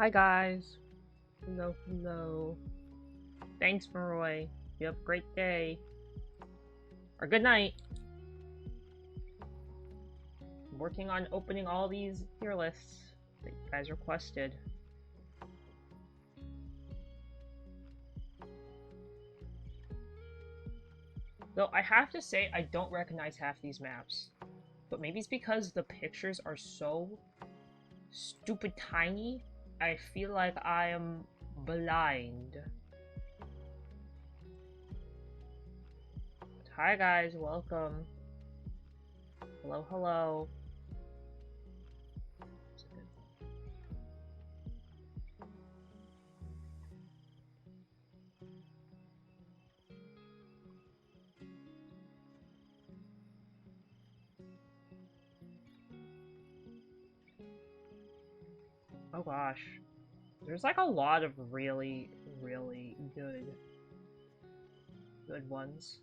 Hi guys. Hello, hello. Thanks, Maroy. You have a great day. Or good night. I'm working on opening all these tier lists that you guys requested. Though I have to say I don't recognize half these maps. But maybe it's because the pictures are so stupid tiny. I feel like I am blind. Hi guys, welcome. Hello, hello. Oh gosh. There's like a lot of really, really good ones.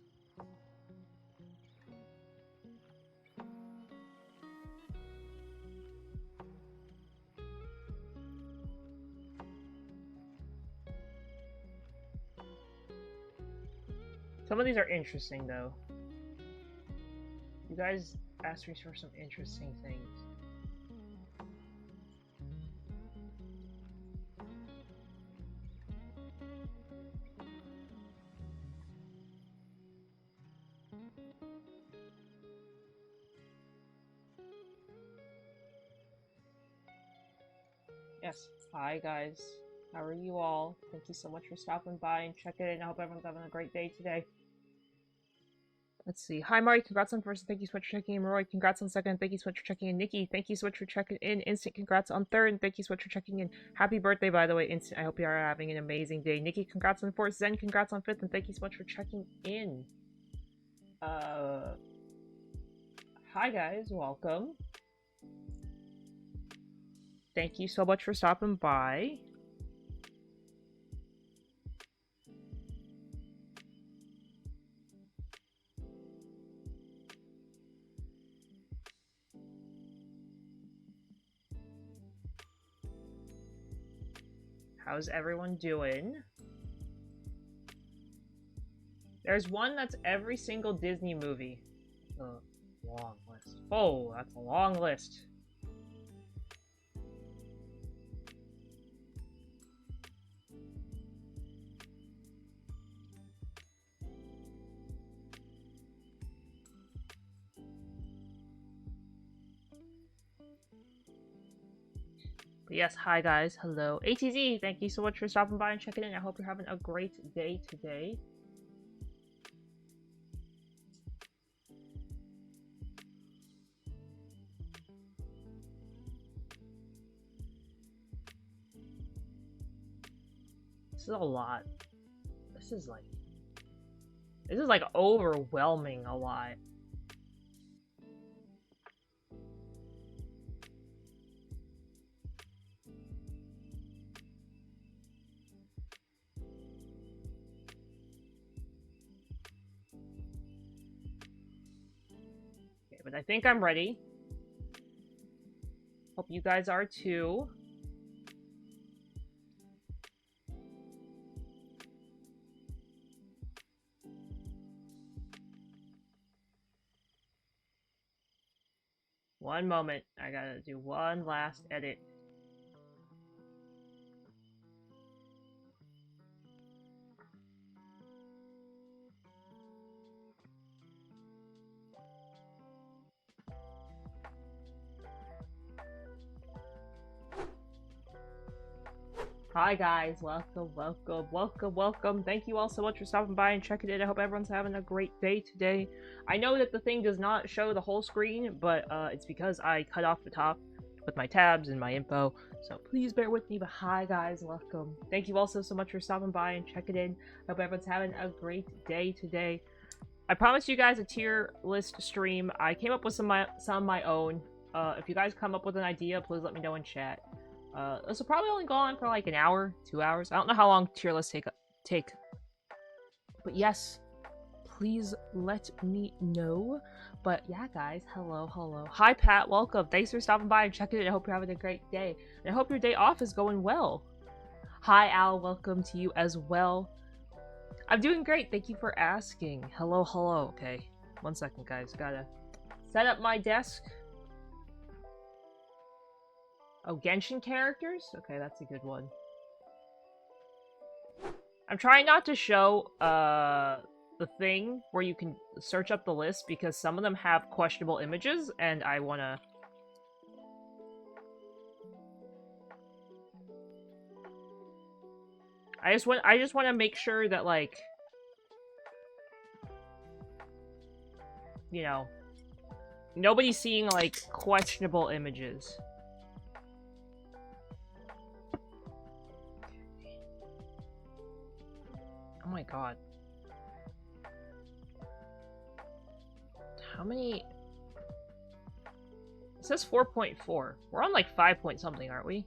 Some of these are interesting though. You guys asked me for some interesting things. Yes. Hi guys. How are you all? Thank you so much for stopping by and checking in. I hope everyone's having a great day today. Let's see. Hi, Mari. Congrats on first. Thank you so much for checking in. Roy, congrats on second. Thank you so much for checking in. Nikki, thank you so much for checking in. Instant, congrats on third. And thank you so much for checking in. Happy birthday, by the way, Instant. I hope you are having an amazing day. Nikki, congrats on fourth. Zen, congrats on fifth. And thank you so much for checking in. Hi, guys. Welcome. Thank you so much for stopping by. How's everyone doing? There's one that's every single Disney movie. Long list. Oh, that's a long list. But yes, hi guys, hello. ATZ, thank you so much for stopping by and checking in. I hope you're having a great day today. This is a lot. This is like overwhelming a lot. Okay, but I think I'm ready. Hope you guys are too. One moment. I gotta do one last edit. Hi guys, welcome. Thank you all so much for stopping by and checking in. I hope everyone's having a great day today. I know that the thing does not show the whole screen, but it's because I cut off the top with my tabs and my info. So please bear with me. But hi guys, welcome. Thank you also so much for stopping by and checking in. I hope everyone's having a great day today. I promised you guys a tier list stream. I came up with some of my own. If you guys come up with an idea, please let me know in chat. This will probably only go on for like an hour, 2 hours. I don't know how long tier lists take. But yes, please let me know. But yeah, guys, hello, hello. Hi, Pat, welcome. Thanks for stopping by and checking it. I hope you're having a great day. And I hope your day off is going well. Hi, Al, welcome to you as well. I'm doing great, thank you for asking. Hello, hello. Okay, 1 second, guys. Gotta set up my desk. Oh, Genshin characters? Okay, that's a good one. I'm trying not to show, the thing where you can search up the list because some of them have questionable images, and I wanna... I just want to make sure that, like, you know, nobody's seeing, like, questionable images. Oh my god. How many... It says 4.4. We're on, like, 5 point something, aren't we?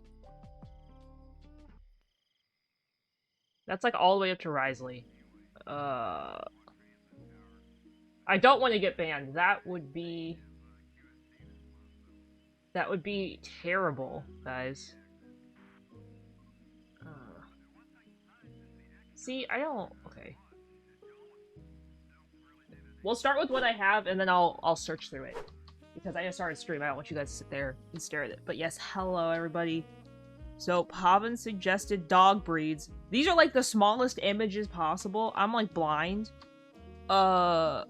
That's, like, all the way up to Risley. I don't want to get banned. That would be terrible, guys. See, I don't... Okay. We'll start with what I have, and then I'll search through it. Because I just started stream. I don't want you guys to sit there and stare at it. But yes, hello, everybody. So, Pavan suggested dog breeds. These are, like, the smallest images possible. I'm, like, blind. Yeah,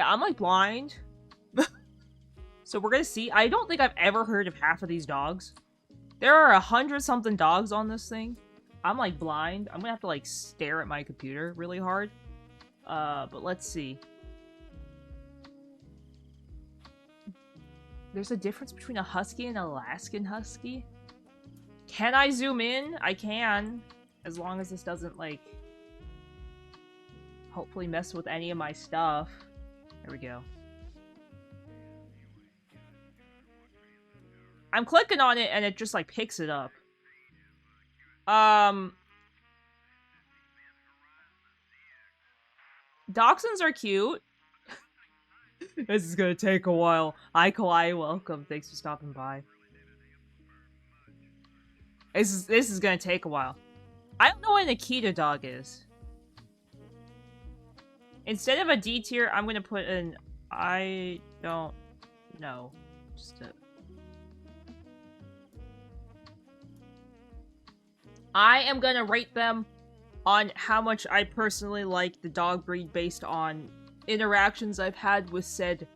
I'm, like, blind. So we're gonna see. I don't think I've ever heard of half of these dogs. There are 100-something dogs on this thing. I'm, like, blind. I'm gonna have to, like, stare at my computer really hard. But let's see. There's a difference between a husky and an Alaskan husky? Can I zoom in? I can. As long as this doesn't, like, hopefully mess with any of my stuff. There we go. I'm clicking on it and it just, like, picks it up. Dachshunds are cute. This is gonna take a while. Hi, Kawaii, welcome. Thanks for stopping by. This is gonna take a while. I don't know what an Akita dog is. Instead of a D tier, I'm gonna put an... I don't know. Just a... I am gonna rate them on how much I personally like the dog breed based on interactions I've had with said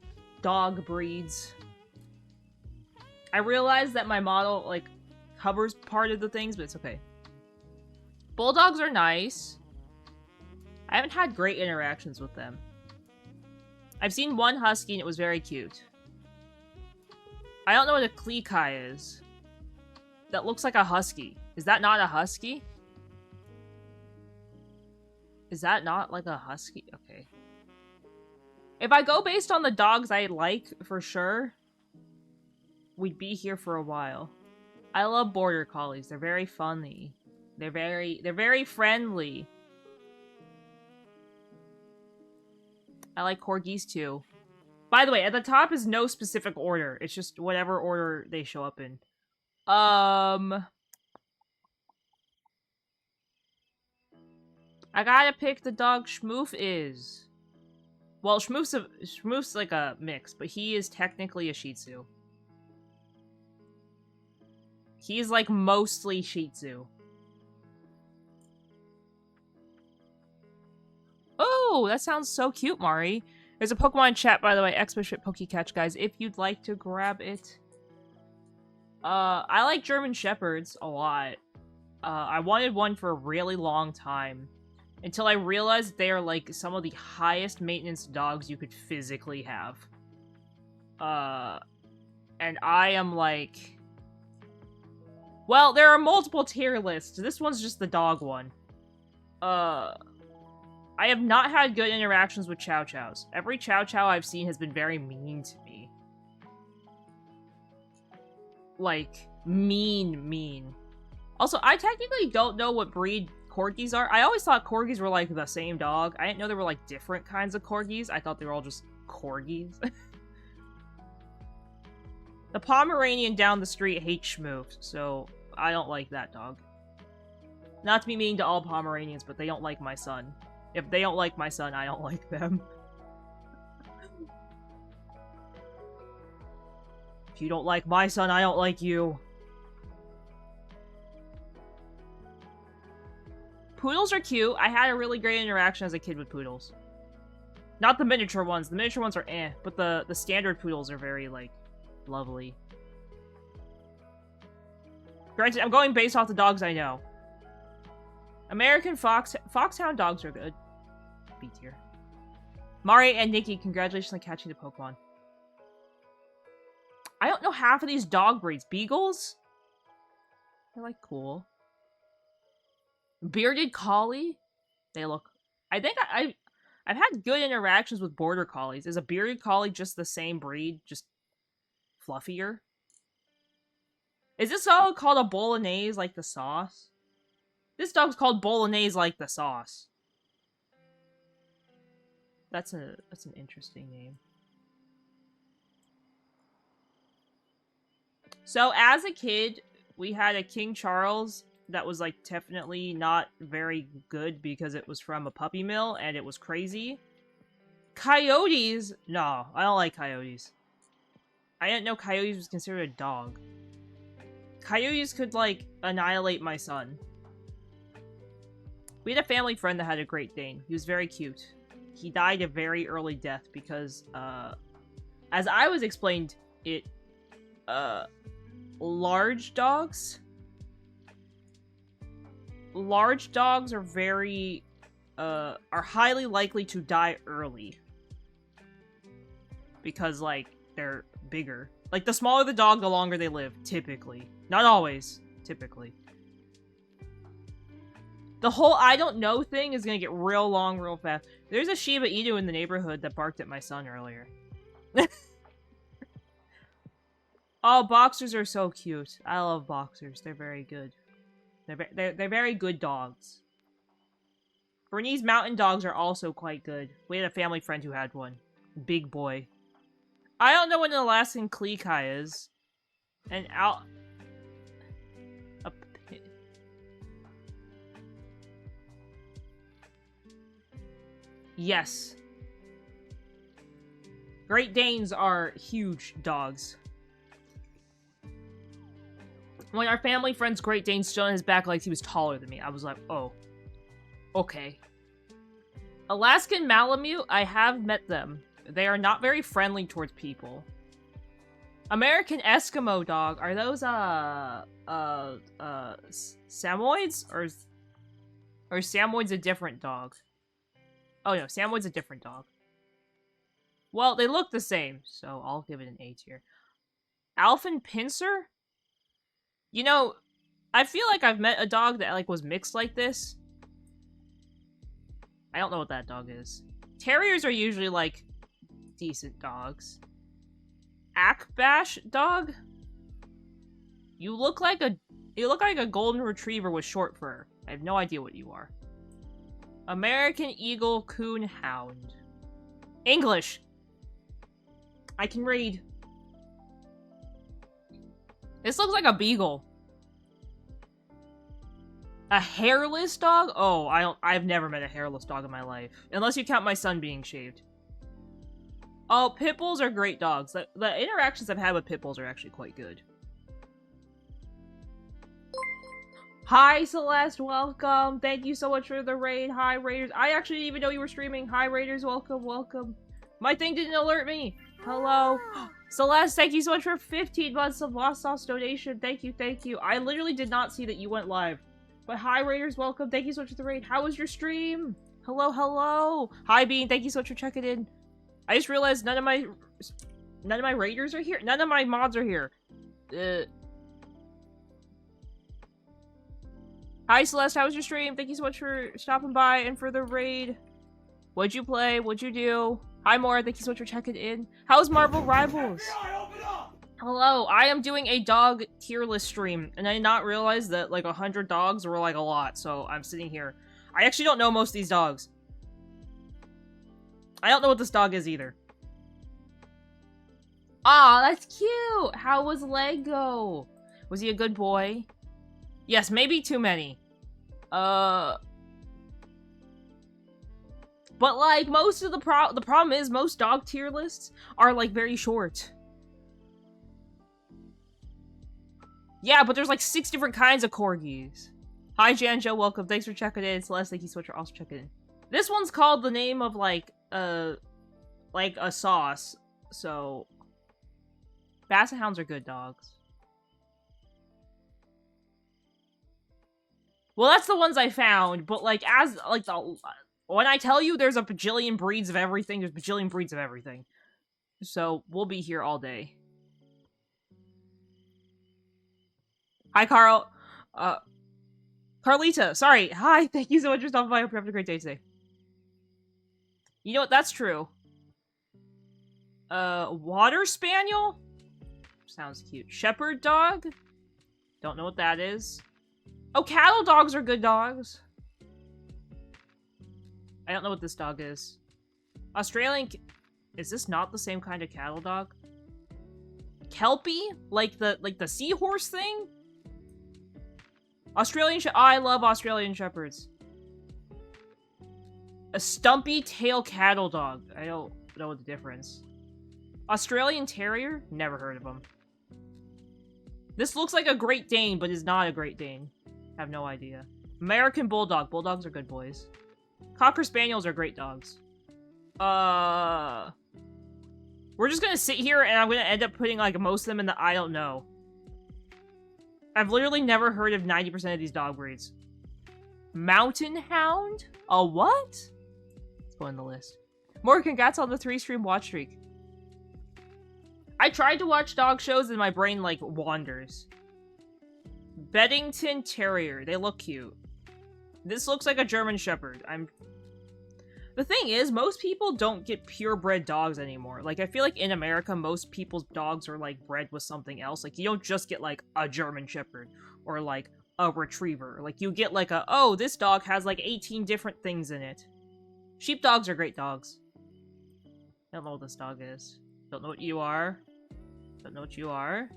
dog breeds. I realize that my model, like, covers part of the things, but it's okay. Bulldogs are nice. I haven't had great interactions with them. I've seen one husky and it was very cute. I don't know what a Klekai is. That looks like a husky. Is that not a husky? Is that not like a husky? Okay. If I go based on the dogs I like, for sure, we'd be here for a while. I love border collies. They're very funny. They're very friendly. I like corgis too. By the way, at the top is no specific order. It's just whatever order they show up in. I gotta pick the dog Schmoof is. Well, Schmoof's like a mix, but he is technically a Shih Tzu. He's like mostly Shih Tzu. Oh, that sounds so cute, Mari. There's a Pokemon chat, by the way, Expert Pokecatch, guys, if you'd like to grab it. I like German Shepherds a lot. I wanted one for a really long time. Until I realized they are, like, some of the highest maintenance dogs you could physically have. And I am, like... Well, there are multiple tier lists. This one's just the dog one. I have not had good interactions with Chow Chows. Every Chow Chow I've seen has been very mean to me. Like, mean. Also, I technically don't know what breed corgis are? I always thought corgis were like the same dog. I didn't know there were like different kinds of corgis. I thought they were all just corgis. The Pomeranian down the street hates Schmoofs, so I don't like that dog. Not to be mean to all Pomeranians, but they don't like my son. If they don't like my son, I don't like them. If you don't like my son, I don't like you. Poodles are cute. I had a really great interaction as a kid with poodles. Not the miniature ones. The miniature ones are eh, but the standard poodles are very, like, lovely. Granted, I'm going based off the dogs I know. American Foxhound dogs are good. B tier. Mari and Nikki, congratulations on catching the Pokemon. I don't know half of these dog breeds. Beagles? They're, like, cool. Bearded Collie? They look... I think I've had good interactions with Border Collies. Is a Bearded Collie just the same breed? Just fluffier? Is this dog called a Bolognese like the sauce? This dog's called Bolognese like the sauce. That's an interesting name. So, as a kid, we had a King Charles that was, like, definitely not very good because it was from a puppy mill and it was crazy. Coyotes? No, I don't like coyotes. I didn't know coyotes was considered a dog. Coyotes could, like, annihilate my son. We had a family friend that had a Great Dane. He was very cute. He died a very early death because, as I was explained, large dogs are very, are highly likely to die early. Because, like, they're bigger. Like, the smaller the dog, the longer they live, typically. Not always, typically. The whole I don't know thing is gonna get real long real fast. There's a Shiba Inu in the neighborhood that barked at my son earlier. Oh, boxers are so cute. I love boxers. They're very good. They're very good dogs. Bernese mountain dogs are also quite good. We had a family friend who had one. Big boy. I don't know what an Alaskan Kleekai is. And yes. Great Danes are huge dogs. When our family friend's Great Dane stood on his back legs, he was taller than me. I was like, oh. Okay. Alaskan Malamute, I have met them. They are not very friendly towards people. American Eskimo dog, are those, Samoyeds? Or is Samoyed's a different dog? Oh no, Samoyed's a different dog. Well, they look the same, so I'll give it an A tier. Alphin Pincer? You know, I feel like I've met a dog that, like, was mixed like this. I don't know what that dog is. Terriers are usually, like, decent dogs. Akbash dog? You look like a golden retriever with short fur. I have no idea what you are. American Eagle Coon Hound. English! I can read. This looks like a beagle. A hairless dog? Oh, I've never met a hairless dog in my life. Unless you count my son being shaved. Oh, pit bulls are great dogs. The interactions I've had with pit bulls are actually quite good. Hi, Celeste, welcome. Thank you so much for the raid. Hi, Raiders. I actually didn't even know you were streaming. Hi, Raiders, welcome, welcome. My thing didn't alert me. Hello. Celeste, thank you so much for 15 months of Lost Sauce donation. Thank you, thank you. I literally did not see that you went live. But hi, Raiders, welcome. Thank you so much for the raid. How was your stream? Hello, hello. Hi, Bean. Thank you so much for checking in. I just realized none of my Raiders are here. None of my mods are here. Hi, Celeste. How was your stream? Thank you so much for stopping by and for the raid. What'd you play? What'd you do? Hi, Maura. Thank you so much for checking in. How's Marvel Rivals? Hello, I am doing a dog tier list stream, and I did not realize that, like, 100 dogs were, like, a lot, so I'm sitting here. I actually don't know most of these dogs. I don't know what this dog is, either. Aw, that's cute! How was Lego? Was he a good boy? Yes, maybe too many. But, like, most of the problem is most dog tier lists are, like, very short. Yeah, but there's like 6 different kinds of corgis. Hi, Janjo, welcome. Thanks for checking in. Celeste, thank you so much for also checking in. This one's called the name of, like a sauce. So, Basset Hounds are good dogs. Well, that's the ones I found, but, like, when I tell you there's a bajillion breeds of everything, there's bajillion breeds of everything. So, we'll be here all day. Hi, Carl. Carlita, sorry. Hi, thank you so much for stopping by. I hope you're having a great day today. You know what? That's true. Water Spaniel? Sounds cute. Shepherd Dog? Don't know what that is. Oh, cattle dogs are good dogs. I don't know what this dog is. Australian... Is this not the same kind of cattle dog? Kelpie? Like the seahorse thing? I love Australian Shepherds. A stumpy tail cattle dog. I don't know the difference. Australian Terrier? Never heard of them. This looks like a Great Dane, but is not a Great Dane. Have no idea. American Bulldog. Bulldogs are good boys. Cocker Spaniels are great dogs. We're just gonna sit here and I'm gonna end up putting, like, most of them in the I don't know. I've literally never heard of 90% of these dog breeds. Mountain Hound? A what? Let's go in the list. More congrats on the 3-stream watch streak. I tried to watch dog shows and my brain, like, wanders. Beddington Terrier. They look cute. This looks like a German Shepherd. The thing is, most people don't get purebred dogs anymore. Like, I feel like in America, most people's dogs are, like, bred with something else. Like, you don't just get, like, a German Shepherd or, like, a Retriever. Like, you get, like, oh, this dog has, like, 18 different things in it. Sheepdogs are great dogs. I don't know what this dog is. Don't know what you are. Don't know what you are.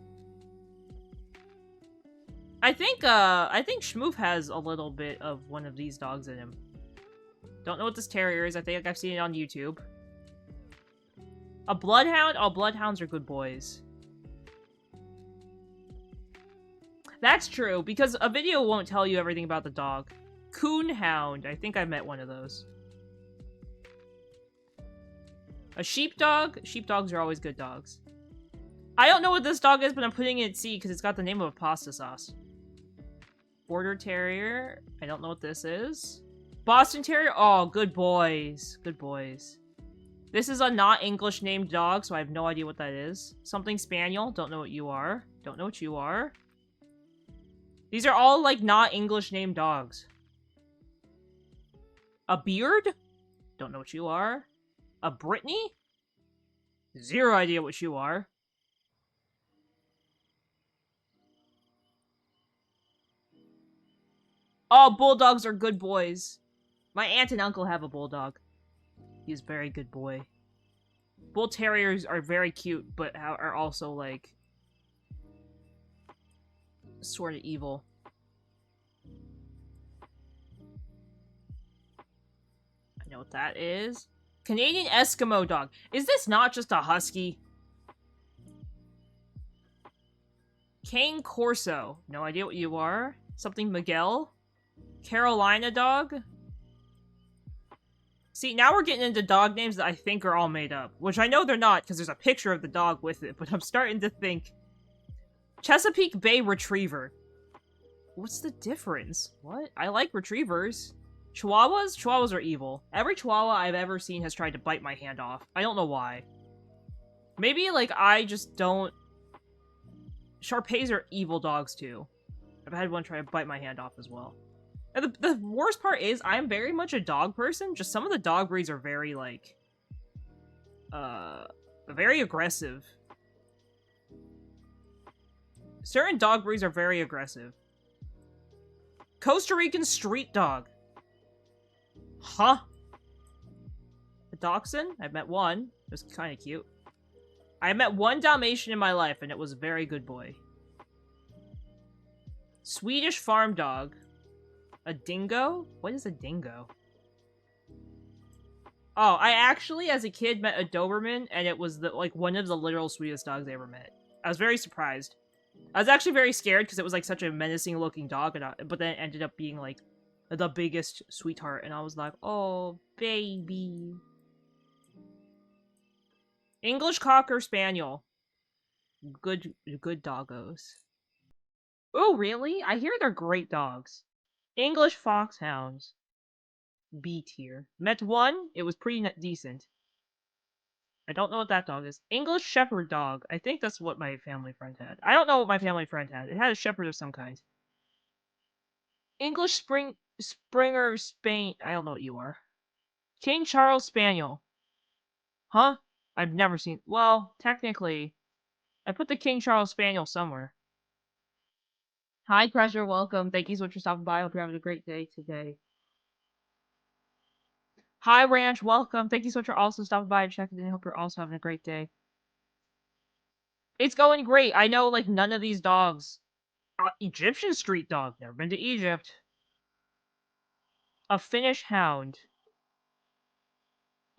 I think Schmoof has a little bit of one of these dogs in him. Don't know what this terrier is. I think I've seen it on YouTube. A bloodhound? Oh, bloodhounds are good boys. That's true, because a video won't tell you everything about the dog. Coonhound. I think I met one of those. A sheepdog? Sheepdogs are always good dogs. I don't know what this dog is, but I'm putting it at C because it's got the name of a pasta sauce. Border Terrier. I don't know what this is. Boston Terrier? Oh, good boys. Good boys. This is a not English named dog, so I have no idea what that is. Something Spaniel. Don't know what you are. Don't know what you are. These are all, like, not English named dogs. A Beard? Don't know what you are. A Brittany? Zero idea what you are. Oh, bulldogs are good boys. My aunt and uncle have a bulldog. He's a very good boy. Bull terriers are very cute, but are also, like, sort of evil. I know what that is. Canadian Eskimo dog. Is this not just a husky? Cane Corso. No idea what you are. Something Miguel. Carolina dog. See, now we're getting into dog names that I think are all made up. Which I know they're not, because there's a picture of the dog with it, but I'm starting to think... Chesapeake Bay Retriever. What's the difference? What? I like retrievers. Chihuahuas? Chihuahuas are evil. Every Chihuahua I've ever seen has tried to bite my hand off. I don't know why. Maybe, like, I just don't... Shar-Peis are evil dogs, too. I've had one try to bite my hand off as well. And the worst part is, I'm very much a dog person. Just some of the dog breeds are very, like... very aggressive. Certain dog breeds are very aggressive. Costa Rican street dog. Huh? A dachshund? I've met one. It was kind of cute. I met one Dalmatian in my life, and it was a very good boy. Swedish farm dog. A dingo? What is a dingo? Oh, I actually, as a kid, met a Doberman, and it was like one of the literal sweetest dogs I ever met. I was very surprised. I was actually very scared because it was like such a menacing-looking dog, but then it ended up being like the biggest sweetheart, and I was like, oh, baby. English Cocker Spaniel. Good doggos. Oh, really? I hear they're great dogs. English Foxhounds. B tier. Met one. It was pretty decent. I don't know what that dog is. English Shepherd dog. I think that's what my family friend had. I don't know what my family friend had. It had a shepherd of some kind. English Springer Spain. I don't know what you are. King Charles Spaniel. Huh? I've never seen. Well, technically, I put the King Charles Spaniel somewhere. Hi, Crusher. Welcome. Thank you so much for stopping by. I hope you're having a great day today. Hi, Ranch. Welcome. Thank you so much for also stopping by and checking in. I hope you're also having a great day. It's going great. I know, like, none of these dogs. Egyptian street dog. Never been to Egypt. A Finnish hound.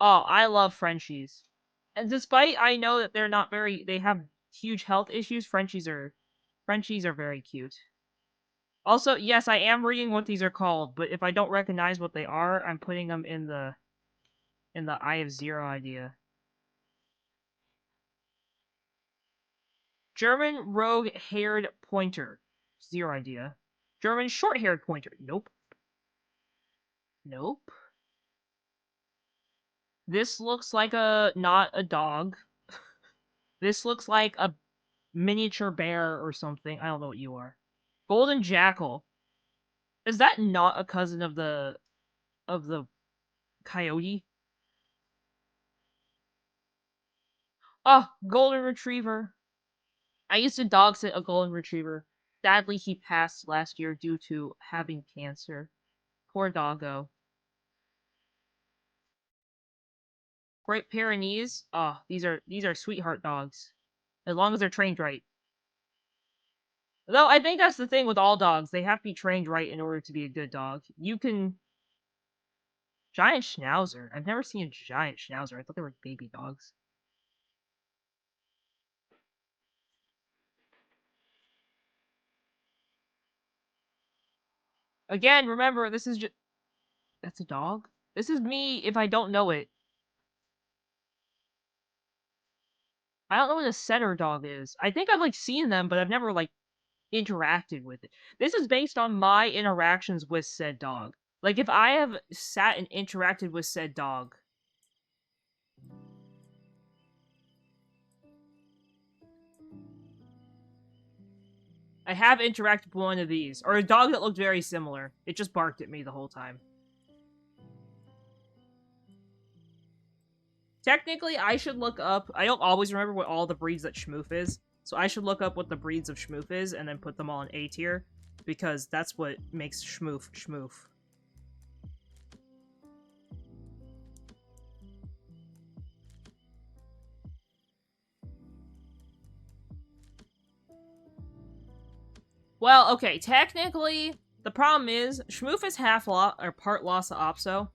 Oh, I love Frenchies. And despite I know that they're not they have huge health issues, Frenchies are very cute. Also, yes, I am reading what these are called, but if I don't recognize what they are, I'm putting them in the I have zero idea. German rogue-haired pointer. Zero idea. German short-haired pointer. Nope. Nope. This looks like not a dog. This looks like a miniature bear or something. I don't know what you are. Golden jackal. Is that not a cousin of the coyote? Oh, golden retriever. I used to dog sit a golden retriever. Sadly, he passed last year due to having cancer. Poor doggo. Great Pyrenees. Oh, these are sweetheart dogs. As long as they're trained right. Though I think that's the thing with all dogs. They have to be trained right in order to be a good dog. You can... Giant Schnauzer. I've never seen a giant Schnauzer. I thought they were baby dogs. Again, remember, this is just... That's a dog? This is me if I don't know it. I don't know what a setter dog is. I think I've, like, seen them, but I've never, like, interacted with it. This is based on my interactions with said dog. Like, if I have sat and interacted with said dog... I have interacted with one of these, or a dog that looked very similar. It just barked at me the whole time. Technically, I should look up... I don't always remember what all the breeds that Schmoof is, so I should look up what the breeds of Schmoof is and then put them all in A tier, because that's what makes Schmoof Schmoof. Well, okay, technically, the problem is, Schmoof is part Lhasa Apso.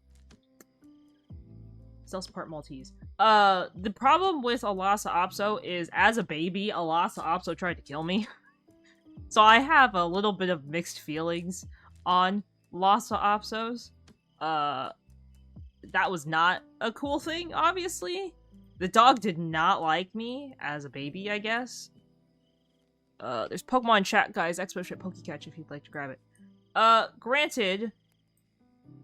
It's also part Maltese. The problem with a Lhasa Apso is, as a baby, a Lhasa Apso tried to kill me. So I have a little bit of mixed feelings on Lhasa Apsos. That was not a cool thing, obviously. The dog did not like me as a baby, I guess. There's Pokemon chat, guys. Expo Pokecatch if you'd like to grab it. Granted,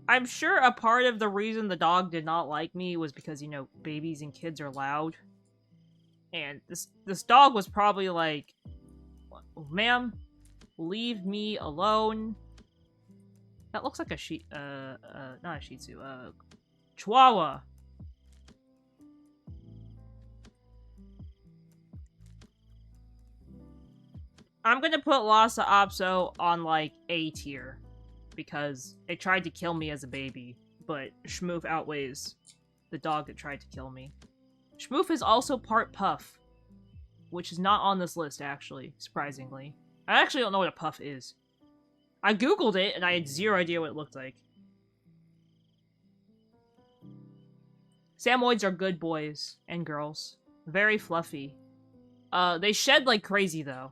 I'm sure a part of the reason the dog did not like me was because, you know, babies and kids are loud. And this dog was probably like, ma'am, leave me alone. That looks like a not a Shih Tzu, Chihuahua. I'm gonna put Lhasa Apso on, like, A tier. Because it tried to kill me as a baby. But Schmoof outweighs the dog that tried to kill me. Schmoof is also part puff. Which is not on this list, actually. Surprisingly. I actually don't know what a puff is. I googled it, and I had zero idea what it looked like. Samoyeds are good boys and girls. Very fluffy. They shed like crazy though.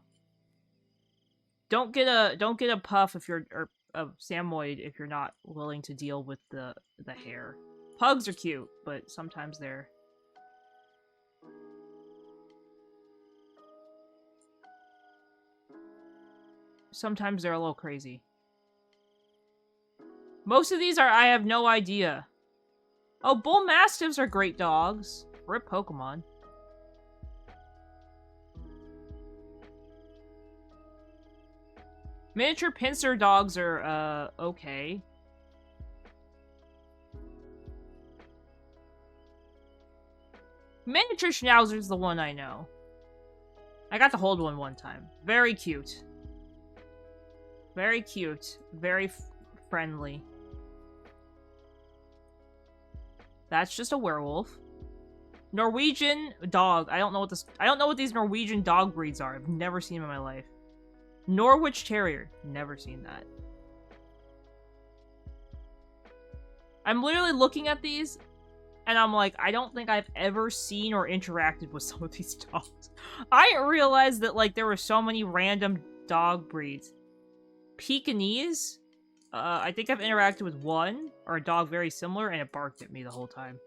Don't get a puff if you're or a Samoyed if you're not willing to deal with the hair. Pugs are cute, but sometimes they're a little crazy. Most of these are I have no idea. Oh, Bull Mastiffs are great dogs. Rip Pokemon. Miniature pincer dogs are, okay. Miniature Schnauzer's the one I know. I got to hold one time. Very cute. Very cute. Very friendly. That's just a werewolf. Norwegian dog. I don't know what these Norwegian dog breeds are. I've never seen them in my life. Norwich Terrier. Never seen that. I'm literally looking at these, and I'm like, I don't think I've ever seen or interacted with some of these dogs. I realized that, like, there were so many random dog breeds. Pekingese? I think I've interacted with one, or a dog very similar, and it barked at me the whole time.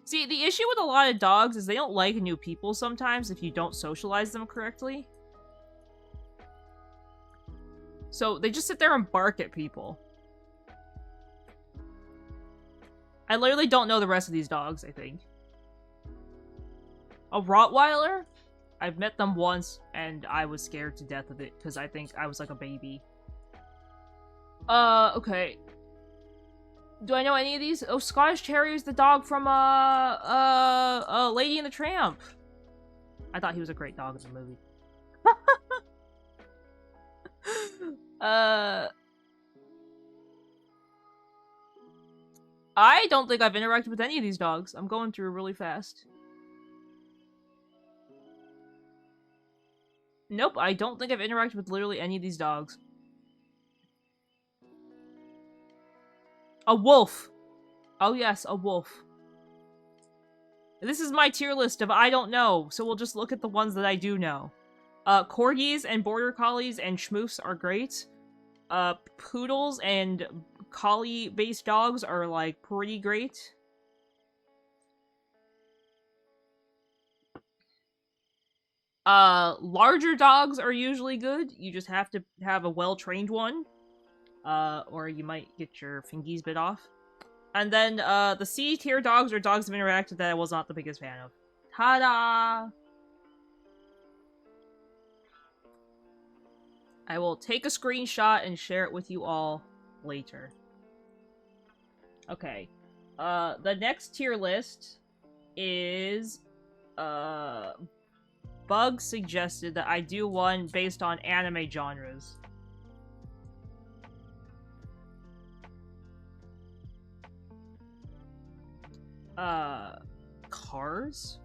See, the issue with a lot of dogs is they don't like new people sometimes if you don't socialize them correctly. So they just sit there and bark at people. I literally don't know the rest of these dogs, I think. A Rottweiler? I've met them once, and I was scared to death of it, because I think I was like a baby. Okay. Do I know any of these? Oh, Scottish Terrier's the dog from, Lady and the Tramp. I thought he was a great dog in the movie. I don't think I've interacted with any of these dogs. I'm going through really fast. Nope, I don't think I've interacted with literally any of these dogs. A wolf! Oh yes, a wolf. This is my tier list of I don't know, so we'll just look at the ones that I do know. Corgis and Border Collies and Schmoofs are great. Poodles and Collie-based dogs are, like, pretty great. Larger dogs are usually good. You just have to have a well-trained one. Or you might get your fingies bit off. And then, the C-tier dogs are dogs I've interacted that I was not the biggest fan of. Ta-da! I will take a screenshot and share it with you all later. Okay. The next tier list is, Bug suggested that I do one based on anime genres. Cars?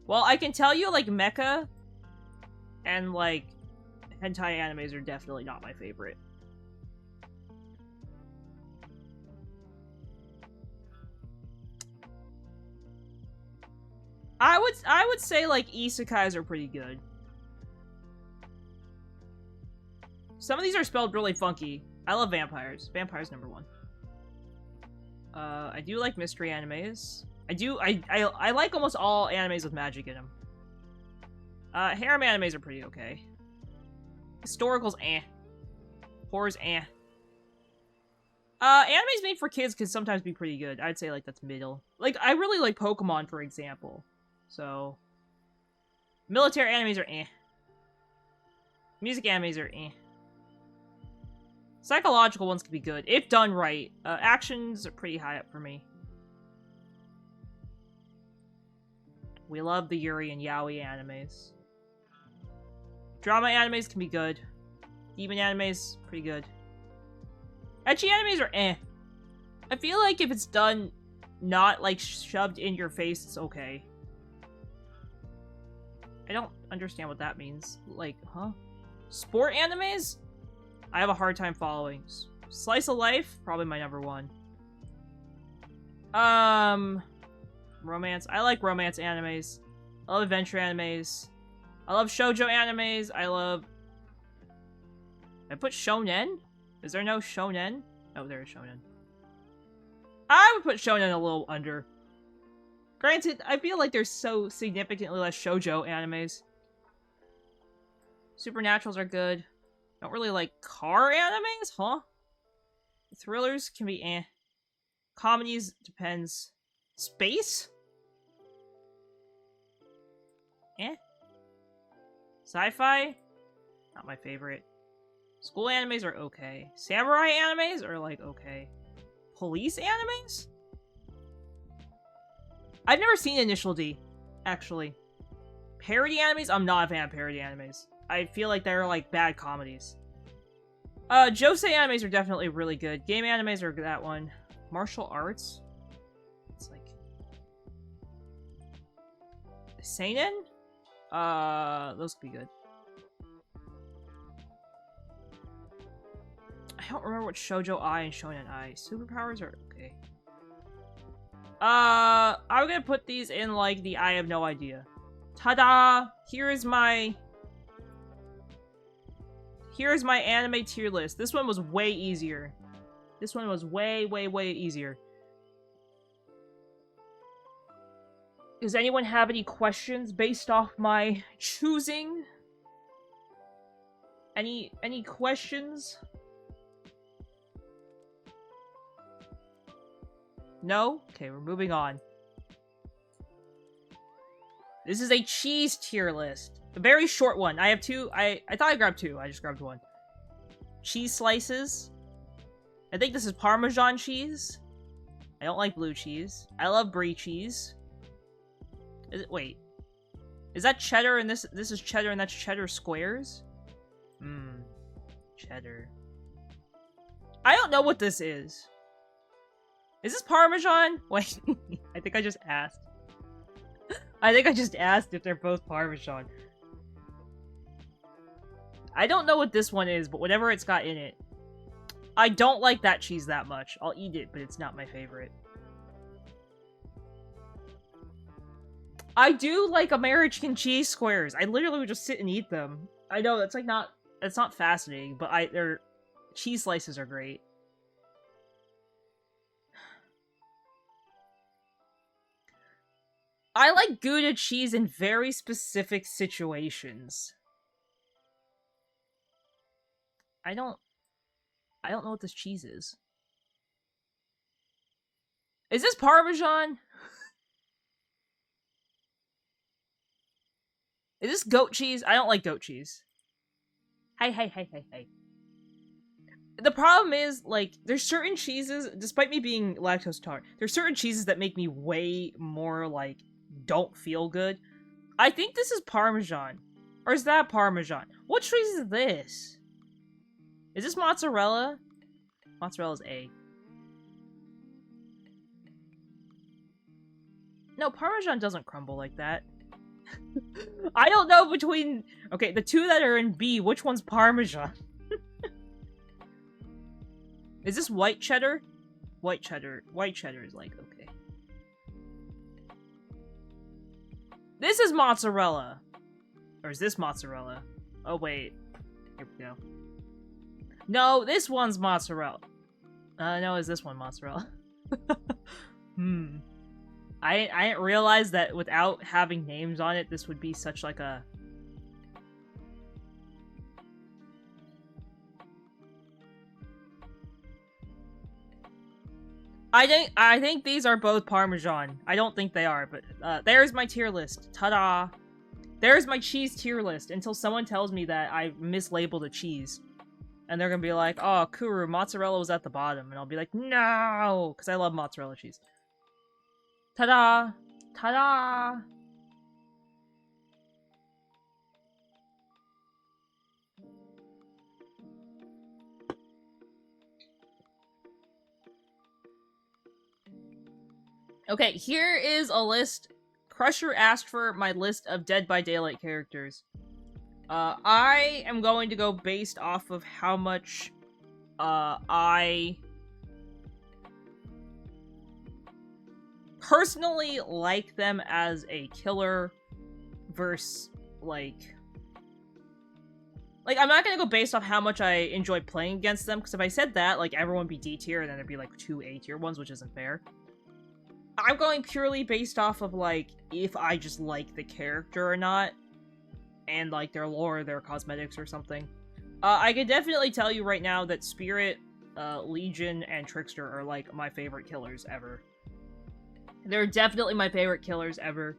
Well, I can tell you, like, mecha and, like, hentai animes are definitely not my favorite. I would say, like, isekais are pretty good. Some of these are spelled really funky. I love vampires. Vampires #1. I do like mystery animes. I like almost all animes with magic in them. Harem animes are pretty okay. Historicals, eh. Horrors, eh. Animes made for kids can sometimes be pretty good. I'd say, like, that's middle. Like, I really like Pokemon, for example. So... military animes are eh. Music animes are eh. Psychological ones can be good, if done right. Actions are pretty high up for me. We love the Yuri and Yaoi animes. Drama animes can be good. Demon animes, pretty good. Ecchi animes are eh. I feel like if it's done not, like, shoved in your face, it's okay. I don't understand what that means. Like, huh? Sport animes? I have a hard time following. Slice of life? Probably my number one. Romance. I like romance animes. I love adventure animes. I love shoujo animes. I love... Did I put shonen? Is there no shonen? Oh, there is shonen. I would put shonen a little under. Granted, I feel like there's so significantly less shoujo animes. Supernaturals are good. Don't really like car animes, huh? Thrillers can be eh. Comedies, depends. Space? Eh. Sci-fi? Not my favorite. School animes are okay. Samurai animes are, like, okay. Police animes? I've never seen Initial D, actually. Parody animes? I'm not a fan of parody animes. I feel like they're, like, bad comedies. Josei animes are definitely really good. Game animes are that one. Martial arts? It's like... Seinen? Those could be good. I don't remember what Shoujo Ai and Shonen Ai. Superpowers are okay. I'm gonna put these in, like, the I have no idea. Ta-da! Here's my anime tier list. This one was way easier. This one was way, way, way easier. Does anyone have any questions based off my choosing? Any questions? No? Okay, we're moving on. This is a cheese tier list. A very short one. I have two. I thought I grabbed two. I just grabbed one. Cheese slices. I think this is Parmesan cheese. I don't like blue cheese. I love brie cheese. Wait. Is that cheddar and this is cheddar and that's cheddar squares? Cheddar. I don't know what this is. Is this Parmesan? Wait, I think I just asked. I think I just asked if they're both Parmesan. I don't know what this one is, but whatever it's got in it. I don't like that cheese that much. I'll eat it, but it's not my favorite. I do like American cheese squares. I literally would just sit and eat them. I know, that's like not... It's not fascinating, but their cheese slices are great. I like Gouda cheese in very specific situations. I don't know what this cheese is. Is this Parmesan? Is this goat cheese? I don't like goat cheese. Hey. The problem is, like, there's certain cheeses, despite me being lactose intolerant, there's certain cheeses that make me way more, like, don't feel good. I think this is Parmesan. Or is that Parmesan? What cheese is this? Is this mozzarella? Mozzarella's A. No, Parmesan doesn't crumble like that. I don't know between... Okay, the two that are in B, which one's Parmesan? Is this white cheddar? White cheddar. White cheddar is like, okay. This is mozzarella! Or is this mozzarella? Oh, wait. Here we go. No, this one's mozzarella. No, is this one mozzarella? I didn't realize that without having names on it, this would be such like a... I think these are both Parmesan. I don't think they are, but there's my tier list. Ta-da! There's my cheese tier list until someone tells me that I mislabeled a cheese. And they're gonna be like, oh, Kuru, mozzarella was at the bottom. And I'll be like, no! Because I love mozzarella cheese. Ta-da! Ta-da! Okay, here is a list. Crusher asked for my list of Dead by Daylight characters. I am going to go based off of how much I personally like them as a killer versus like, I'm not gonna go based off how much I enjoy playing against them, because if I said that, like, everyone would be D tier, and then there'd be, like, 2 A tier ones, which isn't fair. I'm going purely based off of, like, if I just like the character or not, and, like, their lore, their cosmetics, or something. I can definitely tell you right now that Spirit, Legion, and Trickster are, like, my favorite killers ever. They're definitely my favorite killers ever.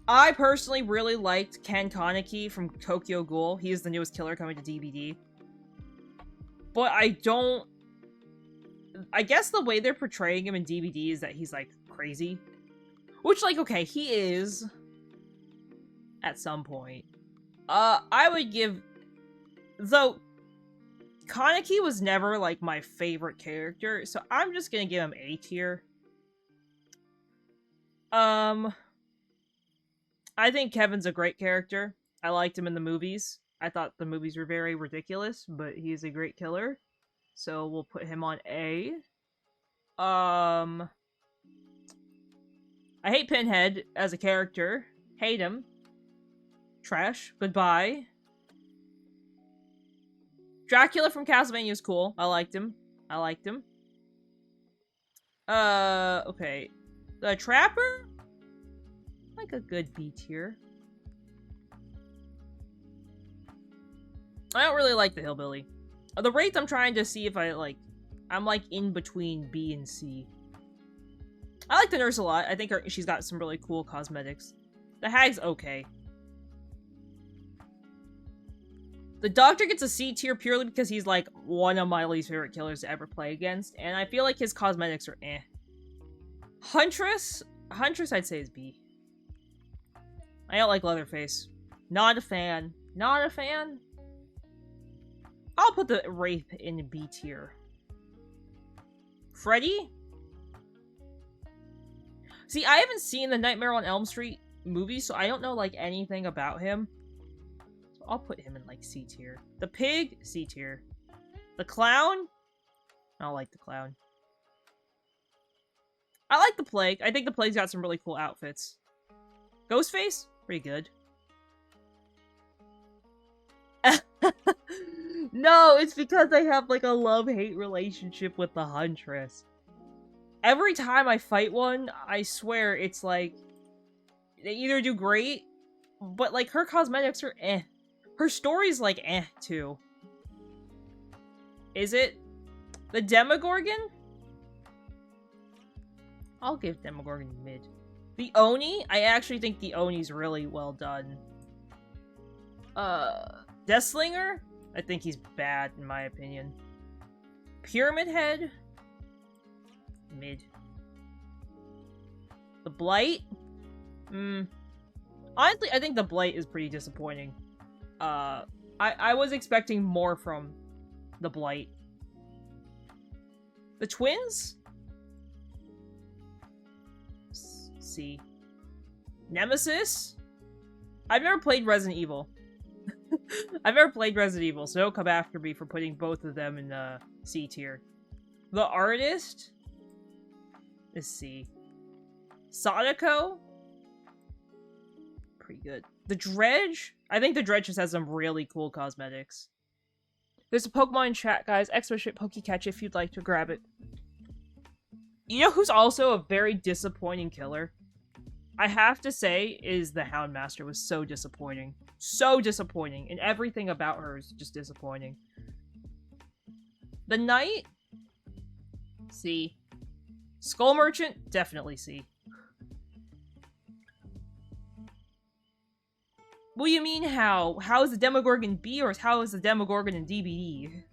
I personally really liked Ken Kaneki from Tokyo Ghoul. He is the newest killer coming to DBD. But I guess the way they're portraying him in DBD is that he's, like, crazy. Which, like, okay, he is. At some point. I would give... Though, Kaneki was never, like, my favorite character, so I'm just gonna give him A tier. I think Kevin's a great character. I liked him in the movies. I thought the movies were very ridiculous, but he's a great killer. So we'll put him on A. I hate Pinhead as a character. Hate him. Trash. Goodbye. Dracula from Castlevania is cool. I liked him. Okay. The Trapper? Like a good B tier. I don't really like the Hillbilly. The Wraith, I'm trying to see if I'm like in between B and C. I like the Nurse a lot. I think she's got some really cool cosmetics. The Hag's okay. The Doctor gets a C tier purely because he's like one of my least favorite killers to ever play against, and I feel like his cosmetics are eh. Huntress I'd say is B. I don't like Leatherface. Not a fan. I'll put the Wraith in B tier. Freddy? See, I haven't seen the Nightmare on Elm Street movie, so I don't know, like, anything about him. So I'll put him in, like, C tier. The Pig? C tier. The Clown? I don't like the Clown. I like the Plague. I think the Plague's got some really cool outfits. Ghostface? Pretty good. No, it's because I have, like, a love-hate relationship with the Huntress. Every time I fight one, I swear it's like... They either do great, but, like, her cosmetics are eh. Her story's, like, eh, too. Is it? The Demogorgon? I'll give Demogorgon mid. The Oni? I actually think the Oni's really well done. Deathslinger? I think he's bad, in my opinion. Pyramid Head? Mid. The Blight? Honestly, I think the Blight is pretty disappointing. I was expecting more from the Blight. The Twins? C. Nemesis? I've never played Resident Evil. So don't come after me for putting both of them in C tier. The Artist is C. Sadako? Pretty good. The Dredge? I think the Dredge just has some really cool cosmetics. There's a Pokemon in chat, guys. Expert Pokecatch if you'd like to grab it. You know who's also a very disappointing killer? I have to say is the Houndmaster was so disappointing. So disappointing. And everything about her is just disappointing. The Knight? C. Skull Merchant? Definitely C. What do you mean how? How is the Demogorgon B or how is the Demogorgon in DBD?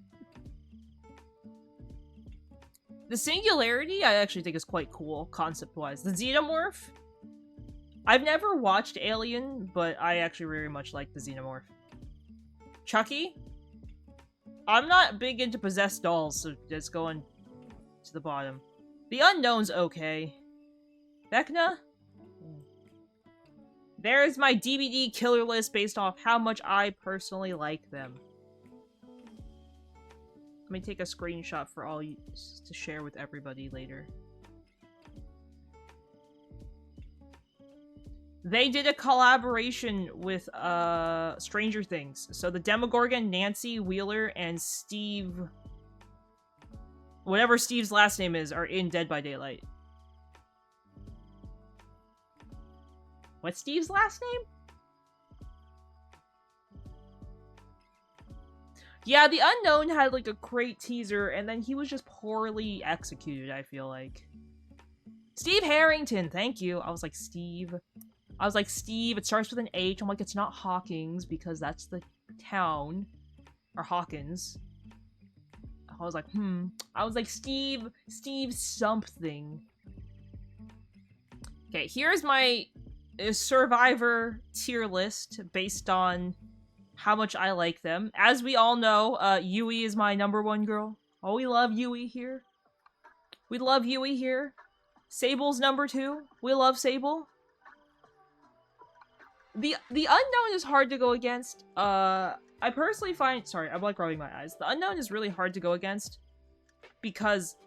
The Singularity I actually think is quite cool, concept-wise. The Xenomorph? I've never watched Alien, but I actually very much like the Xenomorph. Chucky? I'm not big into possessed dolls, so it's going to the bottom. The Unknown's okay. Vecna? There's my DVD killer list based off how much I personally like them. Let me take a screenshot for all you to share with everybody later. They did a collaboration with Stranger Things. So the Demogorgon, Nancy Wheeler, and Steve... whatever Steve's last name is, are in Dead by Daylight. What's Steve's last name? Yeah, The Unknown had like a great teaser, and then he was just poorly executed, I feel like. Steve Harrington, thank you. I was like, Steve. It starts with an H. I'm like, it's not Hawkins, because that's the town. Or Hawkins. I was like, I was like, Steve something. Okay, here's my Survivor tier list based on how much I like them. As we all know, Yui is my #1 girl. Oh, we love Yui here. We love Yui here. Sable's #2. We love Sable. The Unknown is hard to go against. I personally find... Sorry, I'm like rubbing my eyes. The Unknown is really hard to go against because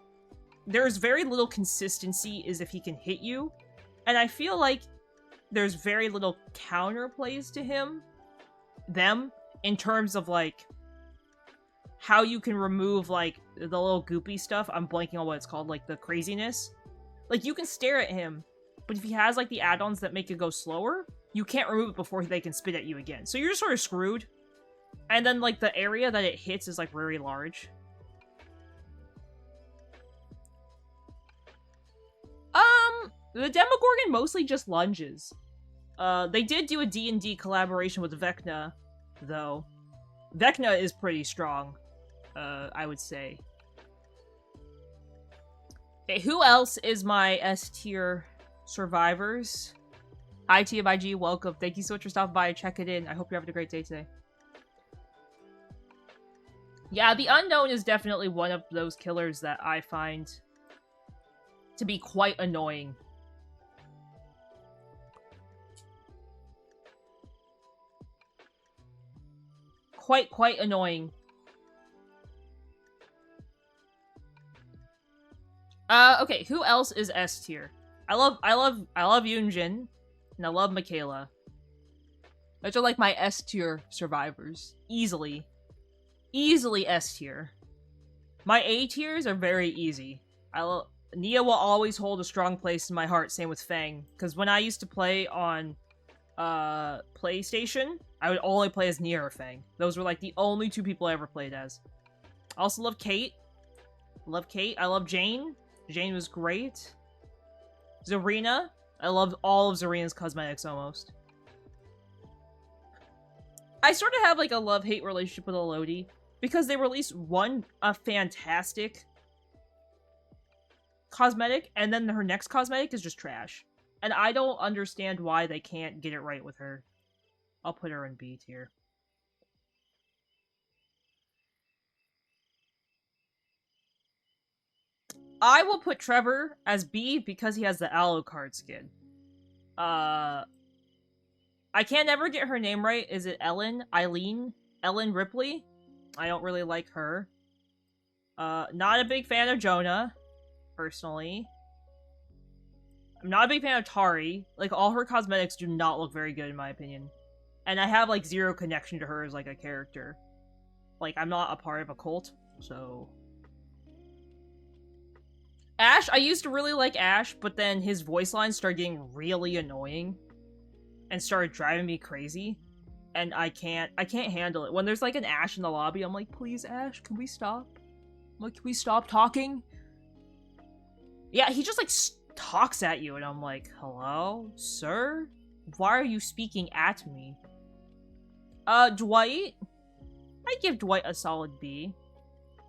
there's very little consistency as if he can hit you. And I feel like there's very little counterplays to them, in terms of, like, how you can remove, like, the little goopy stuff. I'm blanking on what it's called, like, the craziness. Like, you can stare at him, but if he has, like, the add-ons that make it go slower, you can't remove it before they can spit at you again. So you're just sort of screwed. And then, like, the area that it hits is, like, very large. The Demogorgon mostly just lunges. They did do a D&D collaboration with Vecna, though. Vecna is pretty strong, I would say. Okay, who else is my S-tier survivors? Hi, TMIG, welcome. Thank you so much for stopping by and checking in. I hope you're having a great day today. Yeah, the Unknown is definitely one of those killers that I find to be quite annoying. Quite annoying. Okay, who else is S tier? I love Yunjin, and I love Michaela. Those are like my S tier survivors. Easily S tier. My A tiers are very easy. Nia will always hold a strong place in my heart, same with Fang. Because when I used to play on PlayStation, I would only play as Nia or Fang. Those were like the only two people I ever played as. I also love Kate. I love Jane. Jane was great. Zarina. I loved all of Zarina's cosmetics almost. I sort of have like a love-hate relationship with Elodie because they released a fantastic cosmetic, and then her next cosmetic is just trash. And I don't understand why they can't get it right with her. I'll put her in B tier. I will put Trevor as B because he has the Alucard skin. I can't ever get her name right. Is it Ellen Ripley? I don't really like her. Not a big fan of Jonah, personally. I'm not a big fan of Tari. Like, all her cosmetics do not look very good in my opinion. And I have, like, zero connection to her as, like, a character. Like, I'm not a part of a cult, so... Ash, I used to really like Ash, but then his voice lines started getting really annoying. And started driving me crazy. And I can't handle it. When there's, like, an Ash in the lobby, I'm like, please, Ash, can we stop? I'm like, can we stop talking? Yeah, he just, like, talks at you, and I'm like, hello, sir? Why are you speaking at me? Dwight? I give Dwight a solid B.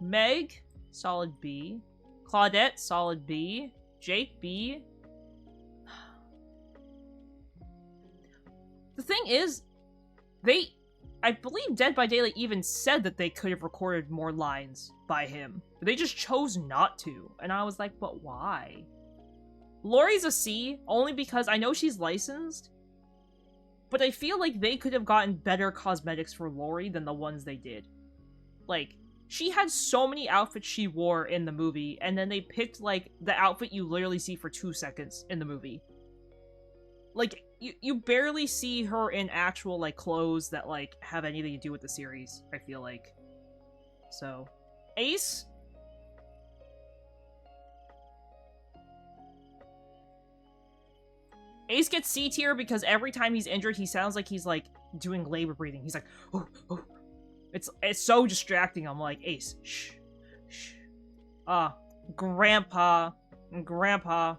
Meg? Solid B. Claudette? Solid B. Jake? B. The thing is, I believe Dead by Daylight even said that they could have recorded more lines by him. But they just chose not to. And I was like, but why? Laurie's a C, only because I know she's licensed. But I feel like they could have gotten better cosmetics for Laurie than the ones they did. Like, she had so many outfits she wore in the movie, and then they picked, like, the outfit you literally see for 2 seconds in the movie. Like, you barely see her in actual, like, clothes that, like, have anything to do with the series, I feel like. So, Ace? Ace gets C tier because every time he's injured, he sounds like he's, like, doing labor breathing. He's like, oh, oh. It's so distracting. I'm like, Ace, shh, shh. Grandpa. Grandpa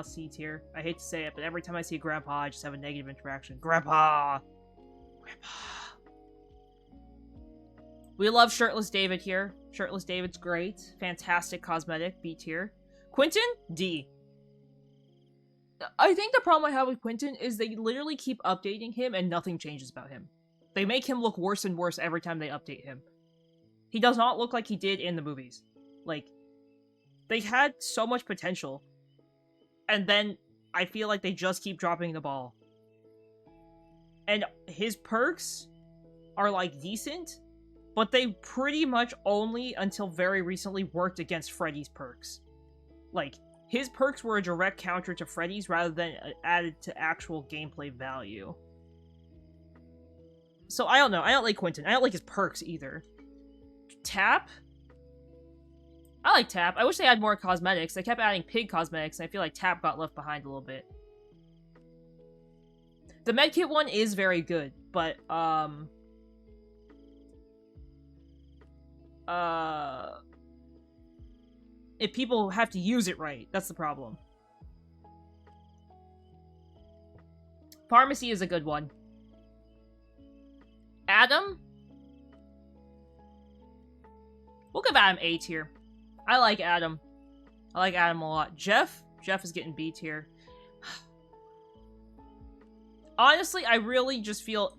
C tier. I hate to say it, but every time I see Grandpa, I just have a negative interaction. Grandpa! We love Shirtless David here. Shirtless David's great. Fantastic cosmetic. B tier. Quentin? D. I think the problem I have with Quentin is they literally keep updating him and nothing changes about him. They make him look worse and worse every time they update him. He does not look like he did in the movies. Like, they had so much potential. And then I feel like they just keep dropping the ball. And his perks are, like, decent, but they pretty much only, until very recently, worked against Freddy's perks. Like, his perks were a direct counter to Freddy's rather than added to actual gameplay value. So, I don't know. I don't like Quentin. I don't like his perks, either. Tap? I like Tap. I wish they had more cosmetics. They kept adding pig cosmetics, and I feel like Tap got left behind a little bit. The medkit one is very good, but, if people have to use it right, that's the problem. Pharmacy is a good one. Adam? We'll give Adam A tier. I like Adam. I like Adam a lot. Jeff? Jeff is getting B tier. Honestly, I really just feel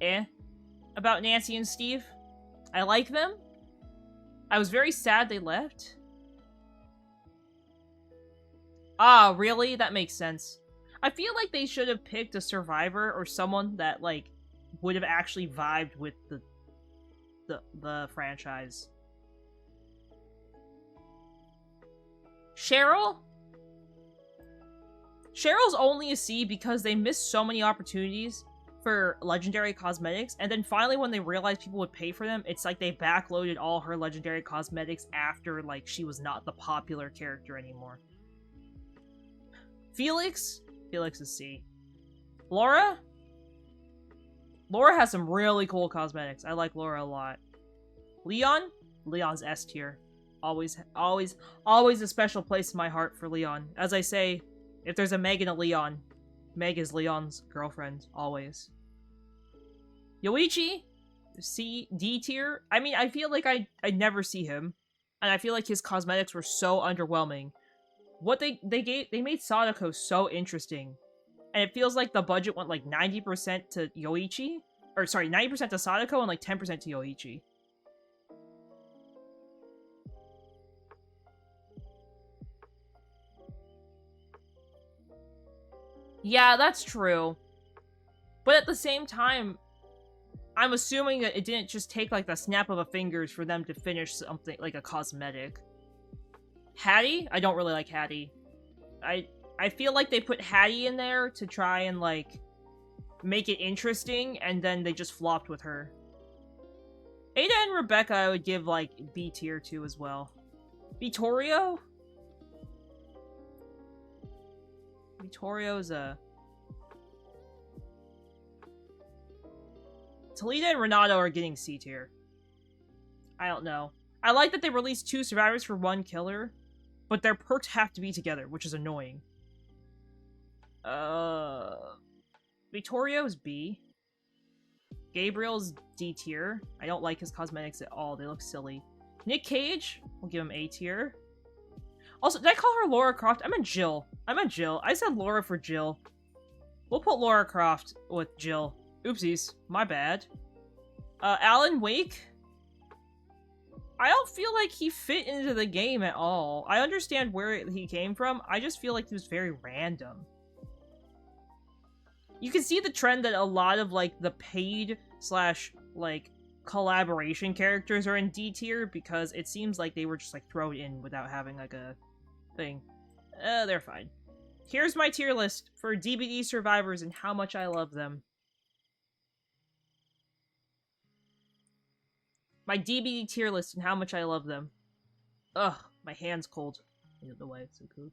about Nancy and Steve. I like them. I was very sad they left. Ah, really? That makes sense. I feel like they should have picked a survivor or someone that, like, would have actually vibed with the franchise. Cheryl? Cheryl's only a C because they missed so many opportunities for legendary cosmetics, and then finally when they realized people would pay for them, it's like they backloaded all her legendary cosmetics after, like, she was not the popular character anymore. Felix? Felix is C. Laura? Laura has some really cool cosmetics. I like Laura a lot. Leon? Leon's S tier. Always a special place in my heart for Leon. As I say, if there's a Meg and a Leon, Meg is Leon's girlfriend, always. Yoichi? C, D tier? I mean, I feel like I'd never see him. And I feel like his cosmetics were so underwhelming. What they made Sadako so interesting. And it feels like the budget went like 90% to Yoichi. Or sorry, 90% to Sadako and like 10% to Yoichi. Yeah, that's true. But at the same time, I'm assuming that it didn't just take like the snap of a fingers for them to finish something like a cosmetic. Hattie? I don't really like Hattie. I feel like they put Hattie in there to try and like make it interesting, and then they just flopped with her. Ada and Rebecca I would give like B tier to as well. Vittorio? Vittorio's a... Talita and Renato are getting C tier. I don't know. I like that they released 2 survivors for 1 killer, but their perks have to be together, which is annoying. Vittorio's B. Gabriel's D tier. I don't like his cosmetics at all. They look silly. Nick Cage? We'll give him A tier. Also, did I call her Laura Croft? I meant Jill. I said Laura for Jill. We'll put Laura Croft with Jill. Oopsies. My bad. Alan Wake? I don't feel like he fit into the game at all. I understand where he came from. I just feel like he was very random. You can see the trend that a lot of, like, the paid slash, like, collaboration characters are in D tier because it seems like they were just, like, thrown in without having, like, a thing. They're fine. Here's my tier list for DBD survivors and how much I love them. My DBD tier list and how much I love them. Ugh, my hand's cold. Get the way, it's so cool.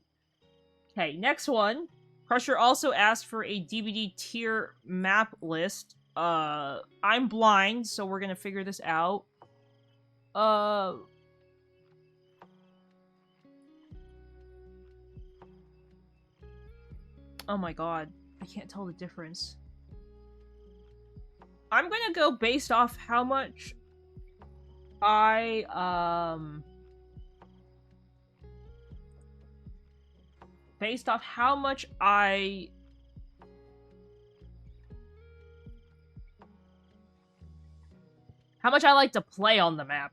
Okay, next one. Crusher also asked for a DBD tier map list. I'm blind, so we're gonna figure this out. Oh my god. I can't tell the difference. I'm gonna go based off how much based off how much I like to play on the map.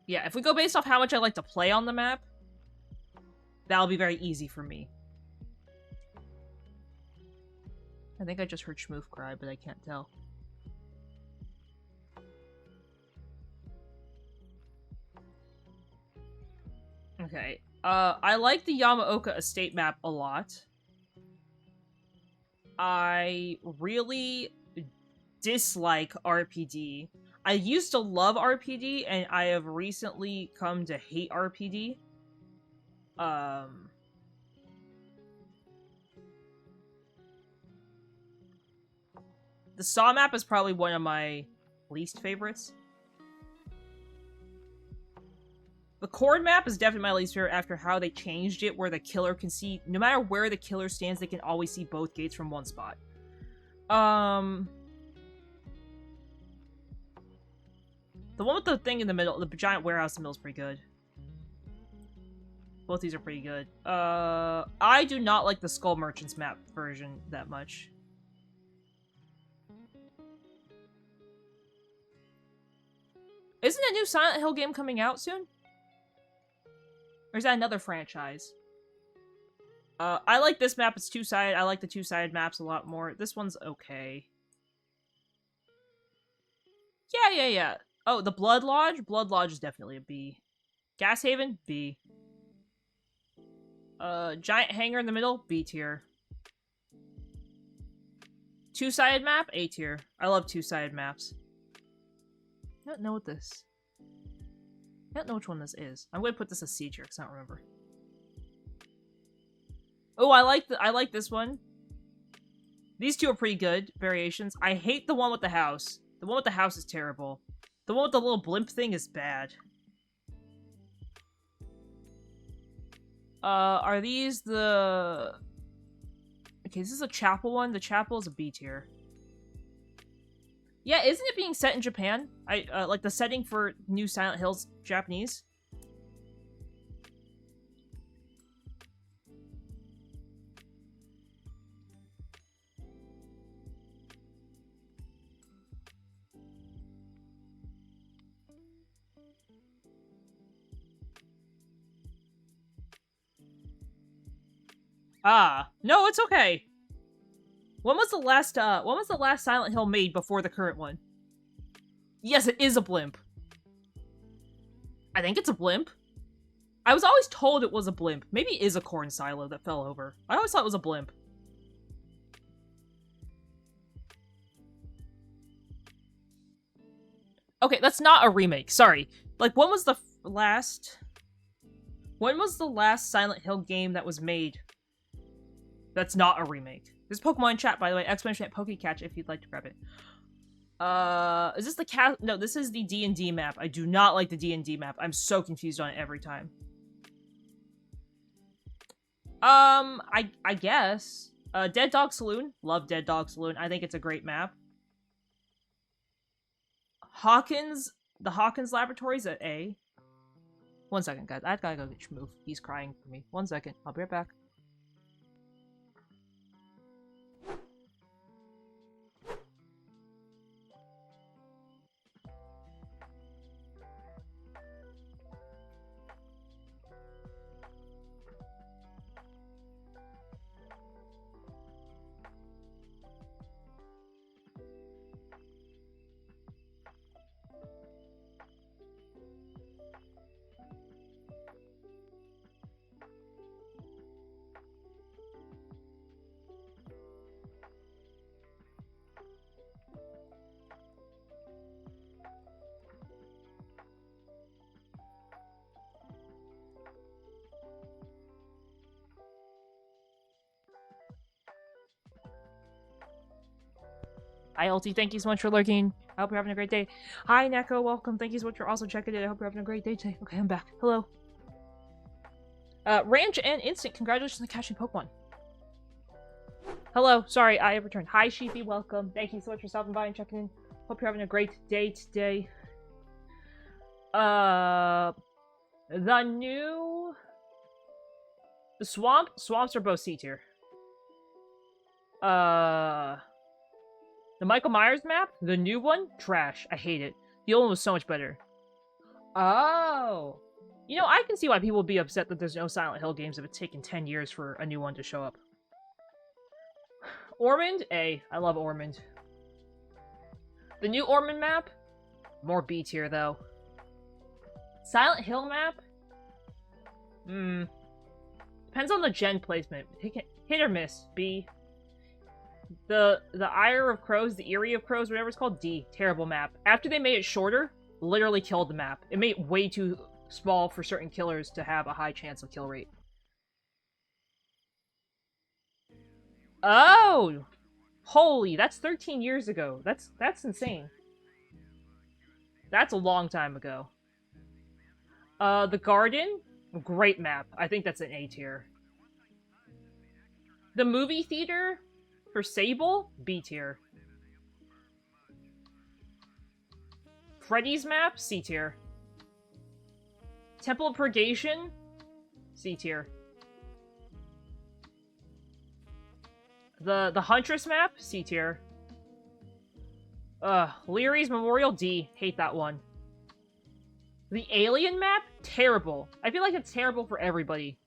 Yeah, if we go based off how much I like to play on the map, that'll be very easy for me. I think I just heard Schmoof cry, but I can't tell. Okay. I like the Yamaoka Estate map a lot. I really dislike RPD. I used to love RPD, and I have recently come to hate RPD. The Saw map is probably one of my least favorites. The Cord map is definitely my least favorite after how they changed it, where the killer can see, no matter where the killer stands, they can always see both gates from one spot. The one with the thing in the middle, the giant warehouse in the middle is pretty good. Both these are pretty good. I do not like the Skull Merchants map version that much. Isn't a new Silent Hill game coming out soon? Or is that another franchise? I like this map. It's two-sided. I like the two-sided maps a lot more. This one's okay. Yeah. Oh, the Blood Lodge? Blood Lodge is definitely a B. Gas Haven? B. Giant Hangar in the middle? B tier. Two-sided map? A tier. I love two-sided maps. I don't know what this... I don't know which one this is. I'm going to put this as C tier because I don't remember. Oh, I like this one. These two are pretty good variations. I hate the one with the house. The one with the house is terrible. The one with the little blimp thing is bad. Are these the... Okay, this is a chapel one. The chapel is a B tier. Yeah, isn't it being set in Japan? Like the setting for New Silent Hill's Japanese? Ah, no, it's okay. When was the last Silent Hill made before the current one? Yes, it is a blimp. I think it's a blimp. I was always told it was a blimp. Maybe it is a corn silo that fell over. I always thought it was a blimp. Okay, that's not a remake. Sorry. Like, when was the last Silent Hill game that was made that's not a remake? There's Pokemon in chat, by the way. Exclamation at Pokecatch if you'd like to grab it. Is this the cat? No, this is the D&D map. I do not like the D&D map. I'm so confused on it every time. I guess. Dead Dog Saloon. Love Dead Dog Saloon. I think it's a great map. The Hawkins Laboratories at A. 1 second, guys. I gotta go get Schmoof. He's crying for me. 1 second. I'll be right back. Hi, LT. Thank you so much for lurking. I hope you're having a great day. Hi, Neko. Welcome. Thank you so much for also checking it. I hope you're having a great day today. Okay, I'm back. Hello. Ranch and Instant, congratulations on catching Pokemon. Hello. Sorry, I have returned. Hi, Sheepy. Welcome. Thank you so much for stopping by and checking in. Hope you're having a great day today. The new... The Swamps are both C tier. The Michael Myers map? The new one? Trash. I hate it. The old one was so much better. Oh! You know, I can see why people would be upset that there's no Silent Hill games if it's taken 10 years for a new one to show up. Ormond? A. I love Ormond. The new Ormond map? More B tier, though. Silent Hill map? Depends on the gen placement. Hit or miss. B. The Ire of Crows, the Eerie of Crows, whatever it's called, D. Terrible map. After they made it shorter, literally killed the map. It made it way too small for certain killers to have a high chance of kill rate. Oh! Holy, that's 13 years ago. That's insane. That's a long time ago. The Garden? Great map. I think that's an A tier. The movie theater for Sable? B tier. Freddy's map? C tier. Temple of Purgation? C tier. The Huntress map? C tier. Leary's Memorial? D. Hate that one. The Alien map? Terrible. I feel like it's terrible for everybody.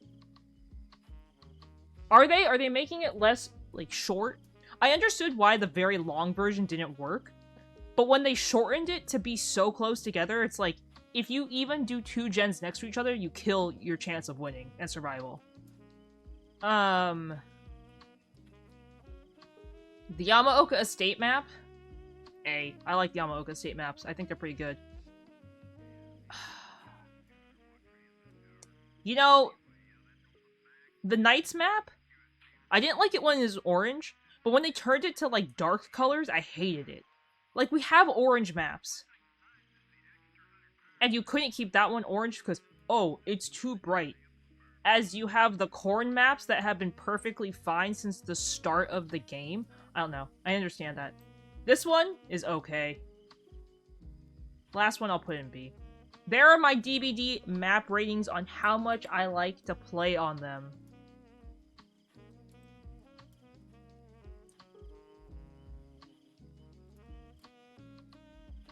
Are they making it less, like, short? I understood why the very long version didn't work, but when they shortened it to be so close together, it's like, if you even do 2 gens next to each other, you kill your chance of winning and survival. The Yamaoka Estate map? A. I like the Yamaoka Estate maps. I think they're pretty good. You know, the Knights map? I didn't like it when it was orange, but when they turned it to, like, dark colors, I hated it. Like, we have orange maps. And you couldn't keep that one orange because, oh, it's too bright. As you have the corn maps that have been perfectly fine since the start of the game. I don't know. I understand that. This one is okay. Last one I'll put in B. There are my DBD map ratings on how much I like to play on them.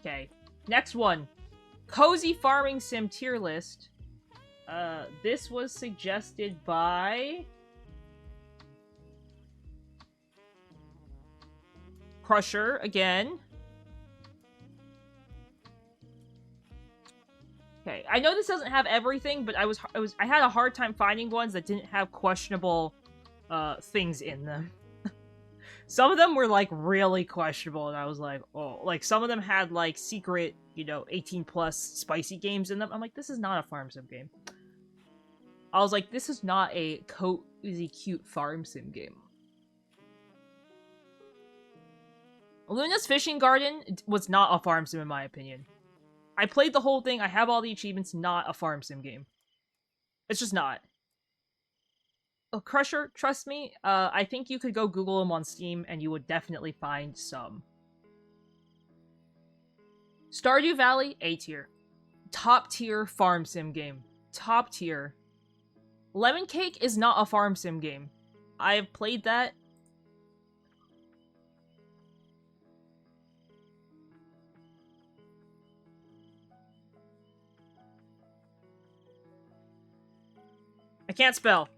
Okay, next one. Cozy Farming Sim tier list. This was suggested by... Crusher, again. Okay, I know this doesn't have everything, but I had a hard time finding ones that didn't have questionable things in them. Some of them were, like, really questionable, and I was like, oh. Like, some of them had, like, secret, you know, 18-plus spicy games in them. I'm like, this is not a farm sim game. I was like, this is not a cozy, cute farm sim game. Luna's Fishing Garden was not a farm sim, in my opinion. I played the whole thing, I have all the achievements, not a farm sim game. It's just not. Oh, Crusher, trust me, I think you could go Google them on Steam and you would definitely find some. Stardew Valley, A tier. Top tier farm sim game. Top tier. Lemon Cake is not a farm sim game. I have played that. I can't spell.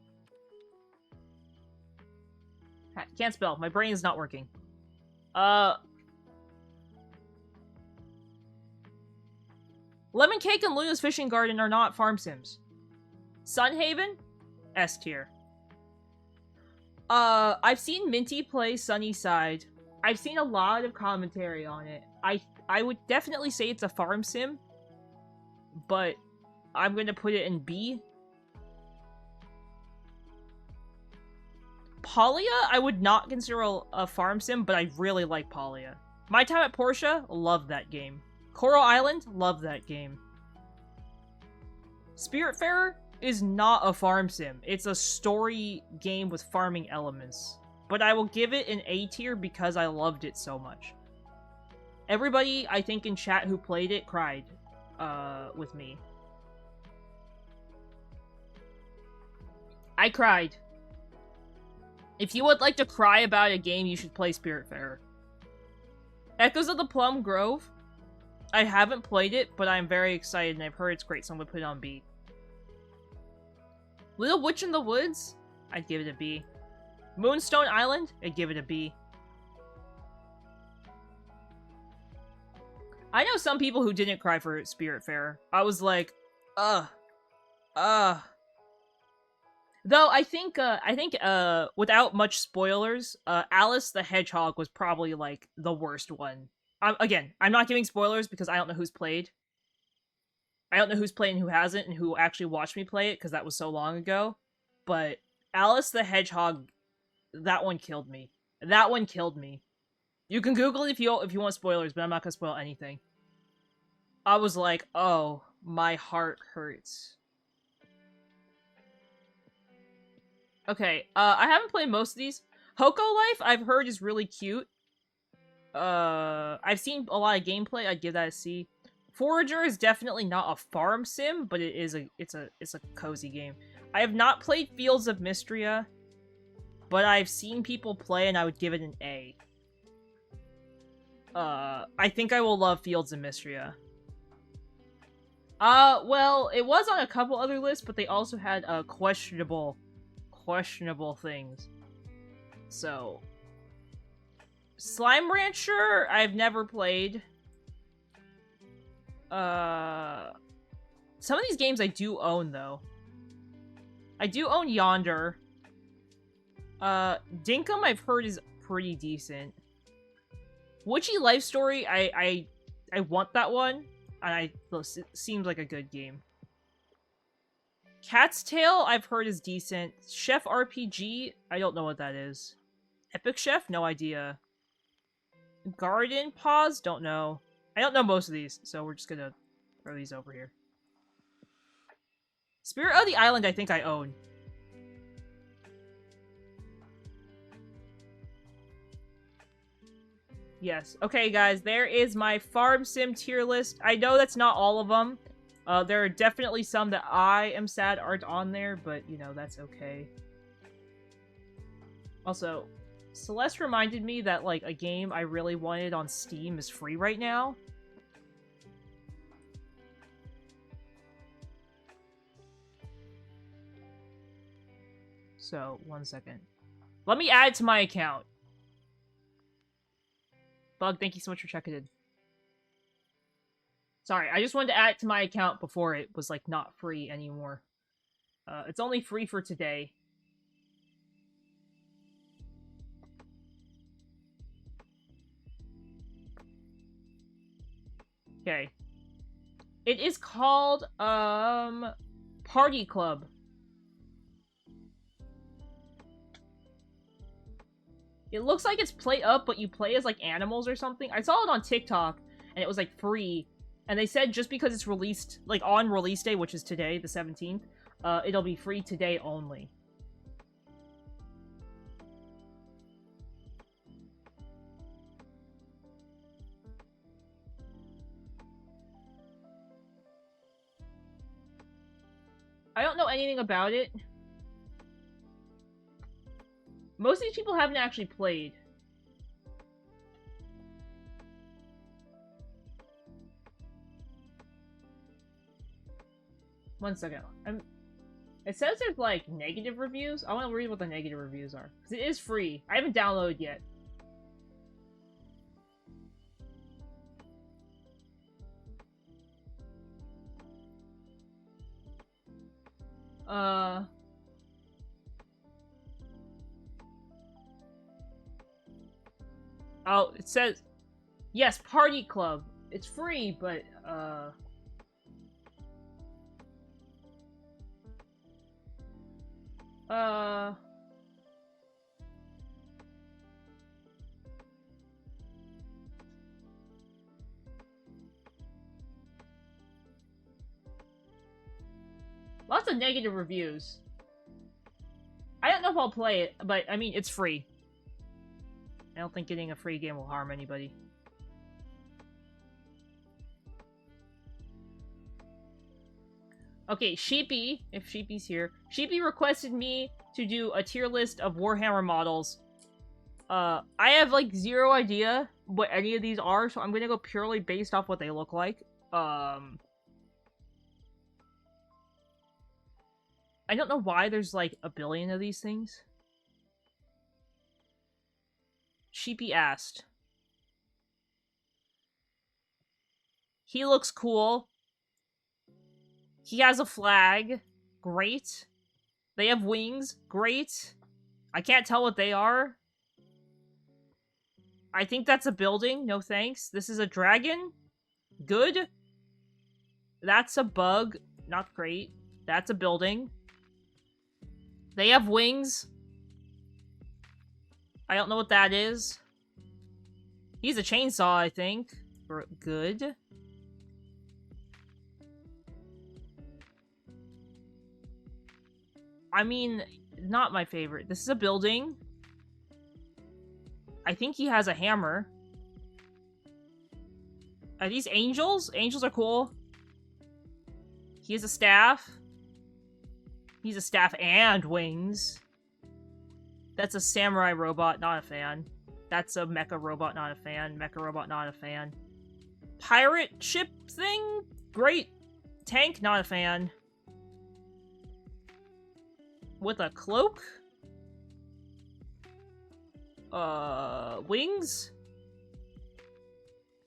Can't spell. My brain is not working. Lemon Cake and Luna's Fishing Garden are not farm sims. Sunhaven? S tier. I've seen Minty play Sunnyside. I've seen a lot of commentary on it. I would definitely say it's a farm sim, but I'm gonna put it in B. Palia, I would not consider a farm sim, but I really like Palia. My Time at Portia, loved that game. Coral Island, loved that game. Spiritfarer is not a farm sim. It's a story game with farming elements. But I will give it an A tier because I loved it so much. Everybody, I think, in chat who played it cried with me. I cried. If you would like to cry about a game, you should play Spiritfarer. Echoes of the Plum Grove. I haven't played it, but I'm very excited and I've heard it's great, so I'm gonna put it on B. Little Witch in the Woods? I'd give it a B. Moonstone Island? I'd give it a B. I know some people who didn't cry for Spiritfarer. I was like, Though I think without much spoilers, Alice the Hedgehog was probably like the worst one. Again, I'm not giving spoilers because I don't know who's played. I don't know who's played and who hasn't, and who actually watched me play it because that was so long ago. But Alice the Hedgehog, that one killed me. That one killed me. You can Google it if you want spoilers, but I'm not gonna spoil anything. I was like, oh, my heart hurts. Okay, I haven't played most of these. Hoko Life, I've heard, is really cute. I've seen a lot of gameplay. I'd give that a C. Forager is definitely not a farm sim, but it's a cozy game. I have not played Fields of Mystria, but I've seen people play, and I would give it an A. I think I will love Fields of Mystria. Well, it was on a couple other lists, but they also had questionable things. So, Slime Rancher, I've never played. Some of these games I do own, though. I do own Yonder. Dinkum, I've heard, is pretty decent. Witchy Life Story, I want that one, and it seems like a good game. Cat's Tail, I've heard, is decent. Chef RPG, I don't know what that is. Epic Chef, no idea. Garden Paws, don't know. I don't know most of these, so we're just gonna throw these over here. Spirit of the Island, I think I own. Yes. Okay, guys, there is my farm sim tier list. I know that's not all of them. There are definitely some that I am sad aren't on there, but, you know, that's okay. Also, Celeste reminded me that, like, a game I really wanted on Steam is free right now. So, 1 second. Let me add it to my account. Bug, thank you so much for checking in. Sorry, I just wanted to add it to my account before it was, like, not free anymore. It's only free for today. Okay. It is called, Party Club. It looks like it's play up, but you play as, like, animals or something. I saw it on TikTok, and it was, like, free. And they said just because it's released, like, on release day, which is today, the 17th, it'll be free today only. I don't know anything about it. Most of these people haven't actually played. One second. It says there's, like, negative reviews. I want to read what the negative reviews are. Because it is free. I haven't downloaded yet. Oh, it says... Yes, Party Club. It's free, but, Lots of negative reviews. I don't know if I'll play it, but I mean, it's free. I don't think getting a free game will harm anybody. Okay, Sheepy, if Sheepy's here. Sheepy requested me to do a tier list of Warhammer models. I have, like, zero idea what any of these are, so I'm gonna go purely based off what they look like. I don't know why there's, like, a billion of these things. Sheepy asked. He looks cool. He has a flag. Great. They have wings. Great. I can't tell what they are. I think that's a building. No thanks. This is a dragon. Good. That's a bug. Not great. That's a building. They have wings. I don't know what that is. He's a chainsaw, I think. Good. I mean, not my favorite. This is a building. I think he has a hammer. Are these angels? Angels are cool. He has a staff. He's a staff and wings. That's a samurai robot, not a fan. That's a mecha robot, not a fan. Mecha robot, not a fan. Pirate ship thing? Great. Tank, not a fan. With a cloak? Wings?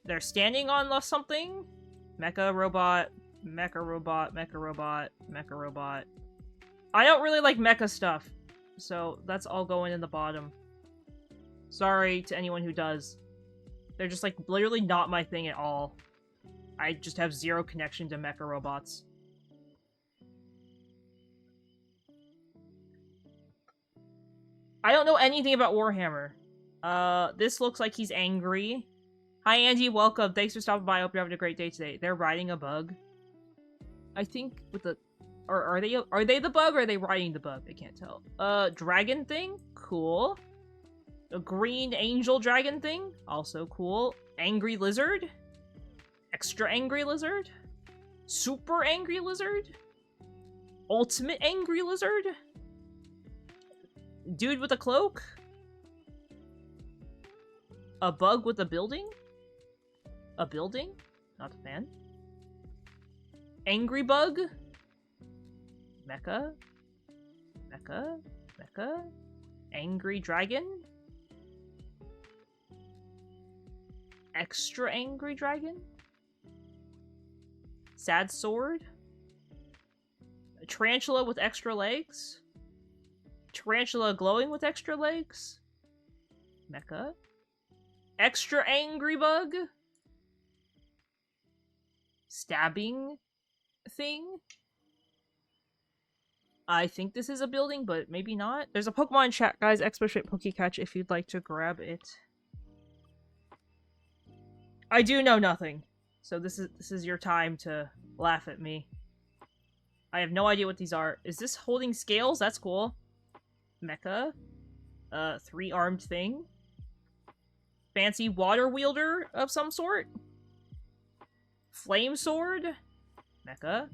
They're standing on something? Mecha robot, mecha robot, mecha robot, mecha robot. I don't really like mecha stuff, so that's all going in the bottom. Sorry to anyone who does. They're just, like, literally not my thing at all. I just have zero connection to mecha robots. I don't know anything about Warhammer. This looks like he's angry. Hi, Angie. Welcome. Thanks for stopping by. I hope you're having a great day today. They're riding a bug. I think with the... Or are they the bug or are they riding the bug? I can't tell. Dragon thing? Cool. A green angel dragon thing? Also cool. Angry lizard? Extra angry lizard? Super angry lizard? Ultimate angry lizard? Dude with a cloak? A bug with a building? A building? Not a fan. Angry bug? Mecha? Mecha? Mecha? Angry dragon? Extra angry dragon? Sad sword? A tarantula with extra legs? Tarantula glowing with extra legs? Mecha? Extra angry bug? Stabbing thing? I think this is a building, but maybe not. There's a Pokemon chat, guys. Expo Pokecatch if you'd like to grab it. I do know nothing. So this is your time to laugh at me. I have no idea what these are. Is this holding scales? That's cool. Mecha. Three-armed thing. Fancy water wielder of some sort. Flame sword. Mecha.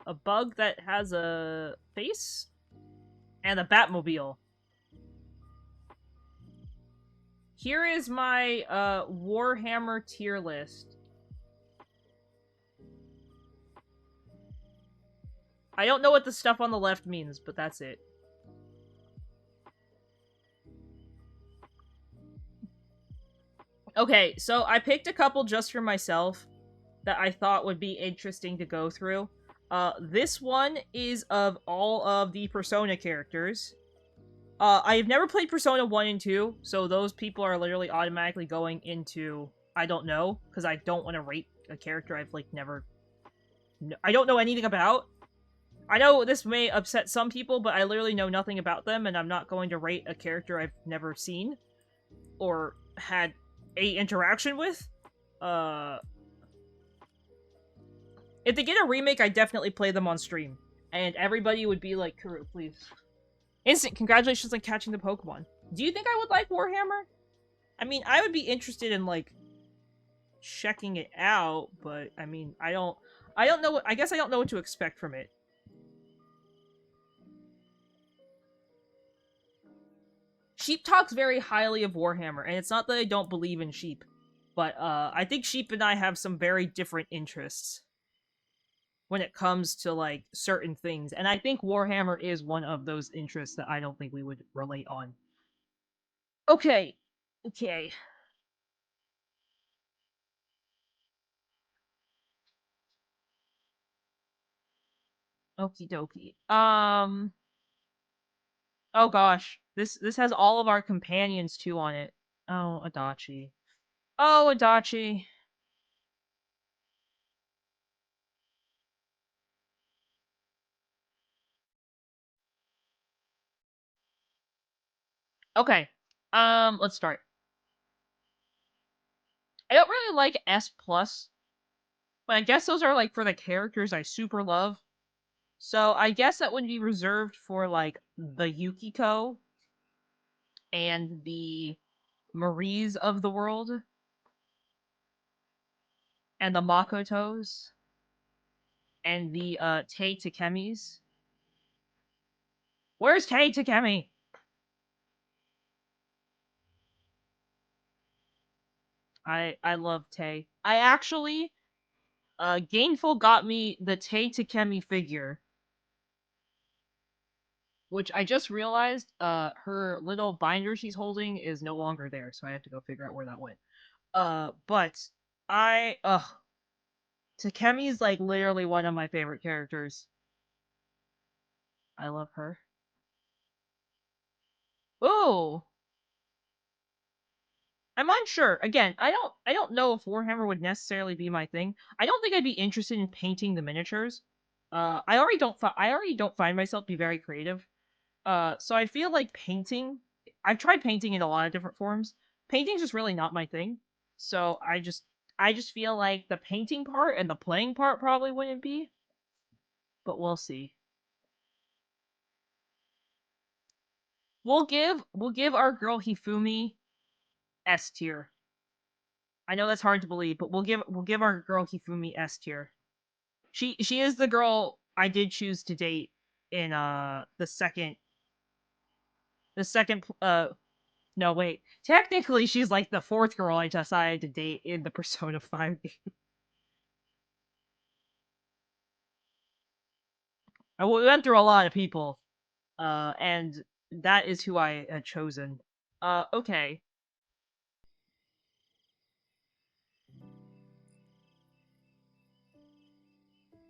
A bug that has a face. And a Batmobile. Here is my, Warhammer tier list. I don't know what the stuff on the left means, but that's it. Okay, so I picked a couple just for myself that I thought would be interesting to go through. This one is of all of the Persona characters. I've never played Persona 1 and 2, so those people are literally automatically going into I don't know, because I don't want to rate a character I've, like, never... I don't know anything about. I know this may upset some people, but I literally know nothing about them, and I'm not going to rate a character I've never seen or had a interaction with. If they get a remake, I definitely play them on stream. And everybody would be like, Kuro, please. Instant congratulations on catching the Pokemon. Do you think I would like Warhammer? I mean, I would be interested in, like, checking it out, but, I mean, I don't know I guess I don't know what to expect from it. Sheep talks very highly of Warhammer, and it's not that I don't believe in Sheep, but, I think Sheep and I have some very different interests when it comes to, like, certain things, and I think Warhammer is one of those interests that I don't think we would relate on. Okay. Okay. Okie dokie. Oh gosh. This has all of our companions too on it. Oh, Adachi. Oh, Adachi. Okay. Let's start. I don't really like S+, but I guess those are, like, for the characters I super love. So I guess that would be reserved for, like, the Yukiko and the Maries of the world and the Makotos and the Tei Takemis. Where's Tei Takemi? I love Tei. I actually Gainful got me the Tei Takemi figure, which I just realized her little binder she's holding is no longer there, so I have to go figure out where that went. But Takemi is, like, literally one of my favorite characters. I love her. Ooh, I'm unsure. Again, I don't know if Warhammer would necessarily be my thing. I don't think I'd be interested in painting the miniatures. I already don't find myself to be very creative. So I feel like painting. I've tried painting in a lot of different forms. Painting's just really not my thing. So I just feel like the painting part and the playing part probably wouldn't be. But we'll see. We'll give our girl Hifumi S tier. I know that's hard to believe, but we'll give our girl Hifumi S tier. She is the girl I did choose to date in the second no wait. Technically she's like the fourth girl I decided to date in the Persona 5 game. We went through a lot of people. And that is who I had chosen. Okay.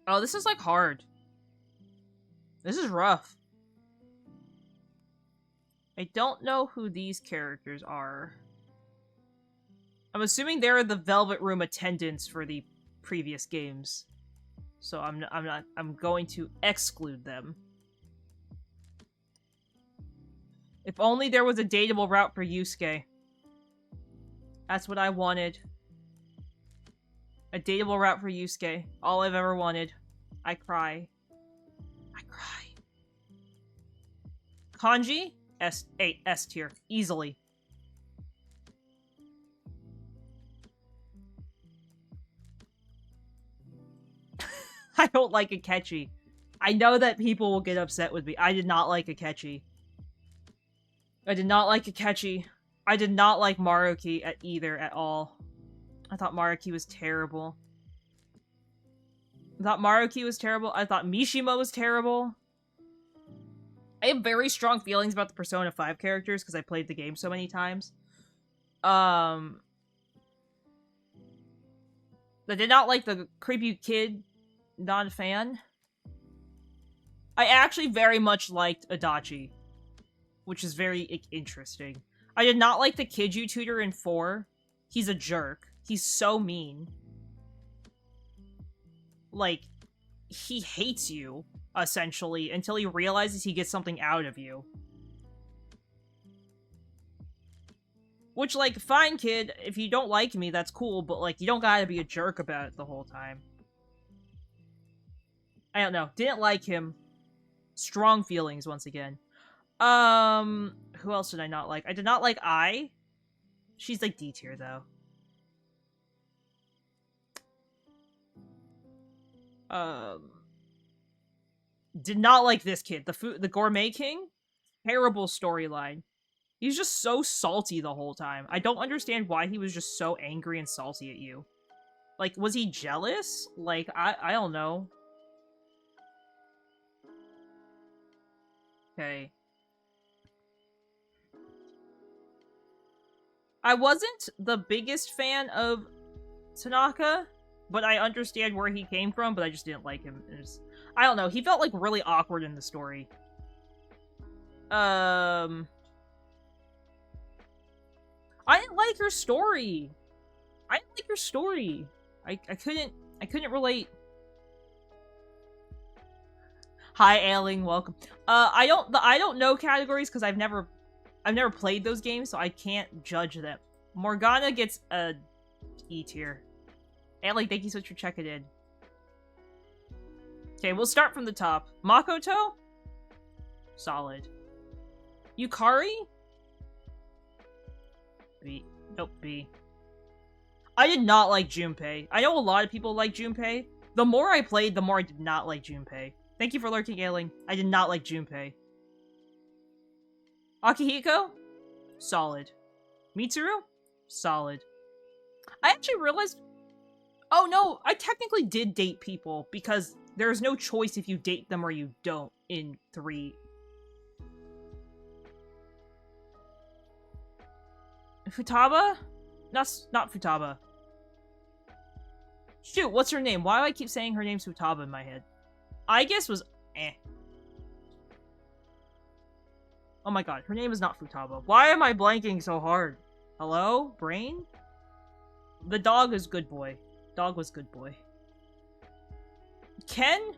Oh, this is, like, hard. This is rough. I don't know who these characters are. I'm assuming they're the Velvet Room attendants for the previous games. So I'm going to exclude them. If only there was a dateable route for Yusuke. That's what I wanted. A dateable route for Yusuke. All I've ever wanted. I cry. I cry. Kanji? S tier. Easily. I don't like Akechi. I know that people will get upset with me. I did not like Akechi. I did not like Akechi. I did not like Maruki at all. I thought Maruki was terrible. I thought Maruki was terrible. I thought Mishima was terrible. I have very strong feelings about the Persona 5 characters because I played the game so many times. I did not like the creepy kid. Not a fan. I actually very much liked Adachi, which is very interesting. I did not like the Kiju tutor in 4. He's a jerk. He's so mean. Like, he hates you, essentially, until he realizes he gets something out of you. Which, like, fine, kid, if you don't like me, that's cool, but, like, you don't gotta be a jerk about it the whole time. I don't know. Didn't like him. Strong feelings once again. Who else did I not like? I did not like Ai. She's like D tier though. Did not like this kid. The Gourmet King? Terrible storyline. He's just so salty the whole time. I don't understand why he was just so angry and salty at you. Like, was he jealous? Like, I don't know. Okay. I wasn't the biggest fan of Tanaka, but I understand where he came from, but I just didn't like him. I don't know, he felt like really awkward in the story. I didn't like her story. I couldn't relate. Hi, Ailing, welcome. I don't know categories because I've never played those games, so I can't judge them. Morgana gets a E tier. Ailing, thank you so much for checking in. Okay, we'll start from the top. Makoto? Solid. Yukari? B. Nope, B. I did not like Junpei. I know a lot of people like Junpei. The more I played, the more I did not like Junpei. Thank you for lurking, Ailing. I did not like Junpei. Akihiko? Solid. Mitsuru? Solid. I actually realized... Oh no, I technically did date people, because there's no choice if you date them or you don't in 3. Futaba? Not Futaba. Shoot, what's her name? Why do I keep saying her name's Futaba in my head? I guess was eh. Oh my god, her name is not Futaba. Why am I blanking so hard? Hello? Brain? The dog is good boy. Dog was good boy. Ken?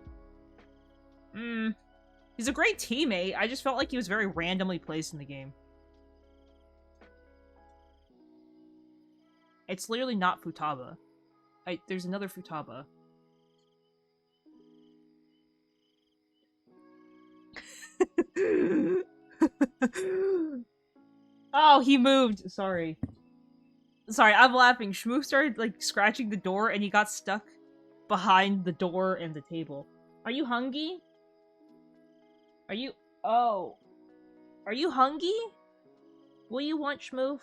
He's a great teammate. I just felt like he was very randomly placed in the game. It's literally not Futaba. There's another Futaba. Oh, he moved. Sorry, I'm laughing. Shmoo started, like, scratching the door, and he got stuck behind the door and the table. Are you hungry? Are you... Oh. Are you hungry? What do you want, Shmoo?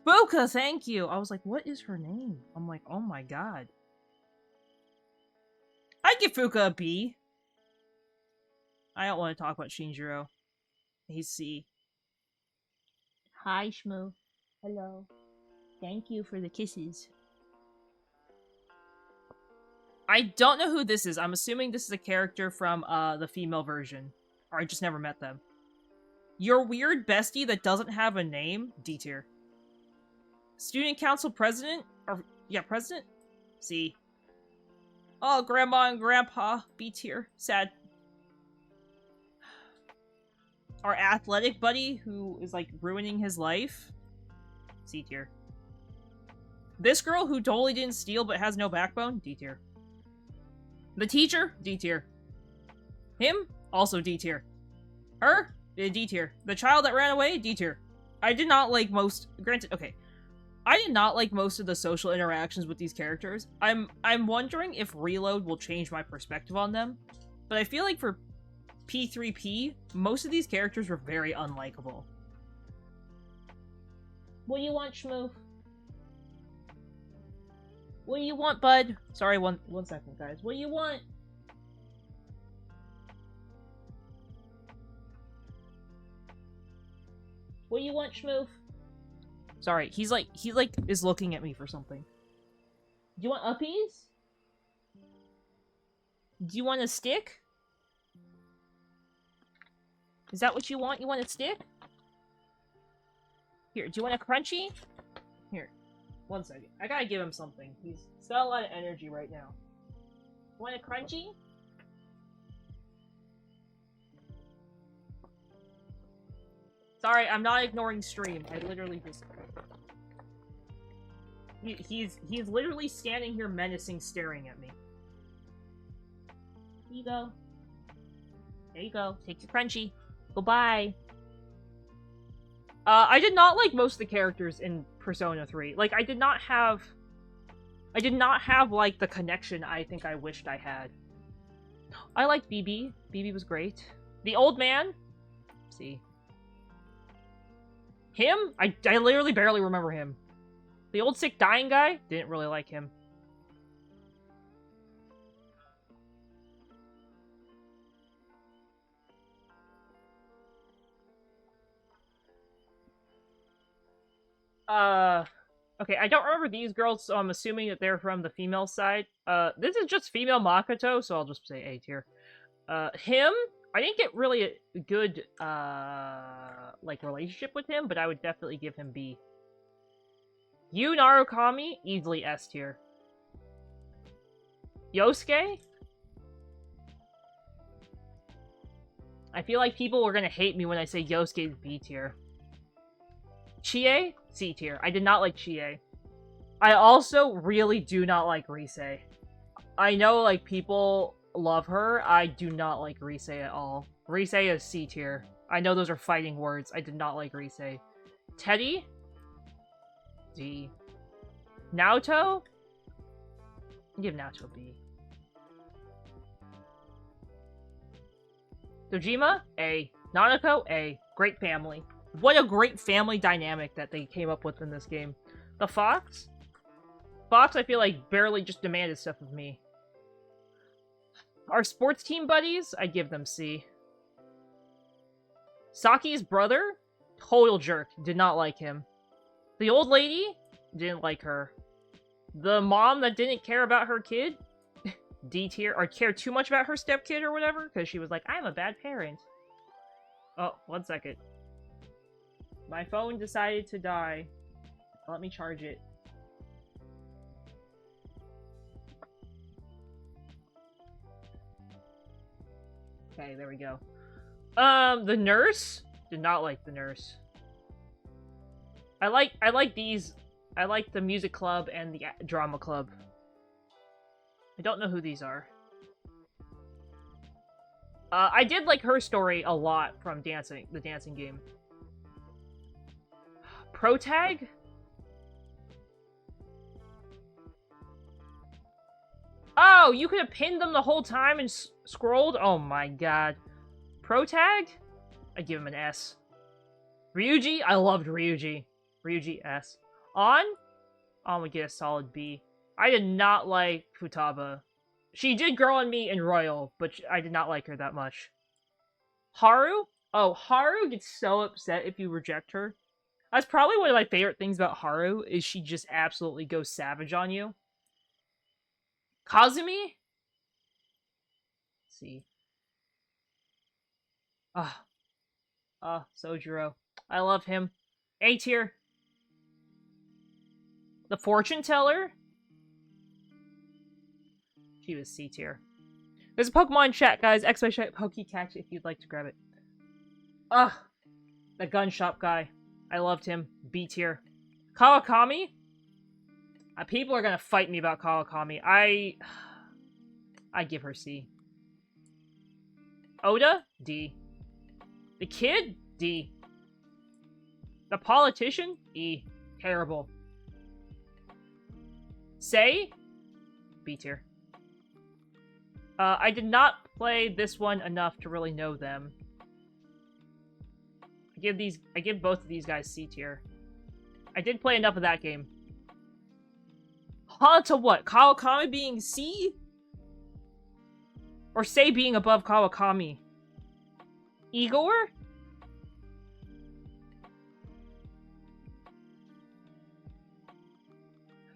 Fuka, thank you! I was like, what is her name? I'm like, oh my god. I'd give Fuka a B. I don't want to talk about Shinjiro. He's C. Hi, Shmoo. Hello. Thank you for the kisses. I don't know who this is. I'm assuming this is a character from the female version. Or I just never met them. Your weird bestie that doesn't have a name? D tier. Student council president? Or, yeah, president? C. Oh, grandma and grandpa. B tier. Sad. Our athletic buddy who is, like, ruining his life? C tier. This girl who totally didn't steal but has no backbone? D tier. The teacher? D tier. Him? Also D tier. Her? D tier. The child that ran away? D tier. I did not like most... Granted, okay. I did not like most of the social interactions with these characters. I'm wondering if Reload will change my perspective on them. But I feel like for P3P, most of these characters were very unlikable. What do you want, Shmoo? What do you want, bud? Sorry, one second, guys. What do you want? What do you want, Shmoo? Sorry, he is looking at me for something. Do you want uppies? Do you want a stick? Is that what you want? You want a stick? Here, do you want a crunchy? Here. 1 second. I gotta give him something. He's got a lot of energy right now. Want a crunchy? Sorry, I'm not ignoring stream. I literally just... He's literally standing here menacing, staring at me. Here you go. There you go. Take your crunchy. Goodbye. I did not like most of the characters in Persona 3. Like, I did not have, like, the connection I think I wished I had. I liked BB. BB was great. The old man? Let's see. Him? I literally barely remember him. The old sick dying guy? Didn't really like him. Okay, I don't remember these girls, so I'm assuming that they're from the female side. This is just female Makoto, so I'll just say A tier. Him? I didn't get really a good, like, relationship with him, but I would definitely give him B. Yu Narukami? Easily S tier. Yosuke? I feel like people are gonna hate me when I say Yosuke's B tier. Chie? C tier. I did not like Chie. I also really do not like Rise. I know, like, people love her. I do not like Rise at all. Rise is C tier. I know those are fighting words. I did not like Rise. Teddy? D. Naoto? Give Naoto B. Dojima? A. Nanako? A. Great family. What a great family dynamic that they came up with in this game. The Fox? Fox, I feel like, barely just demanded stuff of me. Our sports team buddies? I give them C. Saki's brother? Total jerk. Did not like him. The old lady? Didn't like her. The mom that didn't care about her kid? D tier. Or cared too much about her stepkid or whatever? Because she was like, I'm a bad parent. Oh, 1 second. My phone decided to die. Let me charge it. Okay, there we go. The nurse? Did not like the nurse. I like these. I like the music club and the drama club. I don't know who these are. I did like her story a lot from the dancing game. Protag? Oh, you could have pinned them the whole time and scrolled? Oh my god. Protag? I give him an S. Ryuji? I loved Ryuji. Ryuji, S. On would get a solid B. I did not like Futaba. She did grow on me in Royal, but I did not like her that much. Haru? Oh, Haru gets so upset if you reject her. That's probably one of my favorite things about Haru, is she just absolutely goes savage on you. Kazumi? Let's see. Sojiro. I love him. A tier. The fortune teller? She was C tier. There's a Pokemon chat, guys. !Pokecatch if you'd like to grab it. The gun shop guy. I loved him. B tier. Kawakami? People are gonna fight me about Kawakami. I give her C. Oda? D. The kid? D. The politician? E. Terrible. Sei? B tier. I did not play this one enough to really know them. I give both of these guys C tier. I did play enough of that game. To what? Kawakami being C? Or Sei being above Kawakami? Igor?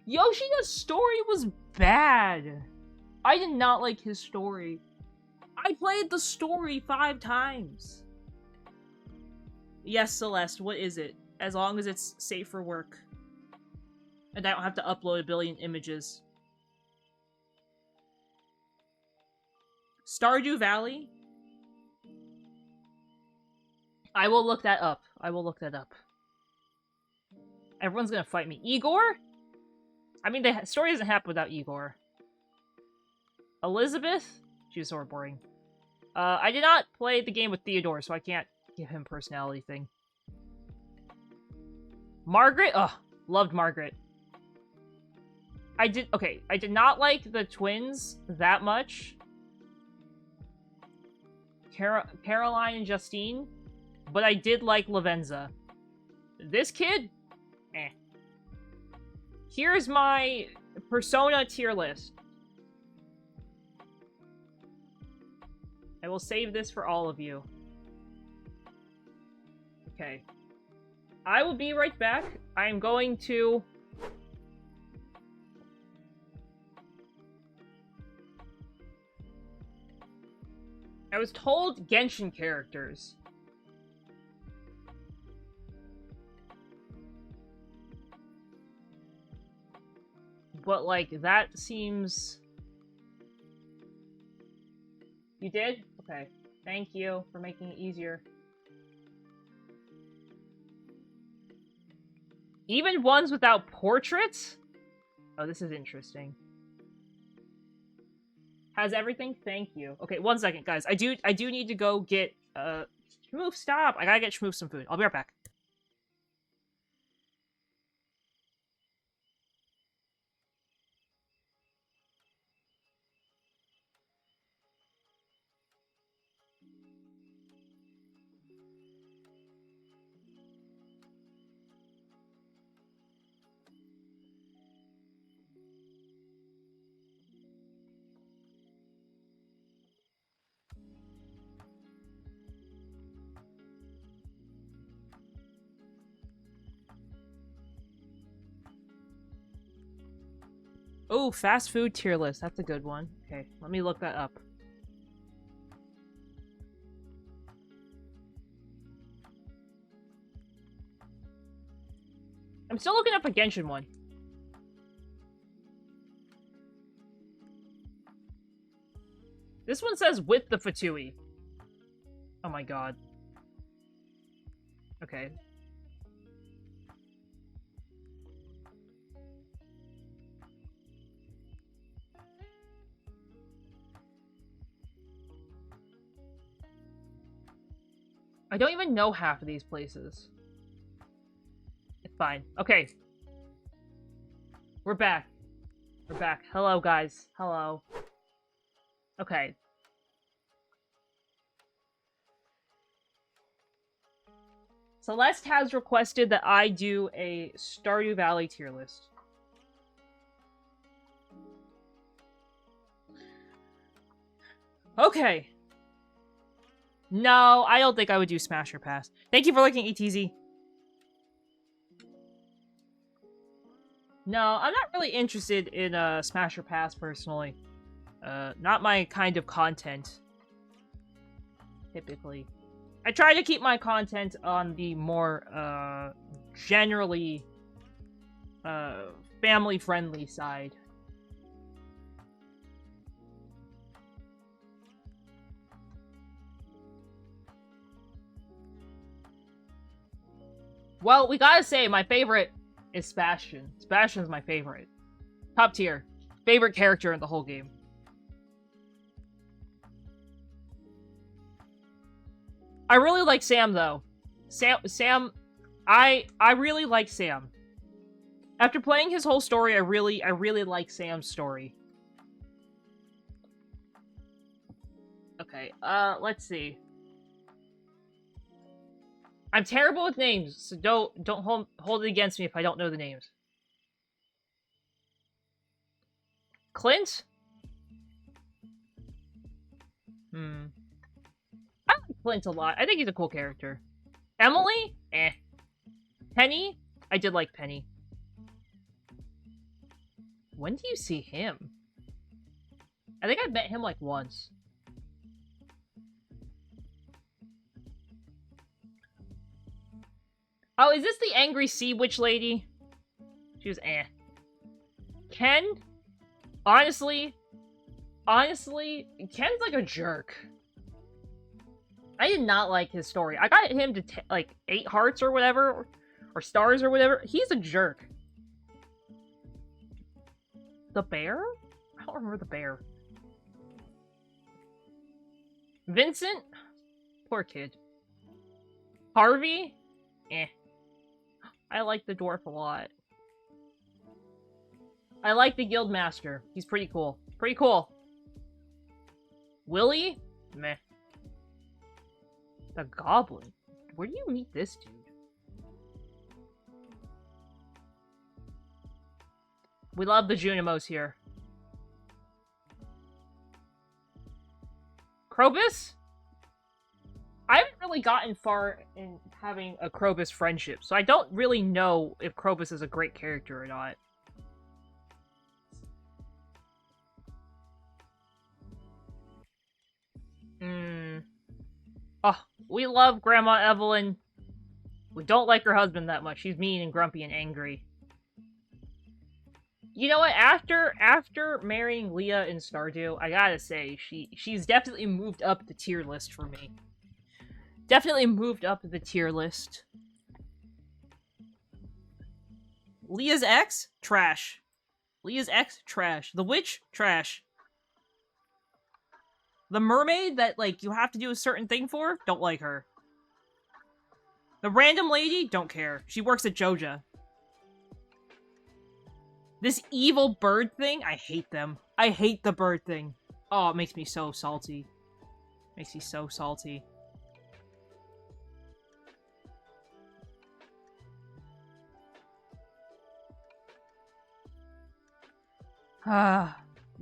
Yoshina's story was bad. I did not like his story. I played the story 5 times. Yes, Celeste, what is it? As long as it's safe for work. And I don't have to upload a billion images. Stardew Valley? I will look that up. I will look that up. Everyone's gonna fight me. Igor? I mean, the story doesn't happen without Igor. Elizabeth? She's sort of boring. I did not play the game with Theodore, so I can't give him personality thing. Margaret? Ugh, loved Margaret. I did not like the twins that much. Caroline and Justine. But I did like Lavenza. This kid? Eh. Here's my Persona tier list. I will save this for all of you. Okay. I will be right back. I am going to... I was told Genshin characters. But, like, that seems... You did? Okay. Thank you for making it easier. Even ones without portraits? Oh, this is interesting. Has everything? Thank you. Okay, 1 second, guys. I do need to go get, Shmoof, stop! I gotta get Shmoof some food. I'll be right back. Oh, fast food tier list. That's a good one. Okay, let me look that up. I'm still looking up a Genshin one. This one says with the Fatui. Oh my god. Okay. I don't even know half of these places. It's fine. Okay. We're back. We're back. Hello, guys. Hello. Okay. Celeste has requested that I do a Stardew Valley tier list. Okay. No, I don't think I would do Smash or Pass. Thank you for liking ETZ. No, I'm not really interested in Smash or Pass personally. Not my kind of content. Typically. I try to keep my content on the more, generally, family-friendly side. Well, we gotta say, my favorite is Sebastian. Sebastian's my favorite. Top tier. Favorite character in the whole game. I really like Sam, though. Sam, I really like Sam. After playing his whole story, I really like Sam's story. Okay, let's see. I'm terrible with names, so don't hold it against me if I don't know the names. Clint? I like Clint a lot. I think he's a cool character. Emily? Eh. Penny? I did like Penny. When do you see him? I think I met him like once. Oh, is this the angry sea witch lady? She was eh. Ken? Honestly, Ken's like a jerk. I did not like his story. I got him to, like, 8 hearts or whatever, or stars or whatever. He's a jerk. The bear? I don't remember the bear. Vincent? Poor kid. Harvey? Eh. I like the dwarf a lot. I like the guildmaster. He's pretty cool. Pretty cool. Willie? Meh. The goblin? Where do you meet this dude? We love the Junimos here. Krobus? I haven't really gotten far in having a Krobus friendship, so I don't really know if Krobus is a great character or not. Oh, we love Grandma Evelyn. We don't like her husband that much. She's mean and grumpy and angry. You know what? After marrying Leah in Stardew, I gotta say, she's definitely moved up the tier list for me. Definitely moved up the tier list. Leah's ex? Trash. Leah's ex? Trash. The witch? Trash. The mermaid that, like, you have to do a certain thing for? Don't like her. The random lady? Don't care. She works at Joja. This evil bird thing? I hate them. I hate the bird thing. Oh, it makes me so salty. Makes me so salty.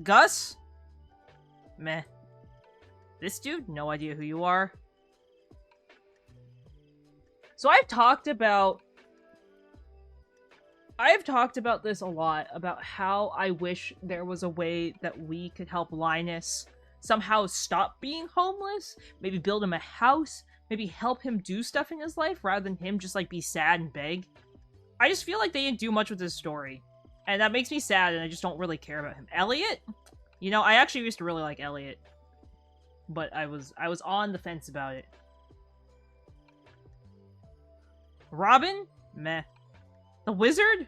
Gus? Meh. This dude? No idea who you are. So I've talked about this a lot, about how I wish there was a way that we could help Linus somehow stop being homeless, maybe build him a house, maybe help him do stuff in his life rather than him just like be sad and beg. I just feel like they didn't do much with this story, and that makes me sad, and I just don't really care about him. Elliot? You know, I actually used to really like Elliot, but I was on the fence about it. Robin? Meh. The wizard?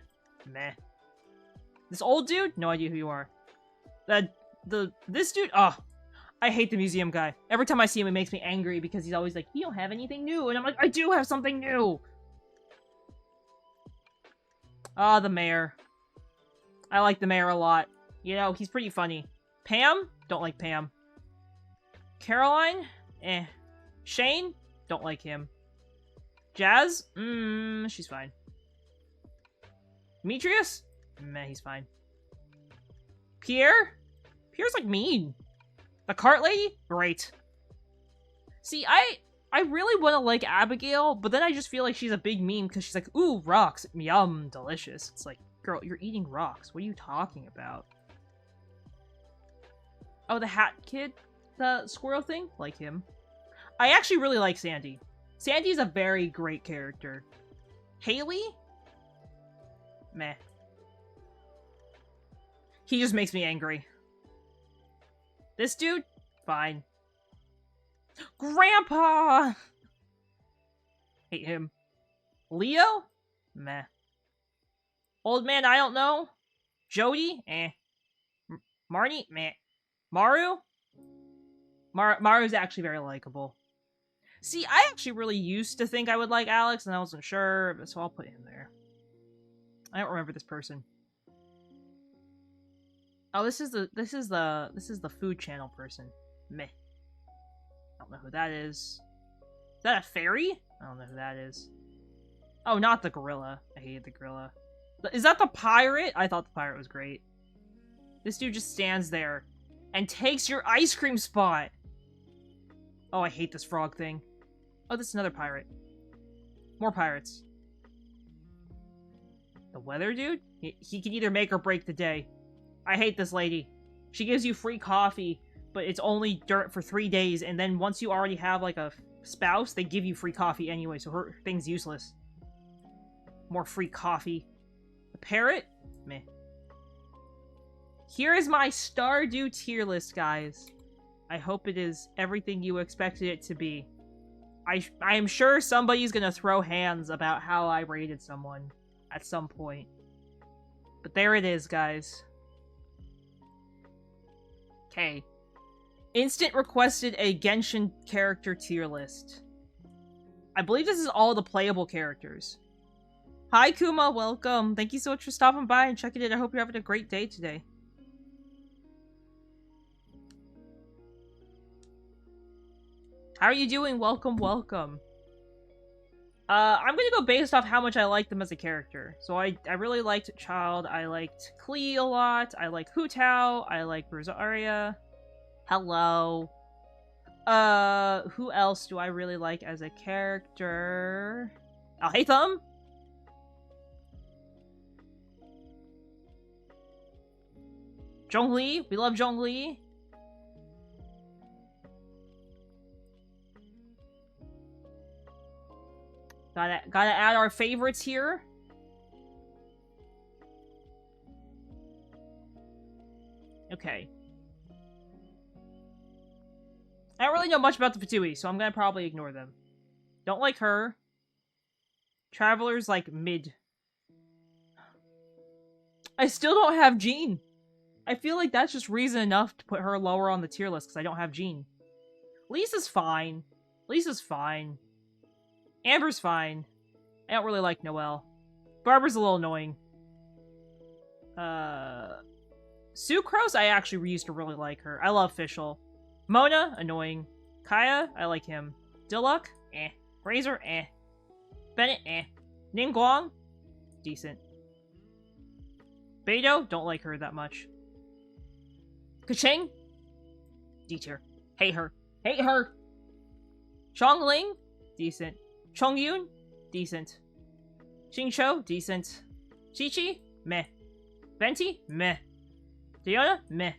Meh. This old dude? No idea who you are. This dude? Oh, I hate the museum guy. Every time I see him, it makes me angry because he's always like, you don't have anything new. And I'm like, I do have something new. Ah, the mayor. I like the mayor a lot. You know, he's pretty funny. Pam? Don't like Pam. Caroline? Eh. Shane? Don't like him. Jazz? She's fine. Demetrius? Meh, he's fine. Pierre? Pierre's like mean. The cart lady? Great. See, I really want to like Abigail, but then I just feel like she's a big meme because she's like, ooh, rocks. Yum, delicious. It's like, girl, you're eating rocks. What are you talking about? Oh, the hat kid? The squirrel thing? Like him. I actually really like Sandy. Sandy's a very great character. Haley? Meh. He just makes me angry. This dude? Fine. Grandpa! Hate him. Leo? Meh. Old man I don't know? Jody? Eh. Marnie? Meh. Maru? Maru's actually very likable. See, I actually really used to think I would like Alex, and I wasn't sure, so I'll put him there. I don't remember this person. Oh, this is the food channel person. Meh. I don't know who that is. Is that a fairy? I don't know who that is. Oh, not the gorilla. I hated the gorilla. Is that the pirate? I thought the pirate was great. This dude just stands there and takes your ice cream spot. Oh, I hate this frog thing. Oh, this is another pirate. More pirates. The weather dude? He can either make or break the day. I hate this lady. She gives you free coffee, but it's only for 3 days, and then once you already have, like, a spouse, they give you free coffee anyway, so her thing's useless. More free coffee. The parrot? Meh. Here is my Stardew tier list, guys. I hope it is everything you expected it to be. I am sure somebody's gonna throw hands about how I rated someone at some point. But there it is, guys. Okay. Instant requested a Genshin character tier list. I believe this is all the playable characters. Hi Kuma, welcome. Thank you so much for stopping by and checking it. I hope you're having a great day today. How are you doing? Welcome, welcome. I'm gonna go based off how much I like them as a character. So I really liked Child, I liked Klee a lot, I like Hu Tao, I like Rosaria. Hello. Who else do I really like as a character? Alhaitham? Zhongli, we love Zhongli. Gotta add our favorites here. Okay. I don't really know much about the Fatui, so I'm gonna probably ignore them. Don't like her. Traveler's like mid. I still don't have Jean. I feel like that's just reason enough to put her lower on the tier list because I don't have Jean. Lisa's fine. Lisa's fine. Amber's fine. I don't really like Noelle. Barbara's a little annoying. Sucrose, I actually used to really like her. I love Fischl. Mona, annoying. Kaya, I like him. Diluc, eh. Razor, eh. Bennett, eh. Ningguang, decent. Beidou, don't like her that much. Keqing, D tier. Hate her. Hate her! Chongling, decent. Chongyun, decent. Xingqiu, decent. Qiqi, meh. Venti, meh. Diona, meh.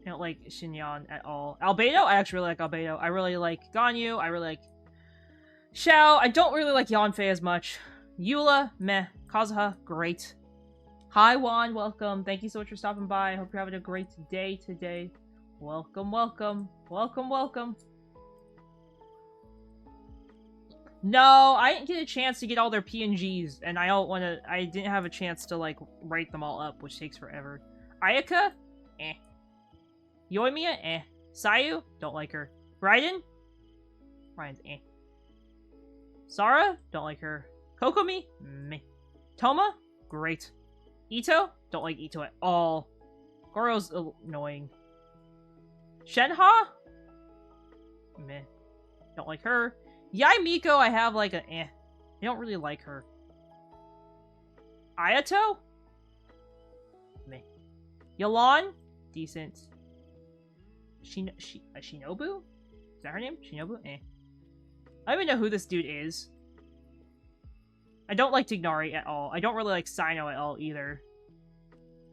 I don't like Xinyan at all. Albedo, I actually really like Albedo. I really like Ganyu. I really like Xiao. I don't really like Yanfei as much. Eula, meh. Kazuha, great. Hi Juan, welcome. Thank you so much for stopping by. I hope you're having a great day today. Welcome, welcome. Welcome, welcome. No, I didn't get a chance to get all their PNGs, and I didn't have a chance to, like, write them all up, which takes forever. Ayaka? Eh. Yoimiya? Eh. Sayu? Don't like her. Raiden? Raiden's eh. Sara? Don't like her. Kokomi? Meh. Toma? Great. Ito? Don't like Ito at all. Goro's annoying. Shenhe? Meh. Don't like her. Yae Miko, I have like a eh. I don't really like her. Ayato? Meh. Yelan? Decent. Shinobu? Is that her name? Shinobu? Eh. I don't even know who this dude is. I don't like Tignari at all. I don't really like Sino at all either.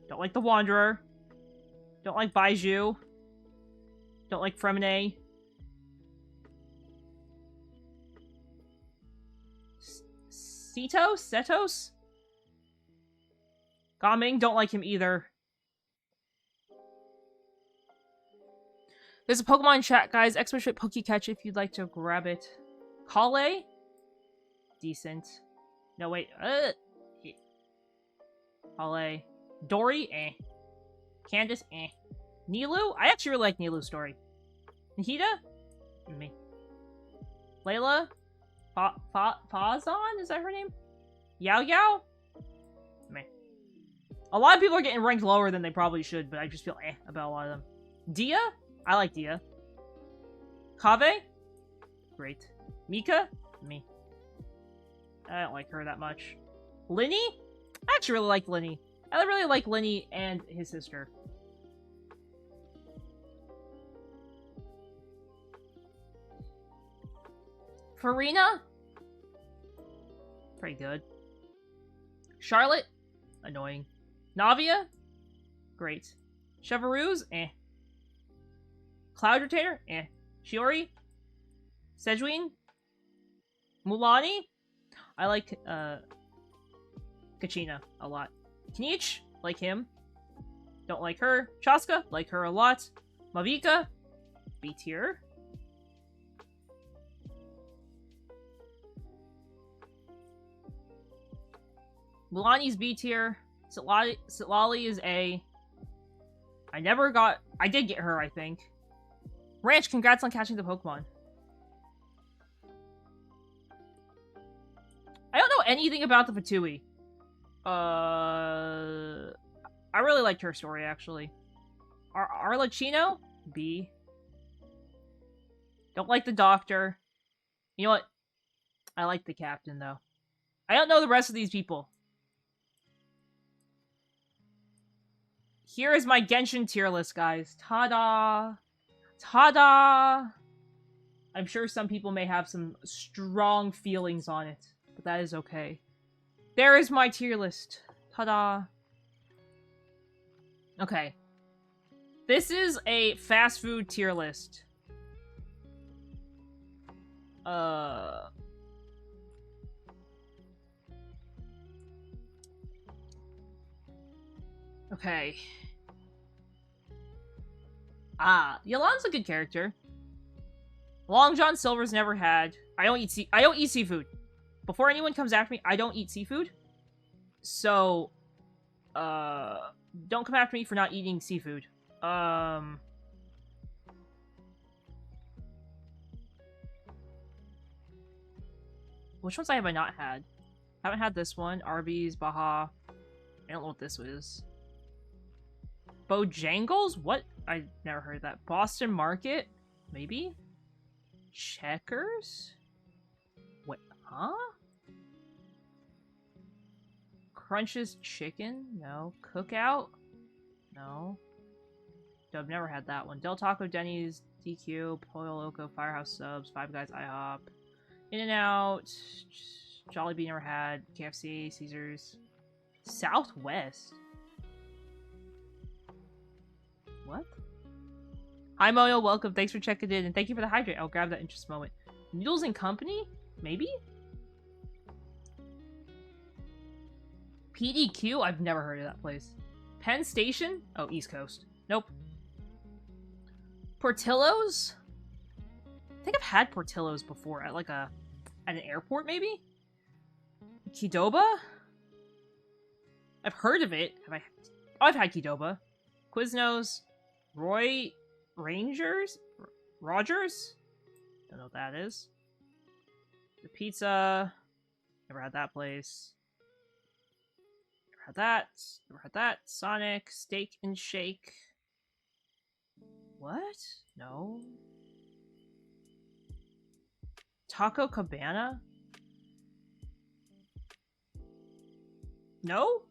Don't like the Wanderer. Don't like Baiju. Don't like Fremine. Setos? Setos? Gaming, don't like him either. There's a Pokemon chat, guys. Expert Pokecatch if you'd like to grab it. Kale? Decent. No, wait. Kale. Dory? Eh. Candace? Eh. Nilu? I actually really like Nilu's story. Nahida? Me. Layla? Fazan? Is that her name? Yao Yao? Meh. A lot of people are getting ranked lower than they probably should, but I just feel eh about a lot of them. Dia? I like Dia. Kave? Great. Mika? Me. I don't like her that much. Linny? I actually really like Linny. I really like Linny and his sister. Farina? Pretty good. Charlotte? Annoying. Navia? Great. Chevrouz? Eh. Cloud Retainer? Eh. Shiori? Sejuin? Mulani? I like, Kachina a lot. Kniech? Like him. Don't like her. Chaska? Like her a lot. Mavika? B tier. Mulani's B tier. Sitlali is A. I did get her, I think. Ranch, congrats on catching the Pokemon. I don't know anything about the Fatui. I really liked her story, actually. Arlecchino? B. Don't like the doctor. You know what? I like the captain, though. I don't know the rest of these people. Here is my Genshin tier list, guys. Ta-da! Ta-da! I'm sure some people may have some strong feelings on it, but that is okay. There is my tier list. Ta-da! Okay. This is a fast food tier list. Okay. Yelan's a good character. Long John Silver's never had. I don't eat seafood. Before anyone comes after me, I don't eat seafood. So, don't come after me for not eating seafood. Which ones have I not had? Haven't had this one. Arby's, Baja. I don't know what this is. Bojangles? What? I never heard that. Boston Market? Maybe? Checkers? What? Huh? Crunch's Chicken? No. Cookout? No. I've never had that one. Del Taco, Denny's, DQ, Pollo Loco, Firehouse Subs, Five Guys, IHOP, In-N-Out, Jollibee never had, KFC, Caesars, Southwest. What? Hi Mono, welcome. Thanks for checking in, and thank you for the hydrate. I'll grab that in just a moment. Noodles and Company? Maybe? PDQ? I've never heard of that place. Penn Station? Oh, East Coast. Nope. Portillo's? I think I've had Portillo's before at like at an airport, maybe? Qdoba? I've heard of it. Have I? Oh, I've had Qdoba. Quiznos. Rogers? Don't know what that is. The pizza. Never had that place. Never had that. Never had that. Sonic. Steak and Shake. What? No. Taco Cabana? No?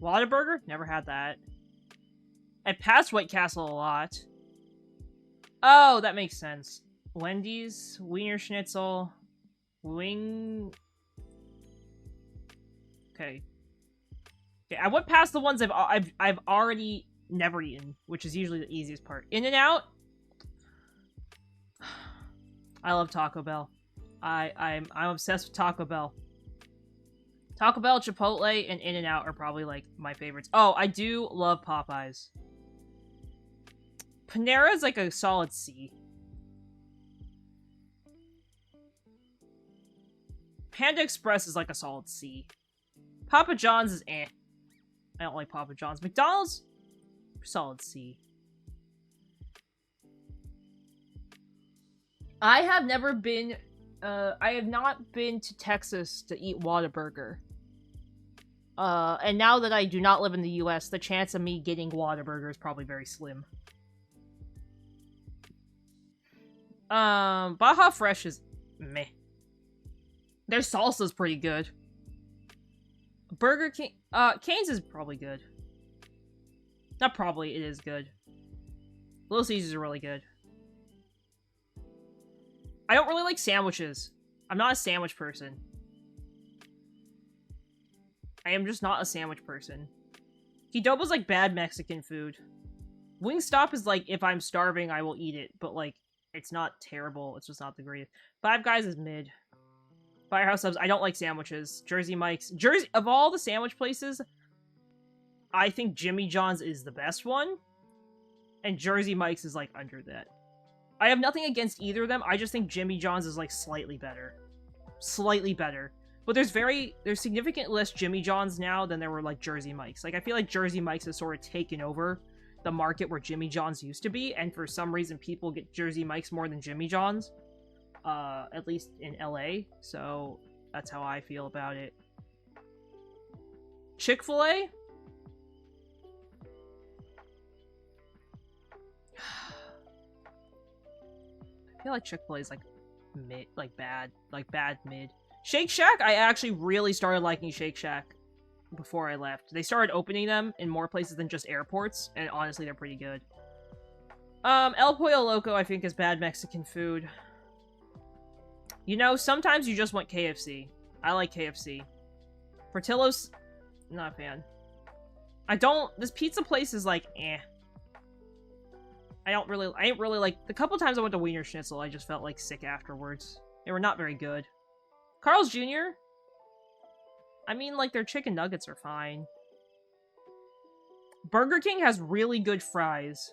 Whataburger? Never had that. I passed White Castle a lot. Oh, that makes sense. Wendy's, Wiener Schnitzel, Okay. Okay, I went past the ones I've already never eaten, which is usually the easiest part. In-N-Out? I love Taco Bell. I'm obsessed with Taco Bell. Taco Bell, Chipotle, and In-N-Out are probably like my favorites. Oh, I do love Popeyes. Panera's like a solid C. Panda Express is like a solid C. Papa John's is eh. I don't like Papa John's. McDonald's? Solid C. I have never been, I have not been to Texas to eat Whataburger. And now that I do not live in the US, the chance of me getting Whataburger is probably very slim. Baja Fresh is meh. Their salsa's pretty good. Burger King, Cane's is probably good. Not probably, it is good. Little Caesars are really good. I don't really like sandwiches. I'm not a sandwich person. I am just not a sandwich person. Qdoba's like bad Mexican food. Wingstop is like, if I'm starving, I will eat it. But like, it's not terrible. It's just not the greatest. Five Guys is mid. Firehouse Subs, I don't like sandwiches. Jersey Mike's. Of all the sandwich places, I think Jimmy John's is the best one. And Jersey Mike's is like under that. I have nothing against either of them. I just think Jimmy John's is like slightly better. slightly better. But there's significant less Jimmy Johns now than there were, like, Jersey Mike's. Like, I feel like Jersey Mike's has sort of taken over the market where Jimmy John's used to be, and for some reason people get Jersey Mike's more than Jimmy John's. At least in LA, so that's how I feel about it. Chick-fil-A? I feel like Chick-fil-A is like mid, like bad mid. Shake Shack, I actually really started liking Shake Shack before I left. They started opening them in more places than just airports, and honestly, they're pretty good. El Pollo Loco, I think, is bad Mexican food. You know, sometimes you just want KFC. I like KFC. Portillo's, not a fan. This pizza place is like, eh. I ain't really like, the couple times I went to Wiener Schnitzel, I just felt like sick afterwards. They were not very good. Carl's Jr.? I mean, like, their chicken nuggets are fine. Burger King has really good fries.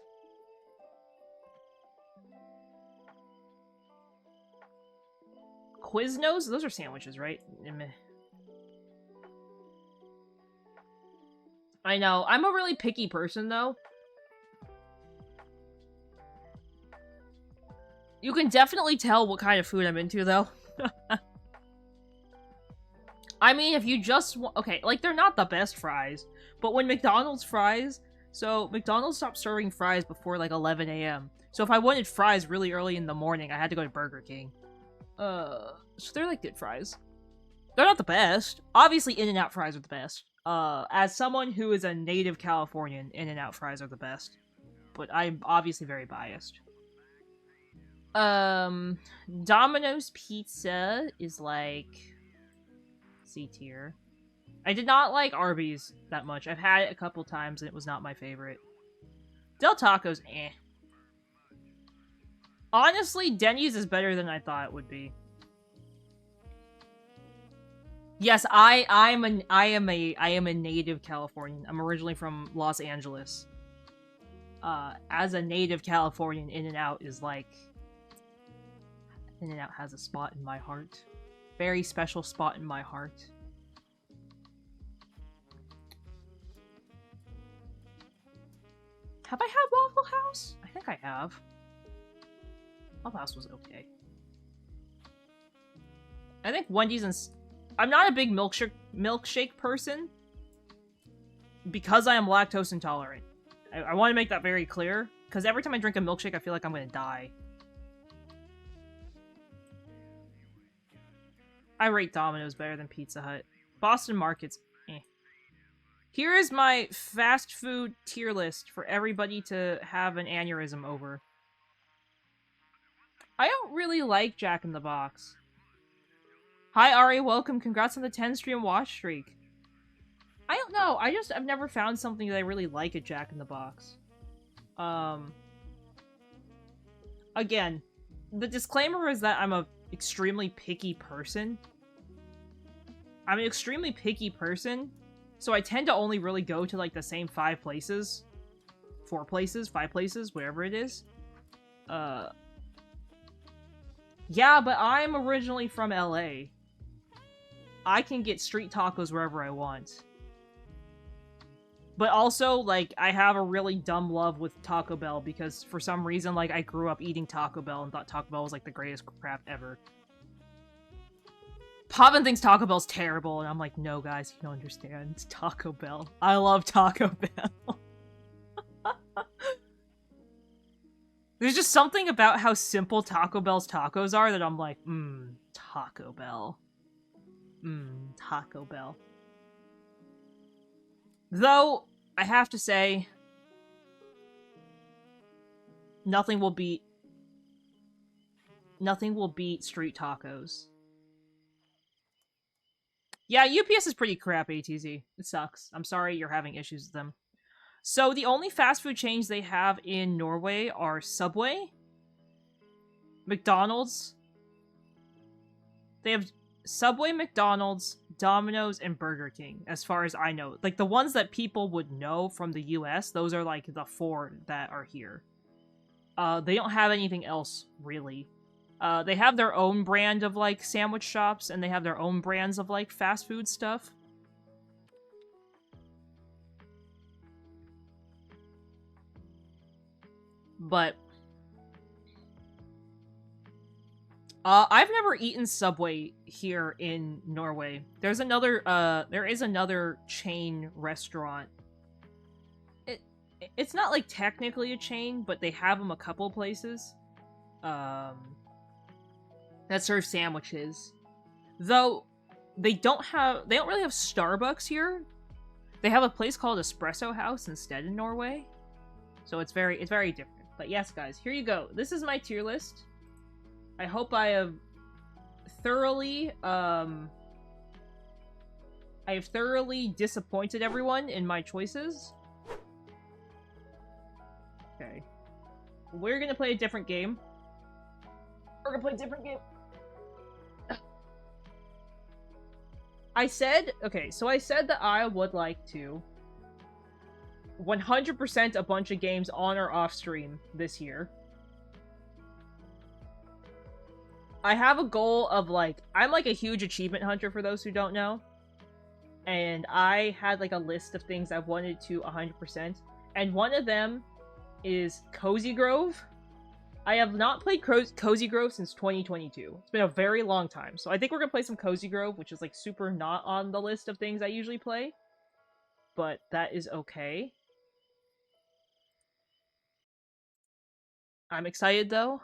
Quiznos? Those are sandwiches, right? I know. I'm a really picky person, though. You can definitely tell what kind of food I'm into, though. I mean, if you just okay, like, they're not the best fries, but when McDonald's fries... So, McDonald's stopped serving fries before, like, 11 a.m. So if I wanted fries really early in the morning, I had to go to Burger King. So they're, like, good fries. They're not the best. Obviously, In-N-Out fries are the best. As someone who is a native Californian, In-N-Out fries are the best. But I'm obviously very biased. Domino's Pizza is, like... C tier. I did not like Arby's that much. I've had it a couple times and it was not my favorite. Del Taco's eh. Honestly, Denny's is better than I thought it would be. Yes, I am a native Californian. I'm originally from Los Angeles. As a native Californian, In-N-Out is like... In-N-Out has a spot in my heart. Very special spot in my heart. Have I had Waffle House? I think I have. Waffle House was okay. I think Wendy's and... I'm not a big milkshake person. Because I am lactose intolerant. I want to make that very clear. Because every time I drink a milkshake, I feel like I'm going to die. I rate Domino's better than Pizza Hut. Boston Market's eh. Here is my fast food tier list for everybody to have an aneurysm over. I don't really like Jack in the Box. Hi Ari, welcome. Congrats on the 10-stream watch streak. I don't know. I've never found something that I really like at Jack in the Box. Again, the disclaimer is that I'm a extremely picky person. I'm an extremely picky person, so I tend to only really go to, like, the same 5 places. 4 places, 5 places, whatever it is. Yeah, but I'm originally from LA. I can get street tacos wherever I want. But also, like, I have a really dumb love with Taco Bell because for some reason, like, I grew up eating Taco Bell and thought Taco Bell was, like, the greatest crap ever. Pavan thinks Taco Bell's terrible, and I'm like, no, guys, you don't understand. It's Taco Bell. I love Taco Bell. There's just something about how simple Taco Bell's tacos are that I'm like, Taco Bell. Taco Bell. Though, I have to say, nothing will beat street tacos. Yeah, UPS is pretty crap, ATZ. It sucks. I'm sorry you're having issues with them. So, the only fast food chains they have in Norway are Subway, McDonald's. They have Subway, McDonald's, Domino's, and Burger King, as far as I know. Like, the ones that people would know from the US, those are, like, the 4 that are here. They don't have anything else, really. They have their own brand of, like, sandwich shops, and they have their own brands of, like, fast food stuff. But I've never eaten Subway here in Norway. There is another chain restaurant. It's not like technically a chain, but they have them a couple places. That serve sandwiches. Though they don't really have Starbucks here. They have a place called Espresso House instead in Norway. So it's very different. But yes, guys, here you go. This is my tier list. I hope I have thoroughly disappointed everyone in my choices. Okay. We're gonna play a different game. I said that I would like to 100% a bunch of games on or off stream this year. I have a goal of, like, I'm like a huge achievement hunter for those who don't know. And I had like a list of things I wanted to 100%. And one of them is Cozy Grove. I have not played Cozy Grove since 2022. It's been a very long time. So I think we're gonna play some Cozy Grove, which is like super not on the list of things I usually play. But that is okay. I'm excited though.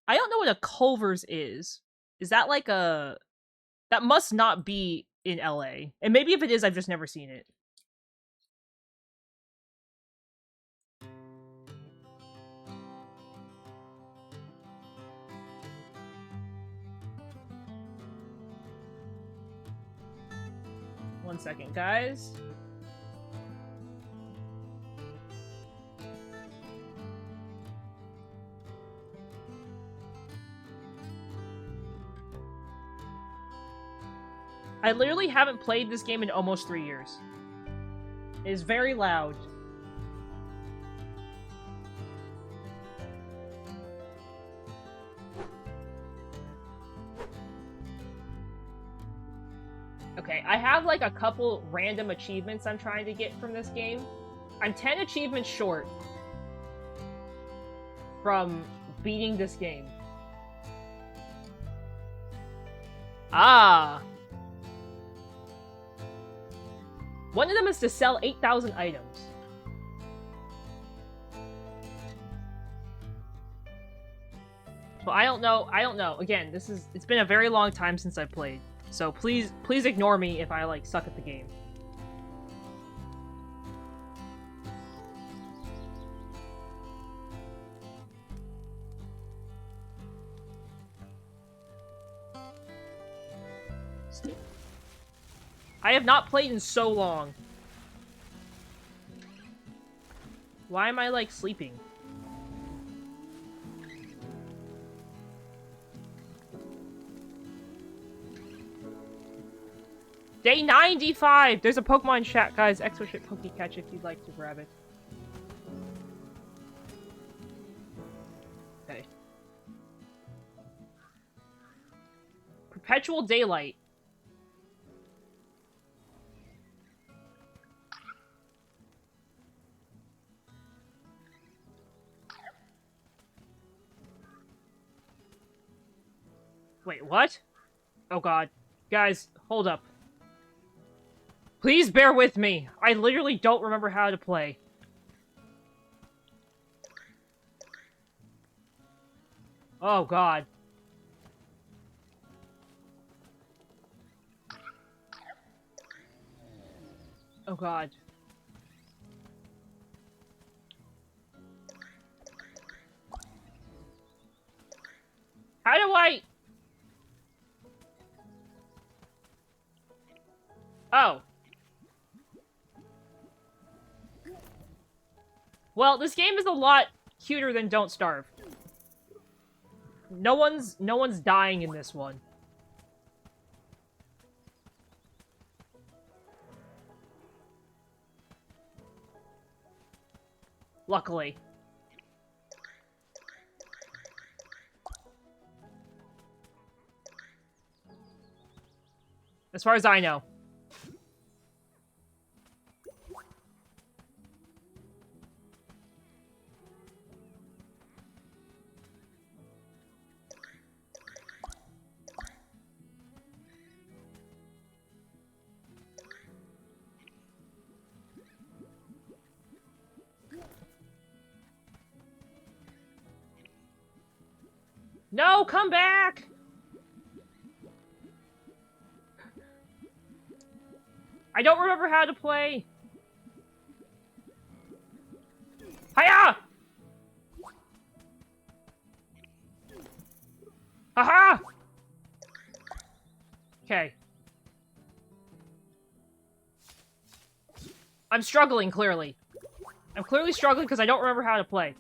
I don't know what a Culver's is. Is that like a... That must not be in LA. And maybe if it is, I've just never seen it. One second, guys. I literally haven't played this game in almost 3 years. It is very loud. Okay, I have like a couple random achievements I'm trying to get from this game. I'm 10 achievements short from beating this game. Ah! One of them is to sell 8,000 items. But I don't know. Again, it's been a very long time since I played. So please ignore me if I, like, suck at the game. I have not played in so long. Why am I, like, sleeping? Day 95! There's a Pokemon chat, guys. Exoship Pokecatch if you'd like to grab it. Okay. Perpetual Daylight. Wait, what? Oh god. Guys, hold up. Please bear with me. I literally don't remember how to play. Oh god. Oh god. How do I... Oh. Well, this game is a lot cuter than Don't Starve. No one's dying in this one. Luckily. As far as I know. No, come back! I don't remember how to play. Hiya! Haha! Okay. I'm struggling, clearly. I'm clearly struggling because I don't remember how to play.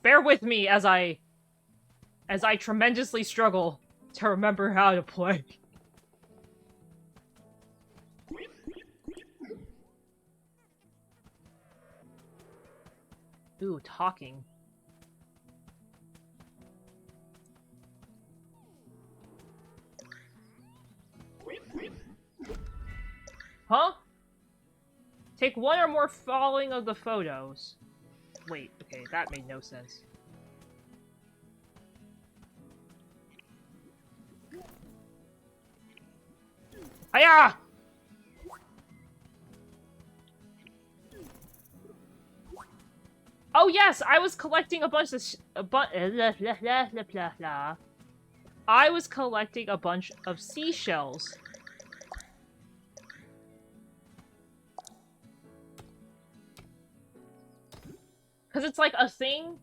Bear with me as I tremendously struggle to remember how to play. Ooh, talking. Huh? Take one or more following of the photos. Wait, okay, that made no sense. Hiya! Oh yes, I was collecting a bunch of I was collecting a bunch of seashells. Because it's like a thing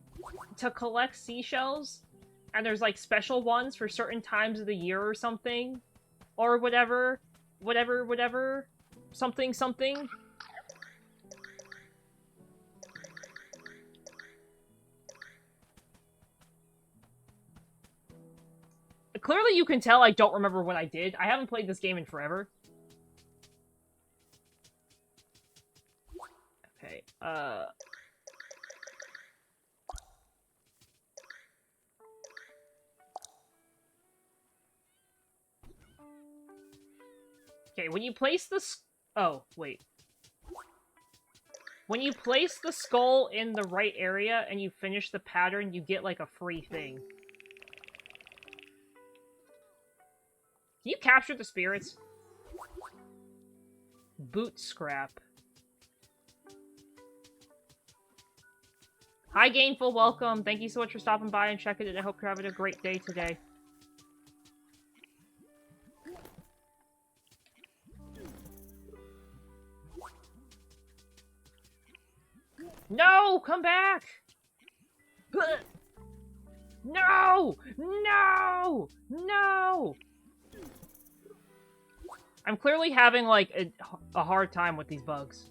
to collect seashells, and there's like special ones for certain times of the year or something. Or whatever. Whatever. Something. Clearly you can tell I don't remember what I did. I haven't played this game in forever. Okay, Okay, when you place the oh, wait. When you place the skull in the right area and you finish the pattern, you get, like, a free thing. Can you capture the spirits? Boot scrap. Hi, Gainful, welcome. Thank you so much for stopping by and checking it. I hope you're having a great day today. No! Come back! No! No! No! I'm clearly having, like, a hard time with these bugs.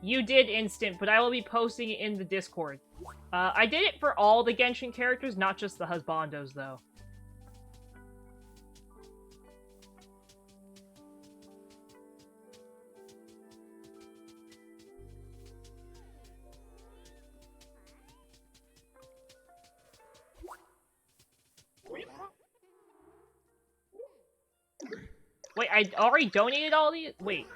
You did instant, but I will be posting it in the Discord. I did it for all the Genshin characters, not just the husbandos, though. Wait, I already donated all these? Wait.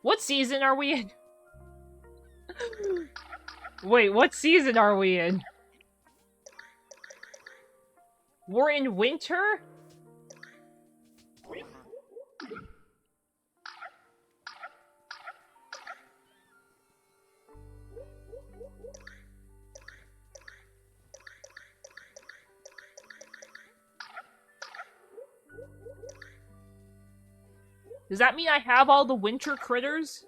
What season are we in? Wait, what season are we in? We're in winter? Does that mean I have all the winter critters?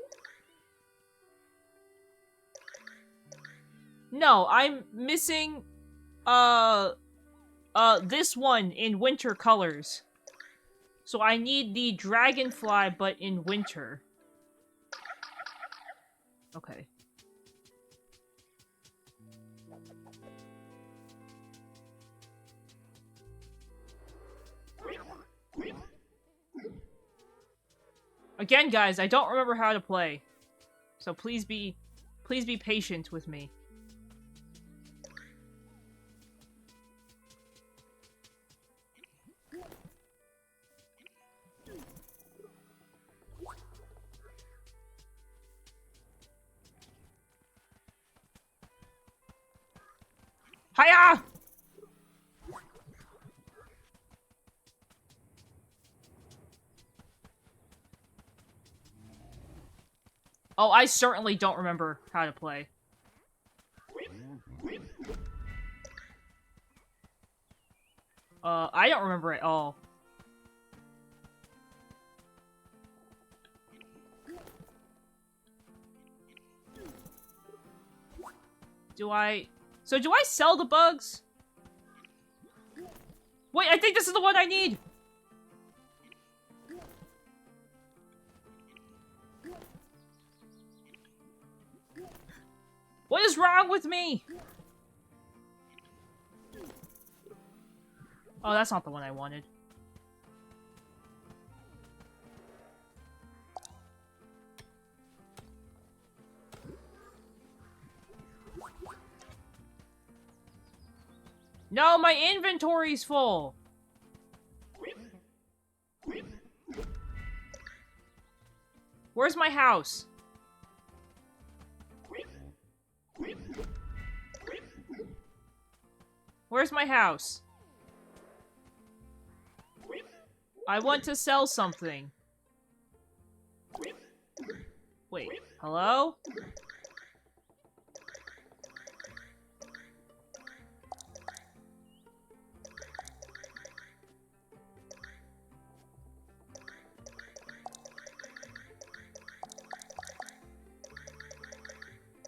No, I'm missing, this one in winter colors. So I need the dragonfly, but in winter. Okay. Again, guys, I don't remember how to play. So please be patient with me. Hiya! Oh, I certainly don't remember how to play. I don't remember at all. So do I sell the bugs? Wait, I think this is the one I need! What is wrong with me? Oh, that's not the one I wanted. No, my inventory's full! Where's my house? Where's my house? I want to sell something. Wait, hello?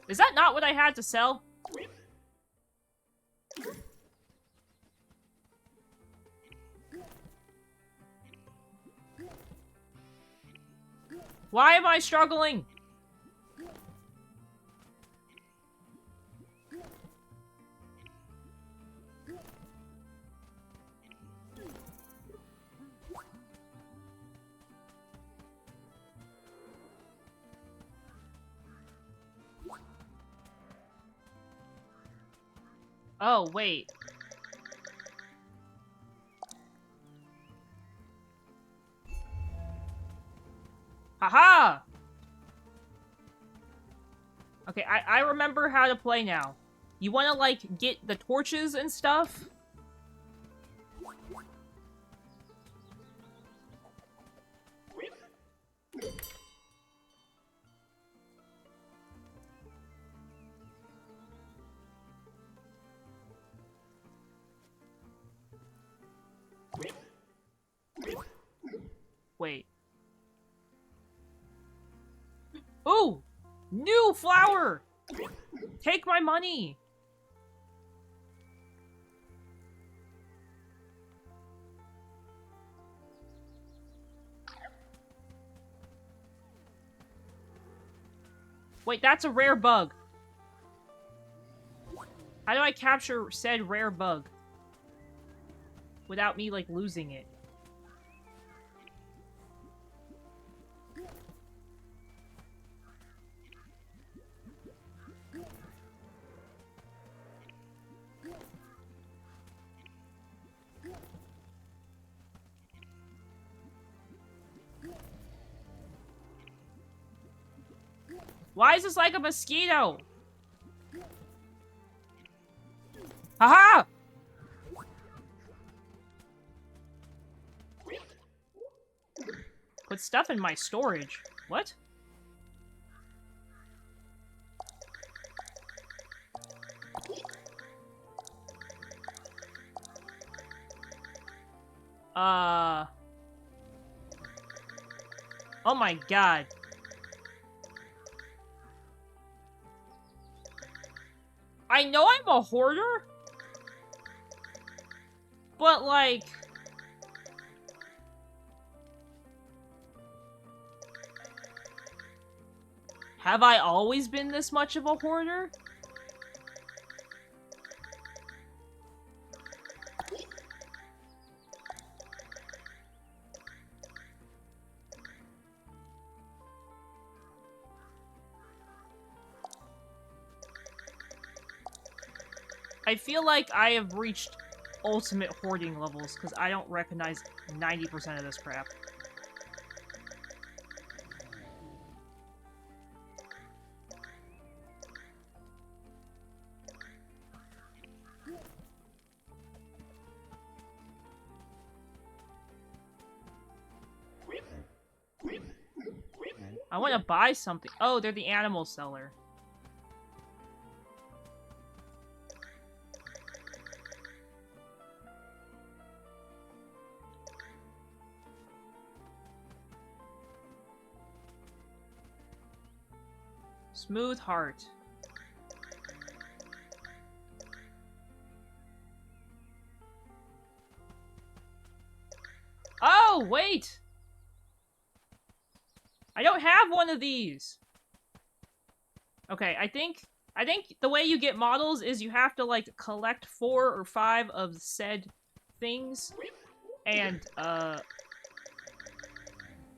Is that not what I had to sell? Why am I struggling? Oh, wait. Haha! Okay, I remember how to play now. You wanna, like, get the torches and stuff? Wait. Ooh! New flower! Take my money! Wait, that's a rare bug. How do I capture said rare bug? Without me, like, losing it? Why is this like a mosquito? Haha! Put stuff in my storage. What? Oh my god. I know I'm a hoarder, but like... Have I always been this much of a hoarder? I feel like I have reached ultimate hoarding levels, because I don't recognize 90% of this crap. I want to buy something. Oh, they're the animal seller. Smooth heart. Oh, wait! I don't have one of these! Okay, I think the way you get models is you have to, like, collect 4 or 5 of said things and,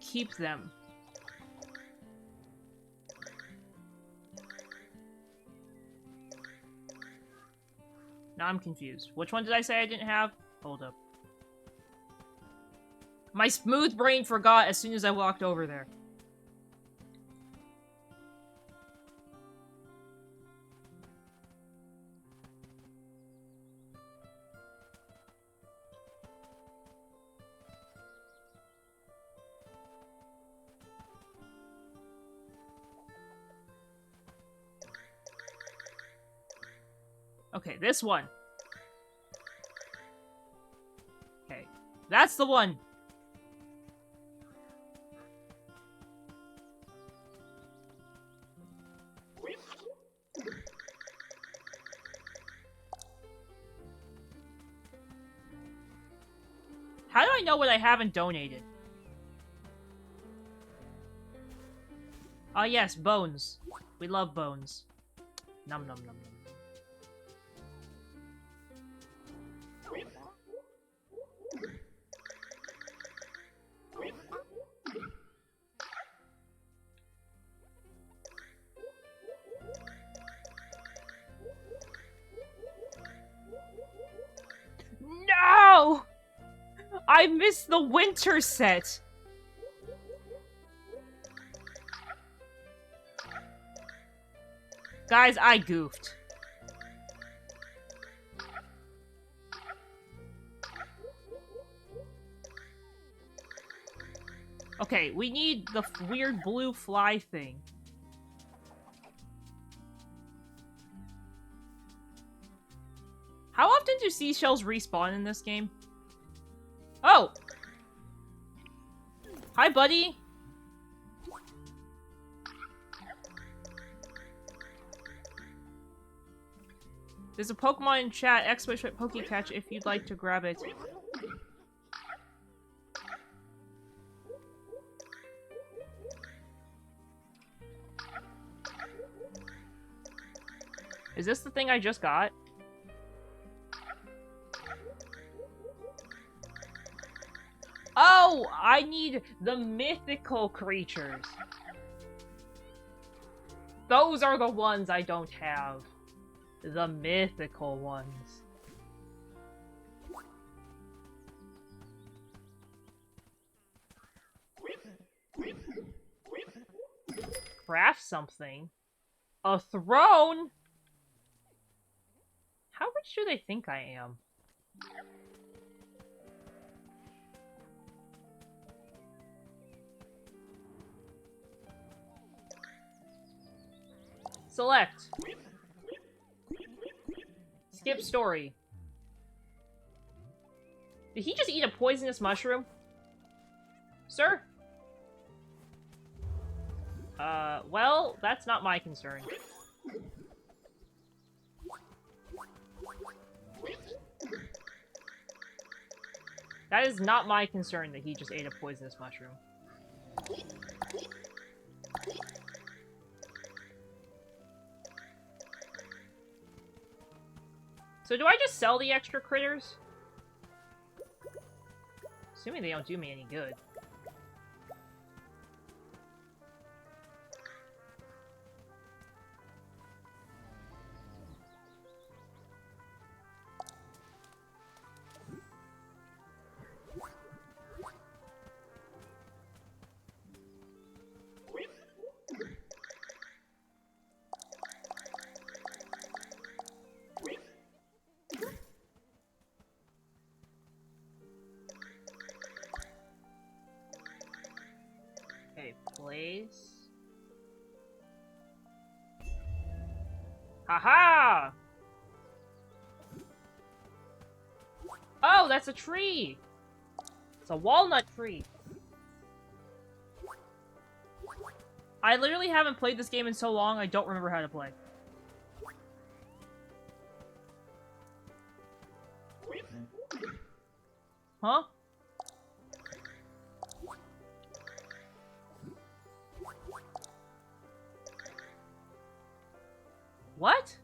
keep them. Now I'm confused. Which one did I say I didn't have? Hold up. My smooth brain forgot as soon as I walked over there. Okay, this one. Okay, that's the one. How do I know what I haven't donated? Ah, yes, bones. We love bones. Num num num num. No! I missed the winter set! Guys, I goofed. Okay, we need the weird blue fly thing. How often do seashells respawn in this game? Oh! Hi, buddy! There's a Pokemon in chat, !Pokecatch, if you'd like to grab it. Is this the thing I just got? Oh! I need the mythical creatures. Those are the ones I don't have. The mythical ones. Craft something? A throne? How rich do they think I am? Select. Skip story. Did he just eat a poisonous mushroom? Sir? Well, that's not my concern. That is not my concern that he just ate a poisonous mushroom. So do I just sell the extra critters? Assuming they don't do me any good. place. Haha! Oh, that's a tree! It's a walnut tree. I literally haven't played this game in so long, I don't remember how to play. Huh? What?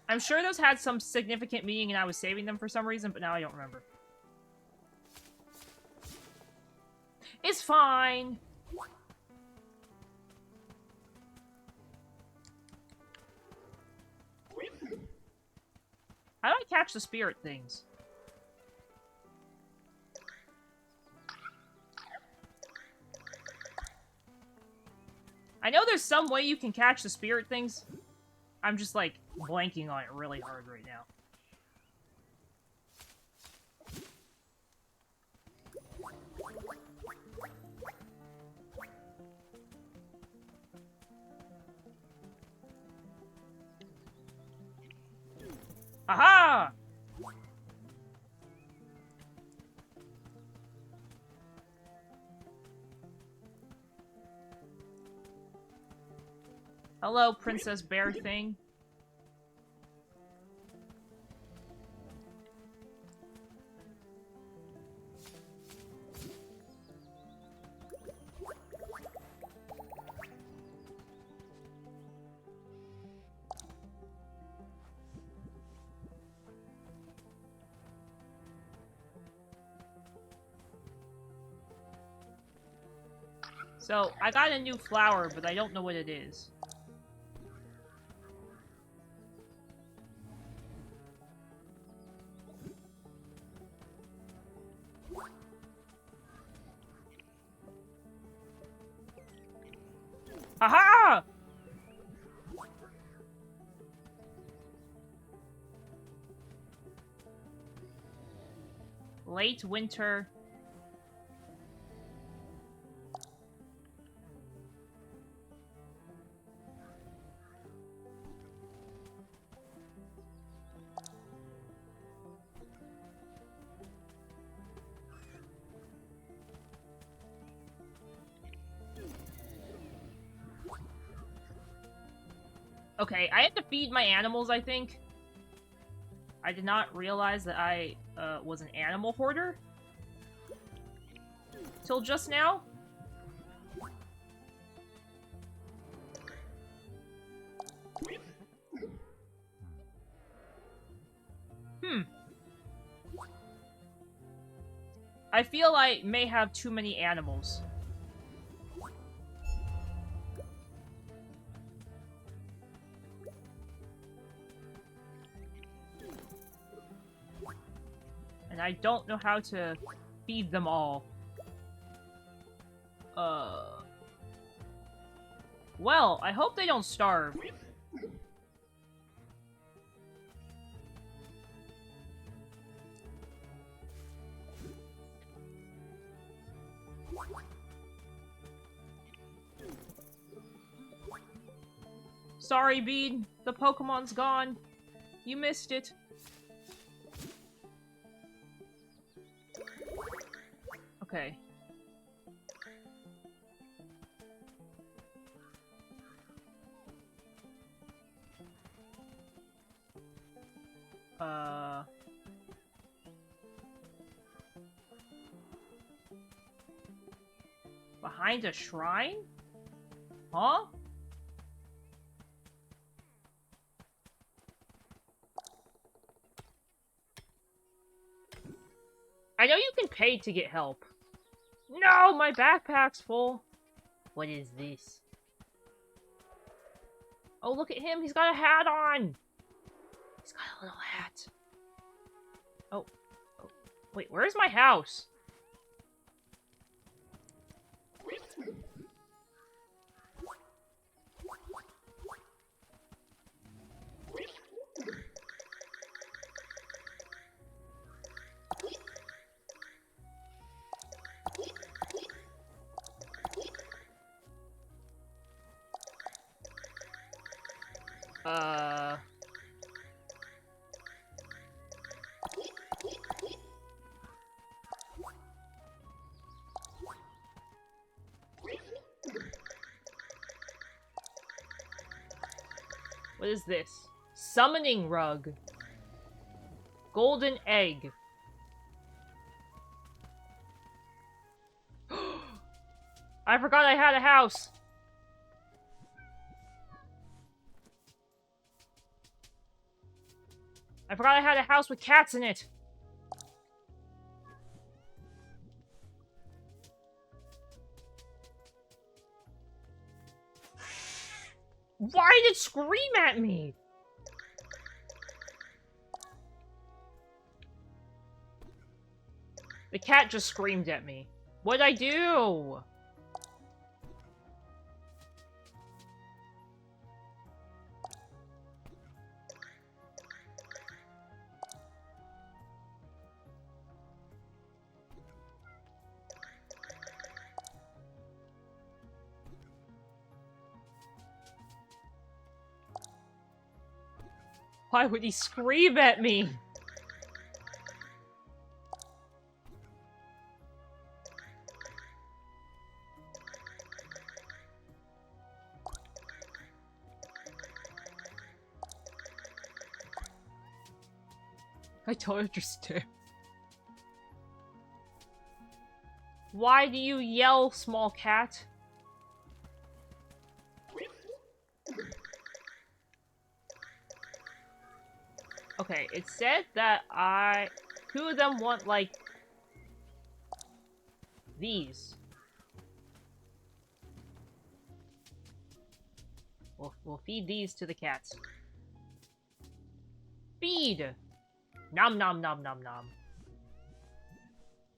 I'm sure those had some significant meaning and I was saving them for some reason, but now I don't remember. It's fine! How do I catch the spirit things? I know there's some way you can catch the spirit things. I'm just, like, blanking on it really hard right now. Aha! Hello, Princess Bear thing. So, I got a new flower, but I don't know what it is. Aha! Late winter. Okay, I have to feed my animals, I think. I did not realize that I was an animal hoarder. Till just now. I feel I may have too many animals. And I don't know how to feed them all. Well, I hope they don't starve. Sorry, Bean. The Pokemon's gone. You missed it. Okay. Behind a shrine? Huh? I know you can pay to get help. No, my backpack's full. What is this? Oh, look at him. He's got a hat on. He's got a little hat. Oh. Wait, where's my house? What is this? Summoning rug. Golden egg. I forgot I had a house. I forgot I had a house with cats in it. Why did it scream at me? The cat just screamed at me. What'd I do? Why would he scream at me? I don't understand. Why do you yell, small cat? Okay, it said that two of them want, like, these. We'll feed these to the cats. Feed! Nom nom nom nom nom.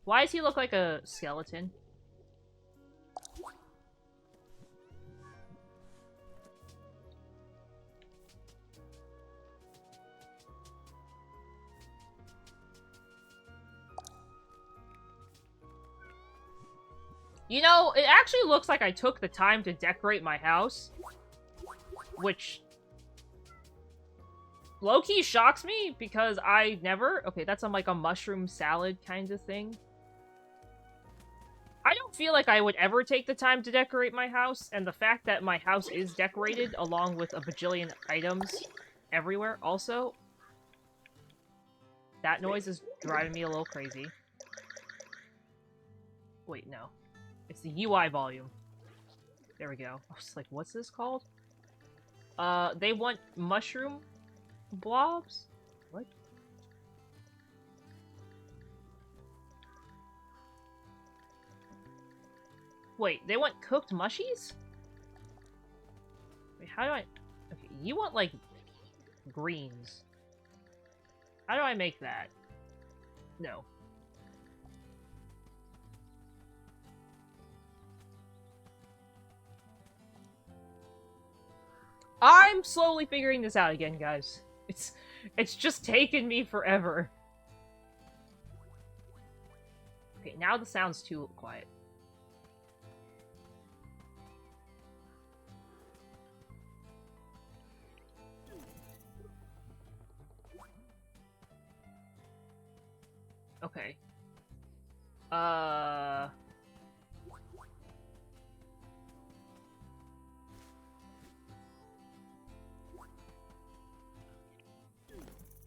Why does he look like a skeleton? You know, it actually looks like I took the time to decorate my house. Which low-key shocks me, because I never... Okay, that's on like a mushroom salad kind of thing. I don't feel like I would ever take the time to decorate my house, and the fact that my house is decorated along with a bajillion items everywhere also... That noise is driving me a little crazy. Wait, no. It's the UI volume. There we go. I was like, what's this called? They want mushroom blobs? What? Wait, they want cooked mushies? Wait, how do I... Okay, you want, like, greens. How do I make that? No. I'm slowly figuring this out again, guys. It's just taken me forever. Okay, now the sound's too quiet. Okay.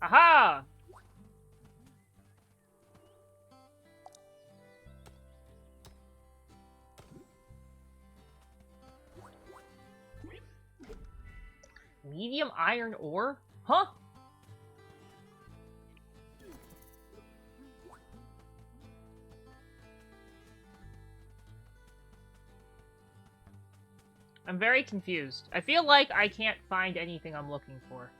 Aha! Medium iron ore? Huh? I'm very confused. I feel like I can't find anything I'm looking for.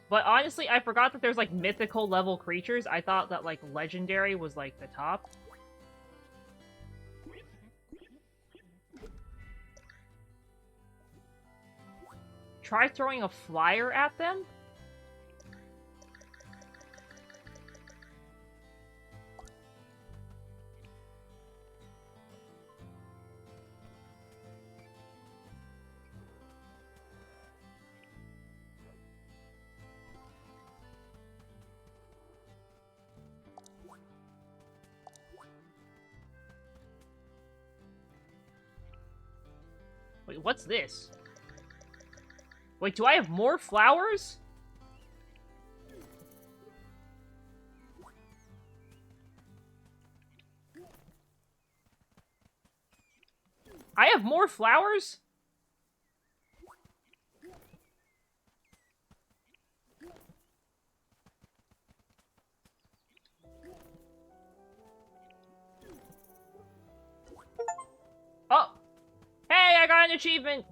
But honestly, I forgot that there's, like, mythical level creatures. I thought that, like, legendary was, like, the top. Try throwing a flyer at them? Wait, what's this? Wait, do I have more flowers? I have more flowers? Oh! Hey, I got an achievement!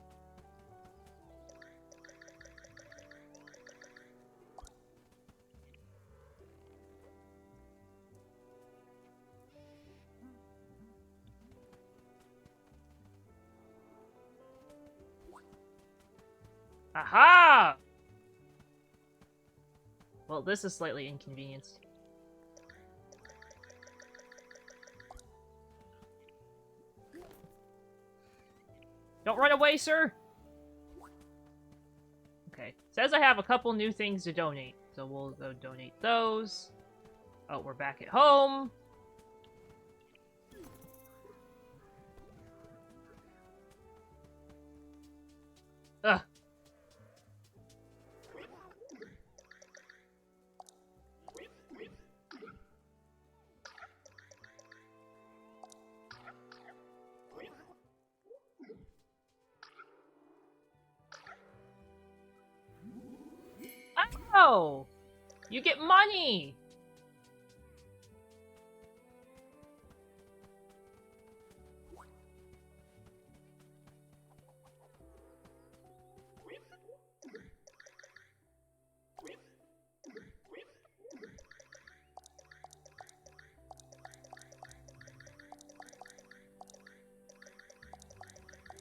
Aha! Well, this is slightly inconvenienced. Don't run away, sir! Okay. Says I have a couple new things to donate. So we'll go donate those. Oh, we're back at home. Ugh. Oh! You get money!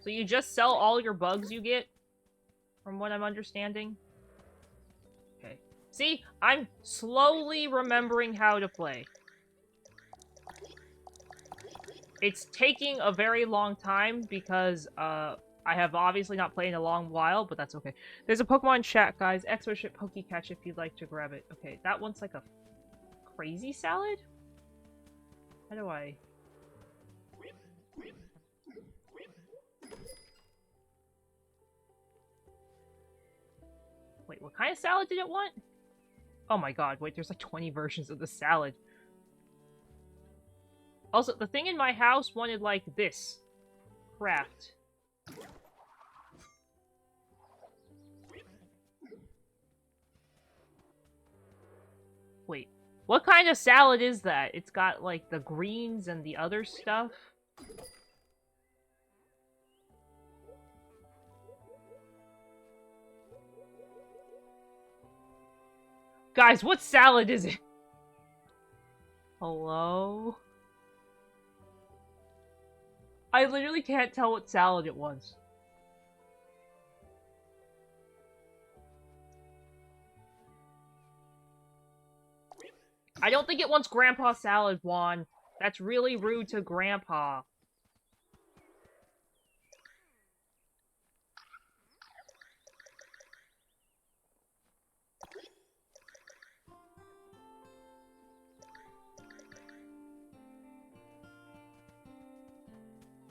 So you just sell all your bugs you get? From what I'm understanding? Okay. See? I'm slowly remembering how to play. It's taking a very long time because, I have obviously not played in a long while, but that's okay. There's a Pokemon chat, guys. Exoship Pokecatch if you'd like to grab it. Okay, that one's like a crazy salad? How do I... Wait, what kind of salad did it want? Oh my god, wait, there's like 20 versions of the salad. Also, the thing in my house wanted, like, this. Craft. Wait, what kind of salad is that? It's got, like, the greens and the other stuff? Guys, what salad is it? Hello? I literally can't tell what salad it was. I don't think it wants Grandpa salad, Juan. That's really rude to Grandpa.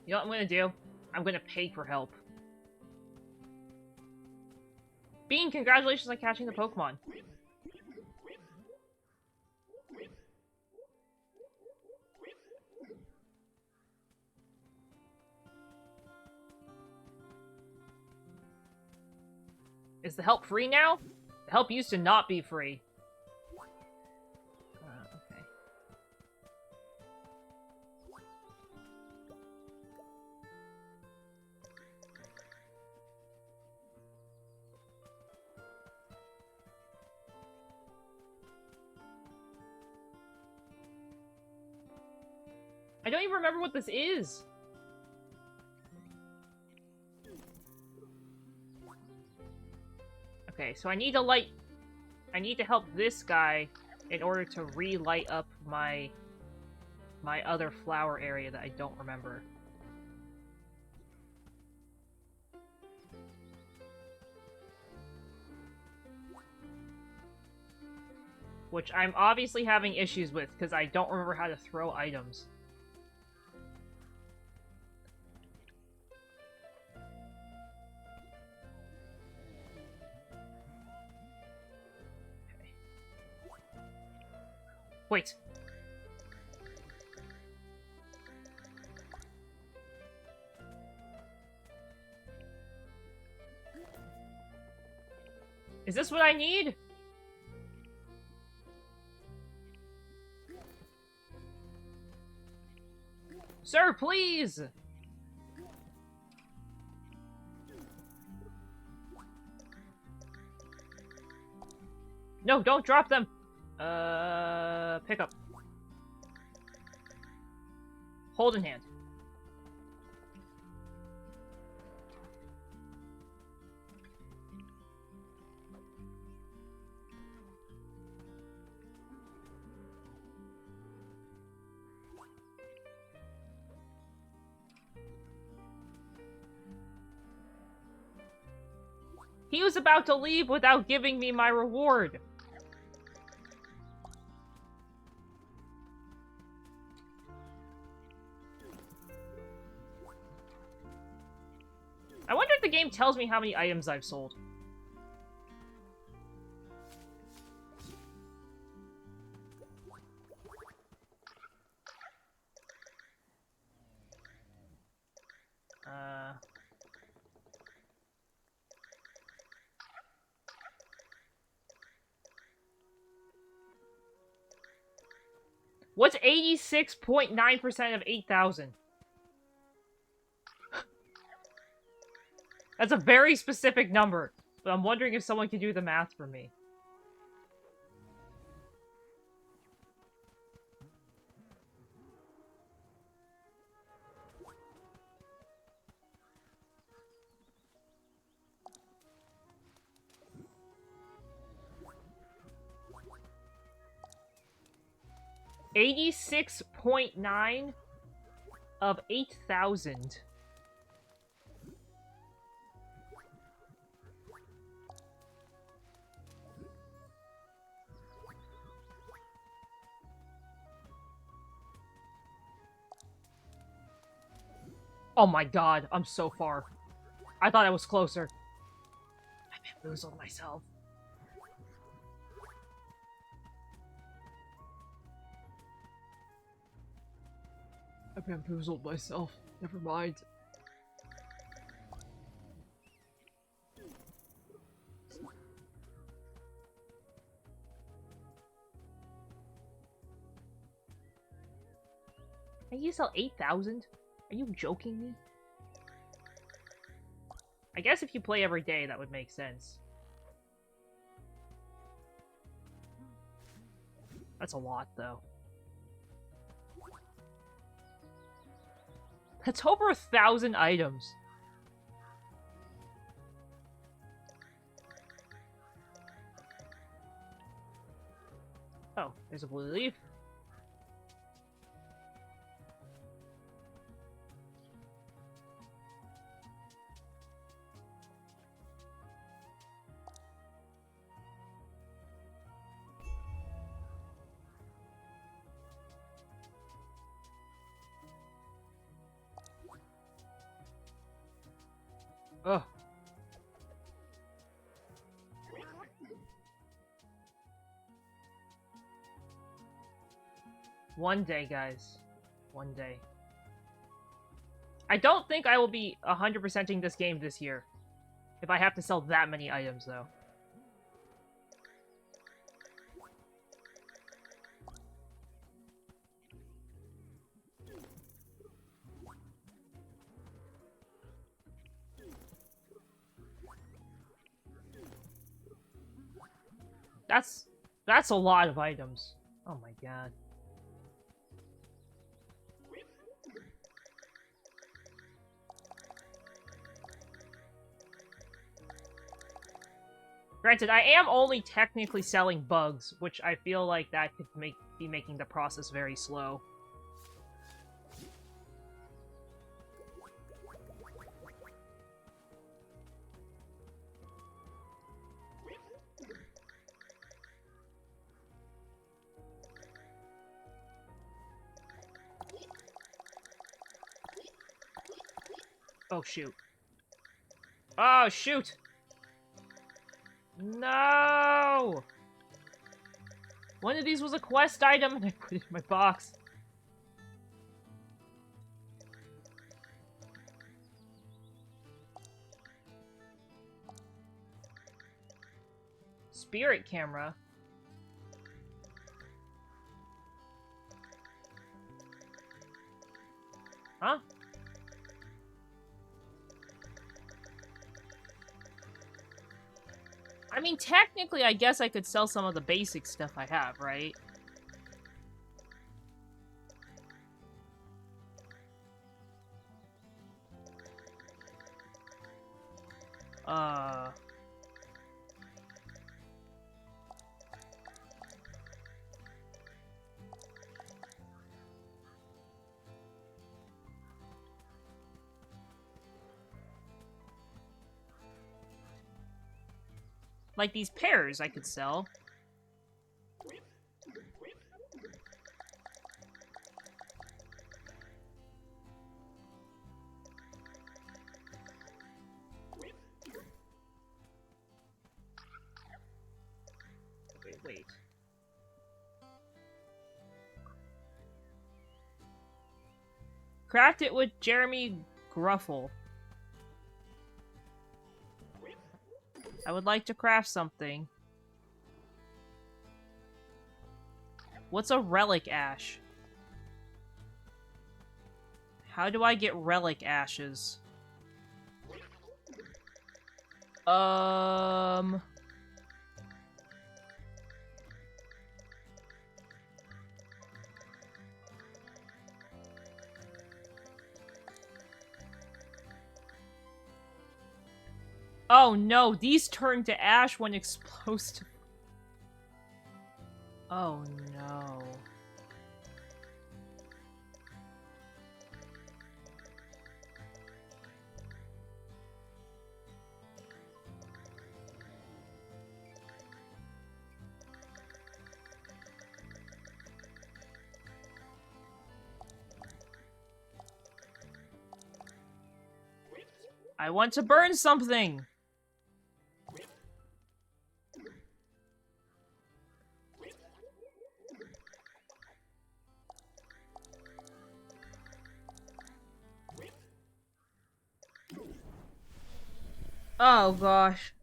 You know what I'm gonna do? I'm gonna pay for help. Bean, congratulations on catching the Pokemon. Is the help free now? The help used to not be free. Okay. I don't even remember what this is. Okay, so I need to help this guy in order to relight up my other flower area that I don't remember. Which I'm obviously having issues with, because I don't remember how to throw items. Wait. Is this what I need? Sir, please! No, don't drop them! Pick up. Hold in hand. He was about to leave without giving me my reward. I wonder if the game tells me how many items I've sold. What's 86.9% of 8,000? That's a very specific number, but I'm wondering if someone can do the math for me. $86.9 of 8,000. Oh my god, I'm so far. I thought I was closer. I bamboozled myself. I bamboozled myself. Never mind. And you sell 8,000? Are you joking me? I guess if you play every day, that would make sense. That's a lot, though. That's over 1,000 items. Oh, there's a blue leaf. Ugh. One day, guys. One day. I don't think I will be 100%ing this game this year. If I have to sell that many items, though. That's a lot of items. Oh my god. Granted, I am only technically selling bugs, which I feel like that could be making the process very slow. Oh, shoot. Oh, shoot! No! One of these was a quest item, and I put it in my box. Spirit camera. Huh? I mean, technically, I guess I could sell some of the basic stuff I have, right? Like these pears I could sell. Wait. Craft it with Jeremy Gruffle. I would like to craft something. What's a relic ash? How do I get relic ashes? Oh no, these turn to ash when explosive. Oh no. I want to burn something! Oh gosh.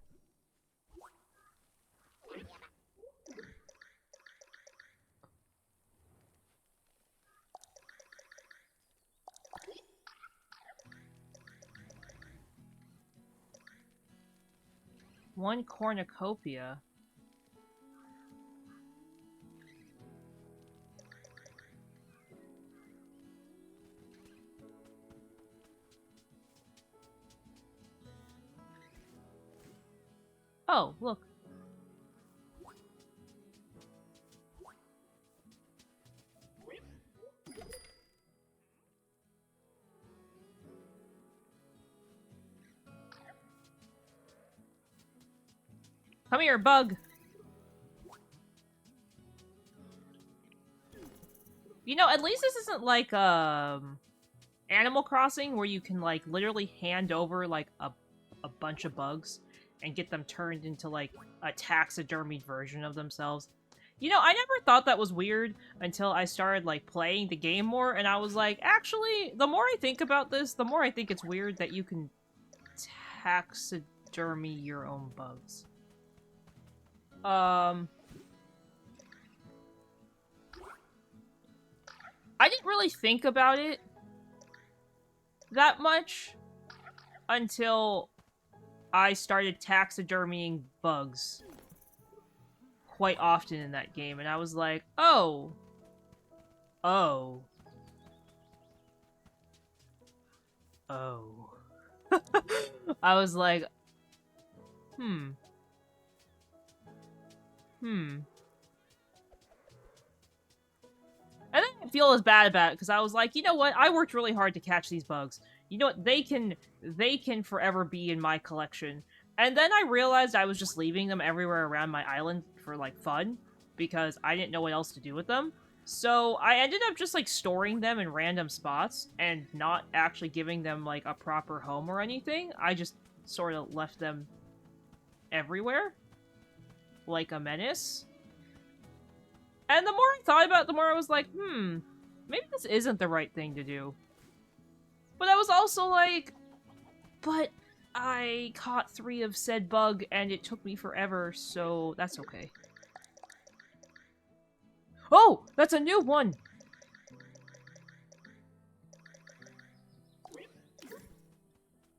One cornucopia. Oh, look. Come here, bug! You know, at least this isn't like, Animal Crossing, where you can, like, literally hand over, like, a bunch of bugs and get them turned into, like, a taxidermied version of themselves. You know, I never thought that was weird until I started, like, playing the game more, and I was like, actually, the more I think about this, the more I think it's weird that you can taxidermy your own bugs. I didn't really think about it that much until I started taxidermying bugs quite often in that game, and I was like, oh. Oh. Oh. I was like, And I didn't feel as bad about it, because I was like, you know what? I worked really hard to catch these bugs. You know what? They can forever be in my collection. And then I realized I was just leaving them everywhere around my island for, like, fun, because I didn't know what else to do with them. So I ended up just, like, storing them in random spots and not actually giving them, like, a proper home or anything. I just sort of left them everywhere, like a menace. And the more I thought about it, the more I was like, maybe this isn't the right thing to do. But I was also like, but I caught 3 of said bug and it took me forever, so that's okay. Oh, that's a new one!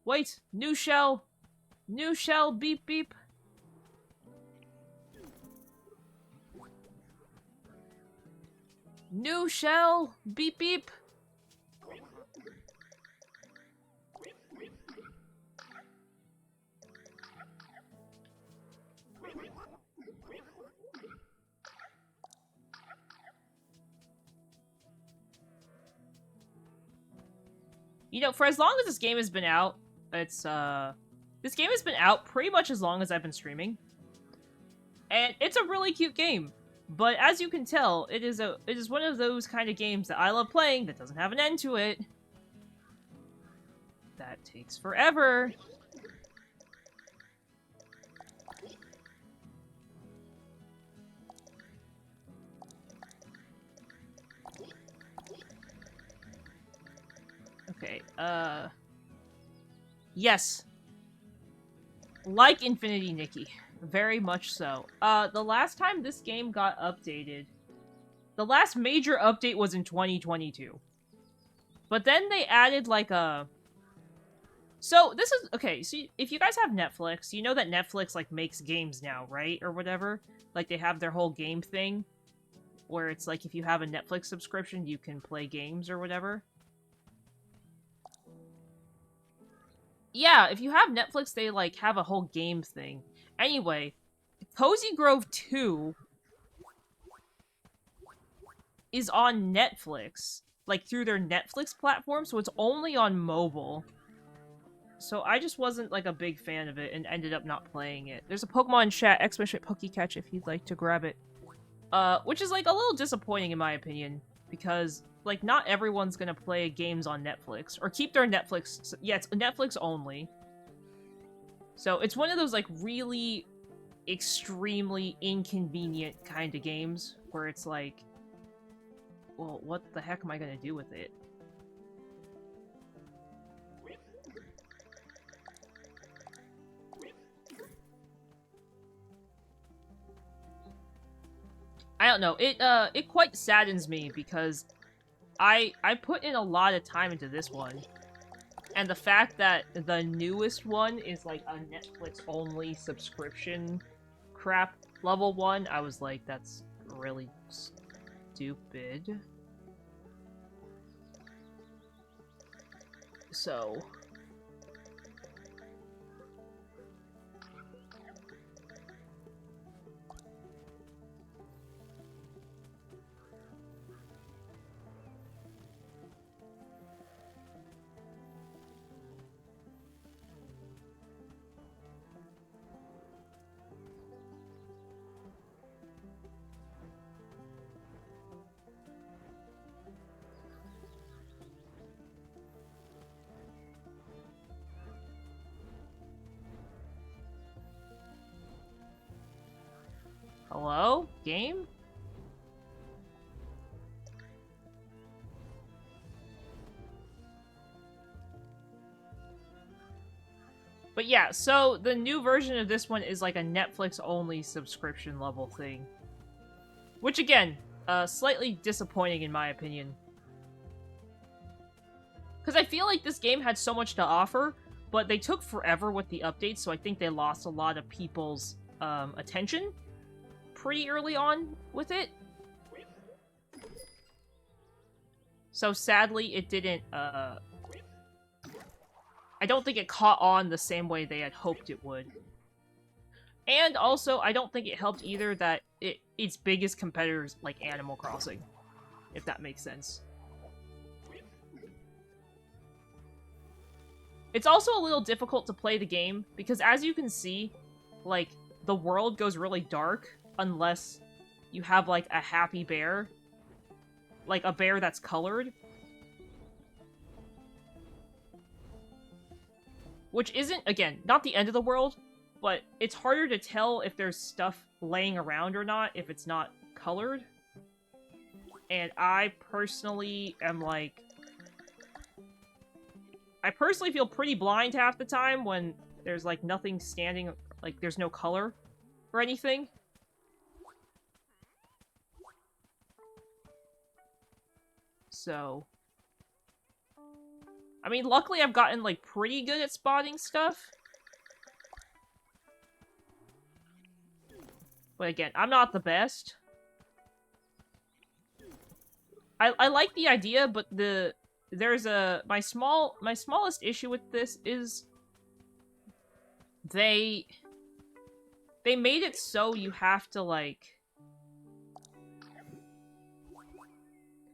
Wait, new shell! New shell, beep beep! New shell, beep beep! You know, for as long as this game has been out, this game has been out pretty much as long as I've been streaming. And it's a really cute game. But as you can tell, it is one of those kind of games that I love playing that doesn't have an end to it. That takes forever. Okay, yes. Like Infinity Nikki. Very much so. The last time this game got updated, the last major update was in 2022. But then they added, like, a... So, this is... Okay, so if you guys have Netflix, you know that Netflix, like, makes games now, right? Or whatever? Like, they have their whole game thing, where it's like, if you have a Netflix subscription, you can play games or whatever. Yeah, if you have Netflix, they, like, have a whole game thing. Anyway, Cozy Grove 2 is on Netflix, like, through their Netflix platform, so it's only on mobile. So I just wasn't, like, a big fan of it and ended up not playing it. There's a Pokemon chat, !PokeCatch, if you'd like to grab it. Which is, like, a little disappointing in my opinion, because, like, not everyone's gonna play games on Netflix, or keep their Netflix... Yeah, it's Netflix only. So it's one of those, like, really extremely inconvenient kind of games where it's like, well, what the heck am I gonna do with it? I don't know. It quite saddens me because I put in a lot of time into this one. And the fact that the newest one is, like, a Netflix-only subscription crap level 1, I was like, that's really stupid. So... Hello? Game? But yeah, so the new version of this one is like a Netflix-only subscription level thing. Which again, slightly disappointing in my opinion. Because I feel like this game had so much to offer, but they took forever with the updates, so I think they lost a lot of people's attention pretty early on with it. So sadly, it didn't, I don't think it caught on the same way they had hoped it would. And also, I don't think it helped either that its biggest competitors like Animal Crossing, if that makes sense. It's also a little difficult to play the game, because as you can see, like, the world goes really dark unless you have, like, a happy bear. Like, a bear that's colored. Which isn't, again, not the end of the world, but it's harder to tell if there's stuff laying around or not if it's not colored. And I personally am like... I personally feel pretty blind half the time when there's, like, nothing standing... Like, there's no color or anything. So... I mean, luckily I've gotten, like, pretty good at spotting stuff. But again, I'm not the best. I like the idea, but there's a... My smallest issue with this is... They made it so you have to, like...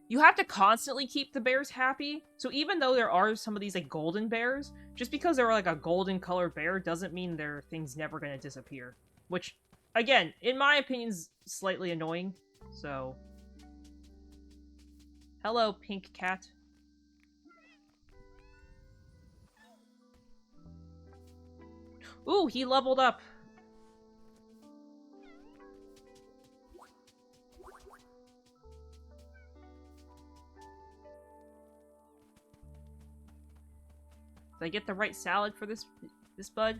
You have to constantly keep the bears happy. So even though there are some of these, like, golden bears, just because they're, like, a golden colored bear doesn't mean their thing's never gonna disappear. Which, again, in my opinion, is slightly annoying. So... Hello, pink cat. Ooh, he leveled up. Did I get the right salad for this bud?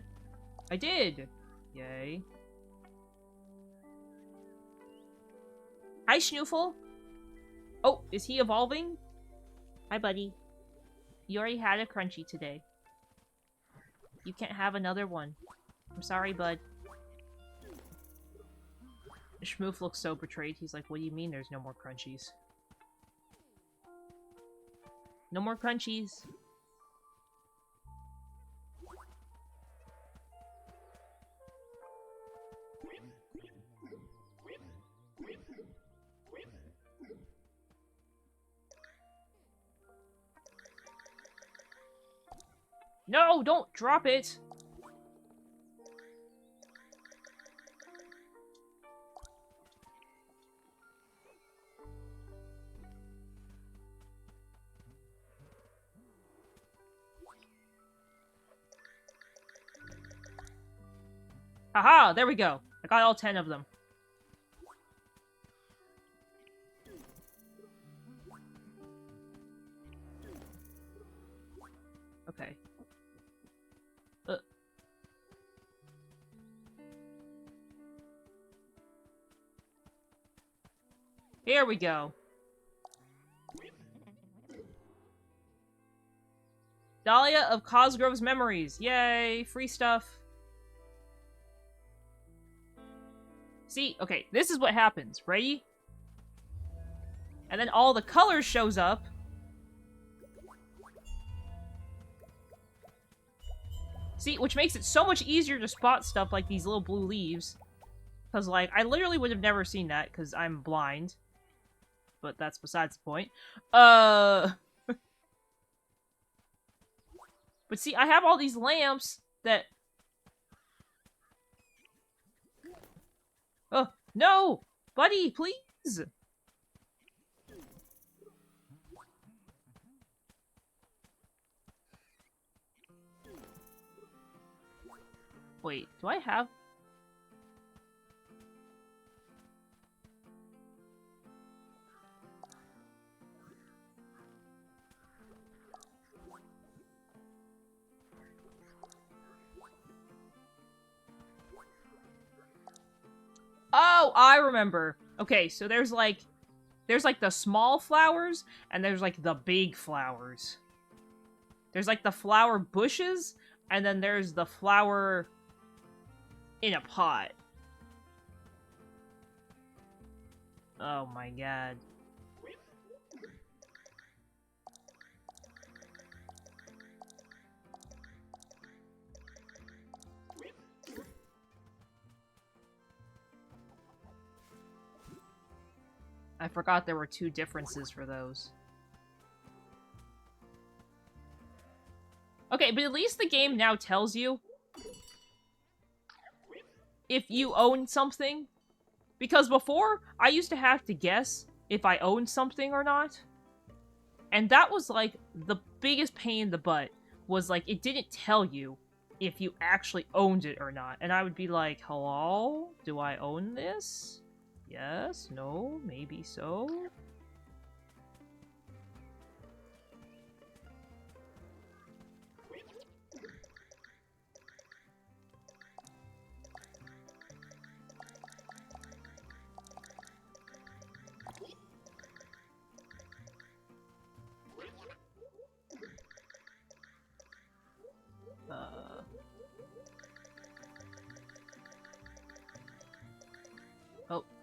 I did! Yay. Hi, Schnoofle! Oh, is he evolving? Hi, buddy. You already had a Crunchy today. You can't have another one. I'm sorry, bud. Schmoof looks so betrayed. He's like, what do you mean there's no more Crunchies? No more Crunchies. No, don't drop it! Haha, there we go. I got all 10 of them. Okay. Here we go. Dahlia of Cosgrove's Memories. Yay, free stuff. See, okay, this is what happens. Ready? And then all the colors shows up. See, which makes it so much easier to spot stuff like these little blue leaves. Because, like, I literally would have never seen that because I'm blind. But that's besides the point. But see, I have all these lamps that... Oh, no! Buddy, please! Wait, do I have... Oh, I remember. Okay, so there's like the small flowers, and there's like the big flowers. There's like the flower bushes, and then there's the flower in a pot. Oh my god. I forgot there were 2 differences for those. Okay, but at least the game now tells you if you own something. Because before, I used to have to guess if I owned something or not. And that was, like, the biggest pain in the butt. Was, like, it didn't tell you if you actually owned it or not. And I would be like, hello? Do I own this? Yes? No? Maybe so?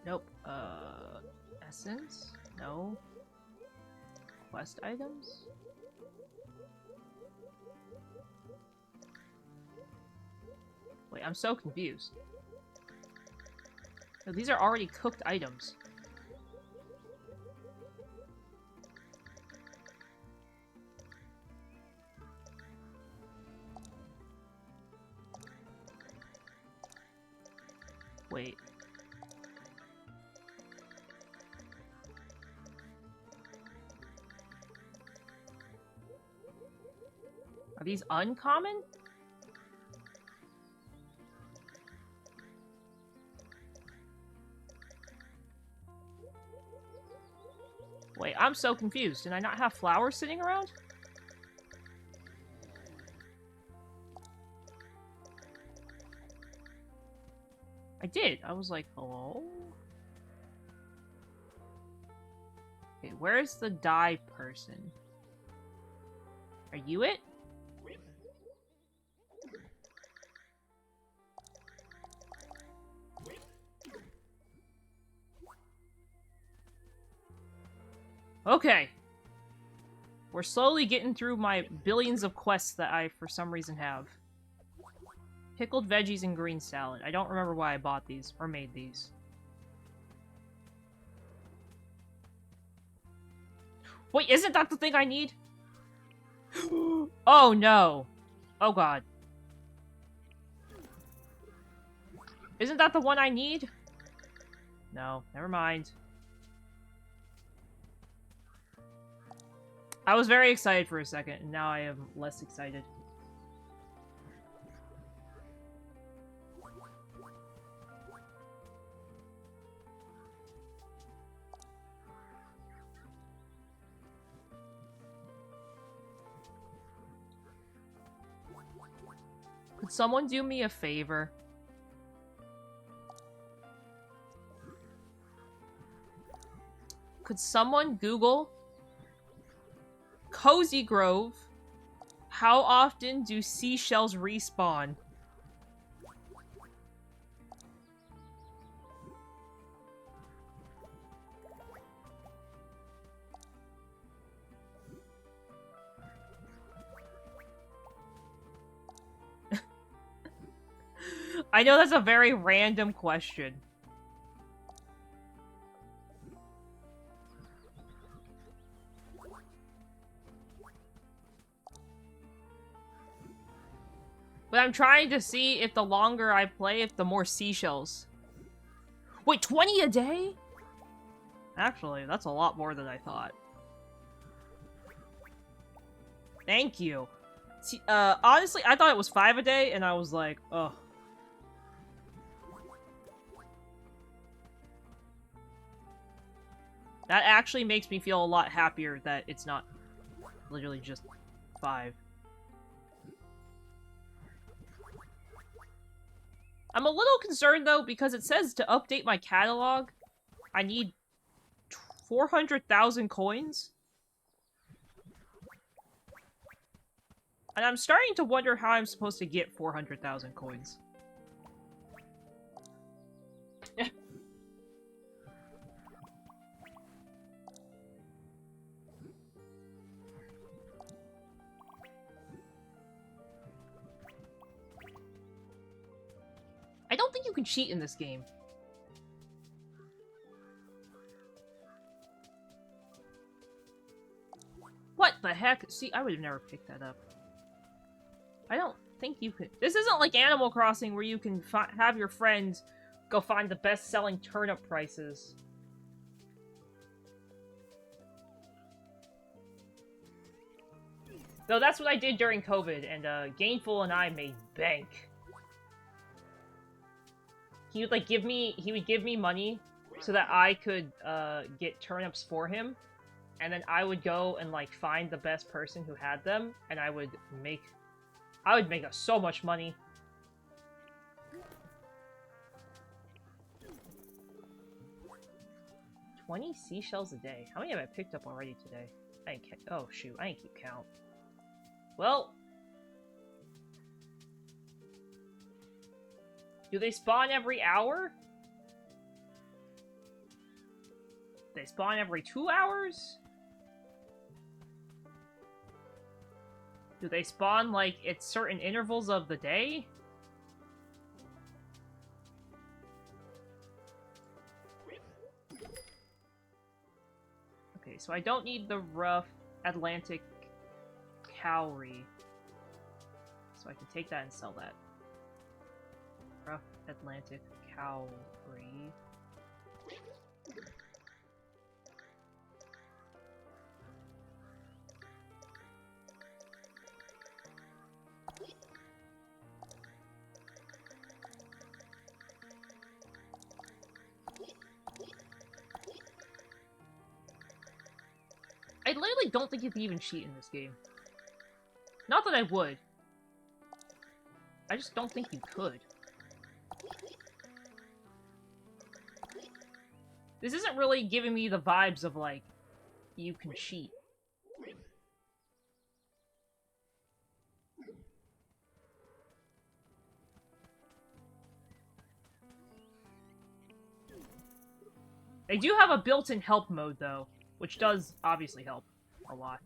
Nope. Essence? No. Quest items? Wait, I'm so confused. No, these are already cooked items. Wait. Are these uncommon? Wait, I'm so confused. Did I not have flowers sitting around? I did. I was like, hello? Okay, where's the dye person? Are you it? Okay. We're slowly getting through my billions of quests that I, for some reason, have. Pickled veggies and green salad. I don't remember why I bought these, or made these. Wait, isn't that the thing I need? Oh no. Oh god. Isn't that the one I need? No, never mind. I was very excited for a second, and now I am less excited. Could someone do me a favor? Could someone Google Cozy Grove? How often do seashells respawn? I know that's a very random question. But I'm trying to see if the longer I play, if the more seashells. Wait, 20 a day? Actually, that's a lot more than I thought. Thank you. See, honestly, I thought it was 5 a day, and I was like, ugh. That actually makes me feel a lot happier that it's not literally just 5. I'm a little concerned, though, because it says to update my catalog, I need 400,000 coins. And I'm starting to wonder how I'm supposed to get 400,000 coins. I don't think you can cheat in this game. What the heck? See, I would have never picked that up. I don't think you could. This isn't like Animal Crossing where you can have your friends go find the best-selling turnip prices. Though that's what I did during COVID, and Gainful and I made bank. He would give me money so that I could get turnips for him, and then I would go and find the best person who had them, and I would make us so much money. $20 seashells a day. How many have I picked up already today? I didn't oh shoot, I didn't keep count. Well, do they spawn every hour? They spawn every 2 hours? Do they spawn, like, at certain intervals of the day? Okay, so I don't need the rough Atlantic cowrie. So I can take that and sell that. Rough Atlantic cowrie. I literally don't think you can even cheat in this game. Not that I would. I just don't think you could. This isn't really giving me the vibes of, like, you can cheat. They do have a built-in help mode, though, which does obviously help a lot.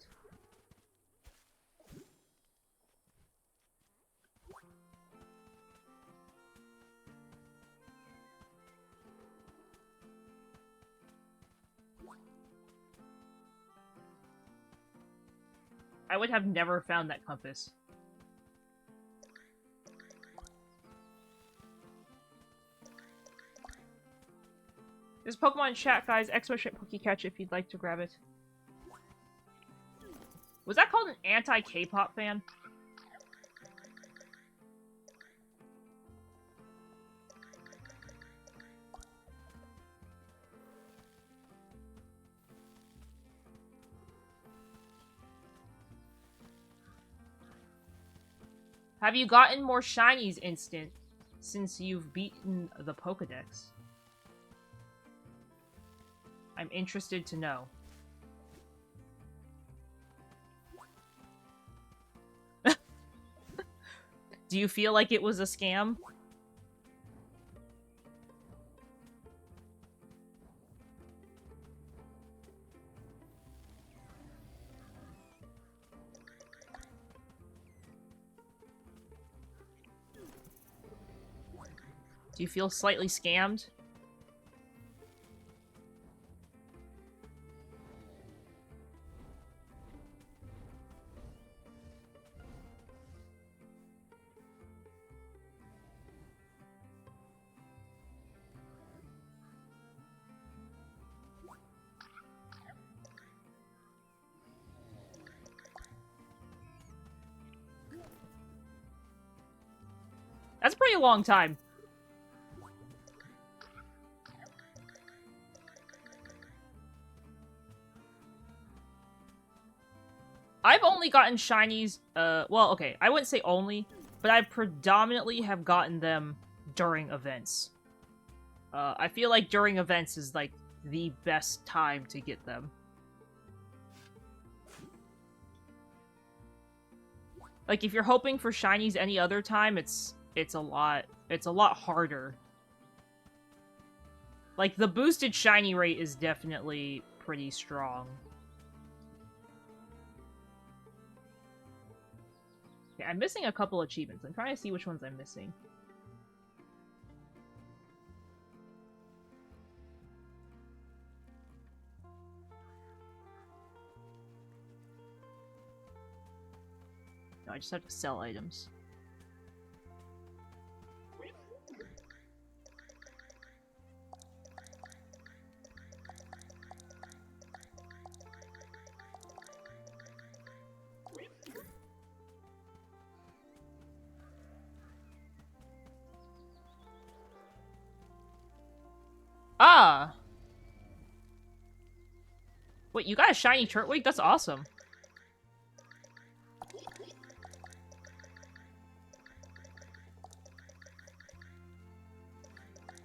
I would have never found that compass. There's Pokemon chat, guys. Exoship Pokecatch if you'd like to grab it. Was that called an anti-K-pop fan? Have you gotten more shinies instant since you've beaten the Pokedex? I'm interested to know. Do you feel like it was a scam? Do you feel slightly scammed? That's a pretty long time. I've only gotten shinies, well, okay, I wouldn't say only, but I predominantly have gotten them during events. I feel like during events is, like, the best time to get them. Like, if you're hoping for shinies any other time, it's a lot harder. Like, the boosted shiny rate is definitely pretty strong. Okay, I'm missing a couple achievements. I'm trying to see which ones I'm missing. No, I just have to sell items. Ah! Wait, you got a shiny Turtwig? That's awesome.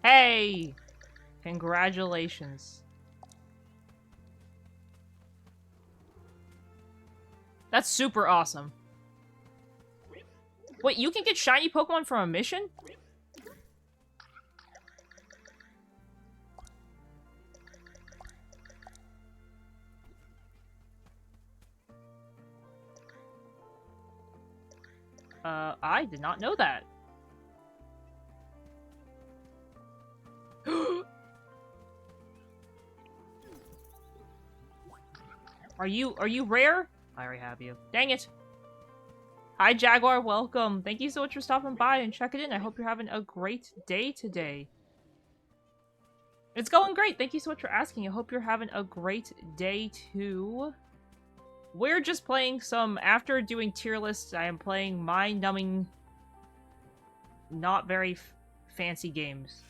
Hey! Congratulations. That's super awesome. Wait, you can get shiny Pokemon from a mission? I did not know that. Are you rare? I already have you. Dang it. Hi, Jaguar. Welcome. Thank you so much for stopping by and checking in. I hope you're having a great day today. It's going great. Thank you so much for asking. I hope you're having a great day, too. We're just playing some... After doing tier lists, I am playing mind-numbing, not very fancy games.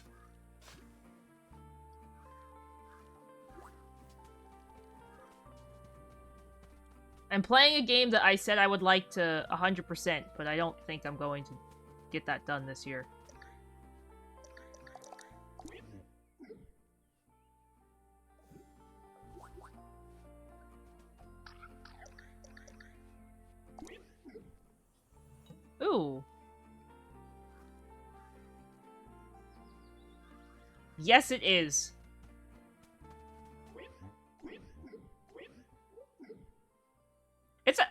I'm playing a game that I said I would like to 100%, but I don't think I'm going to get that done this year. Ooh. Yes, it is.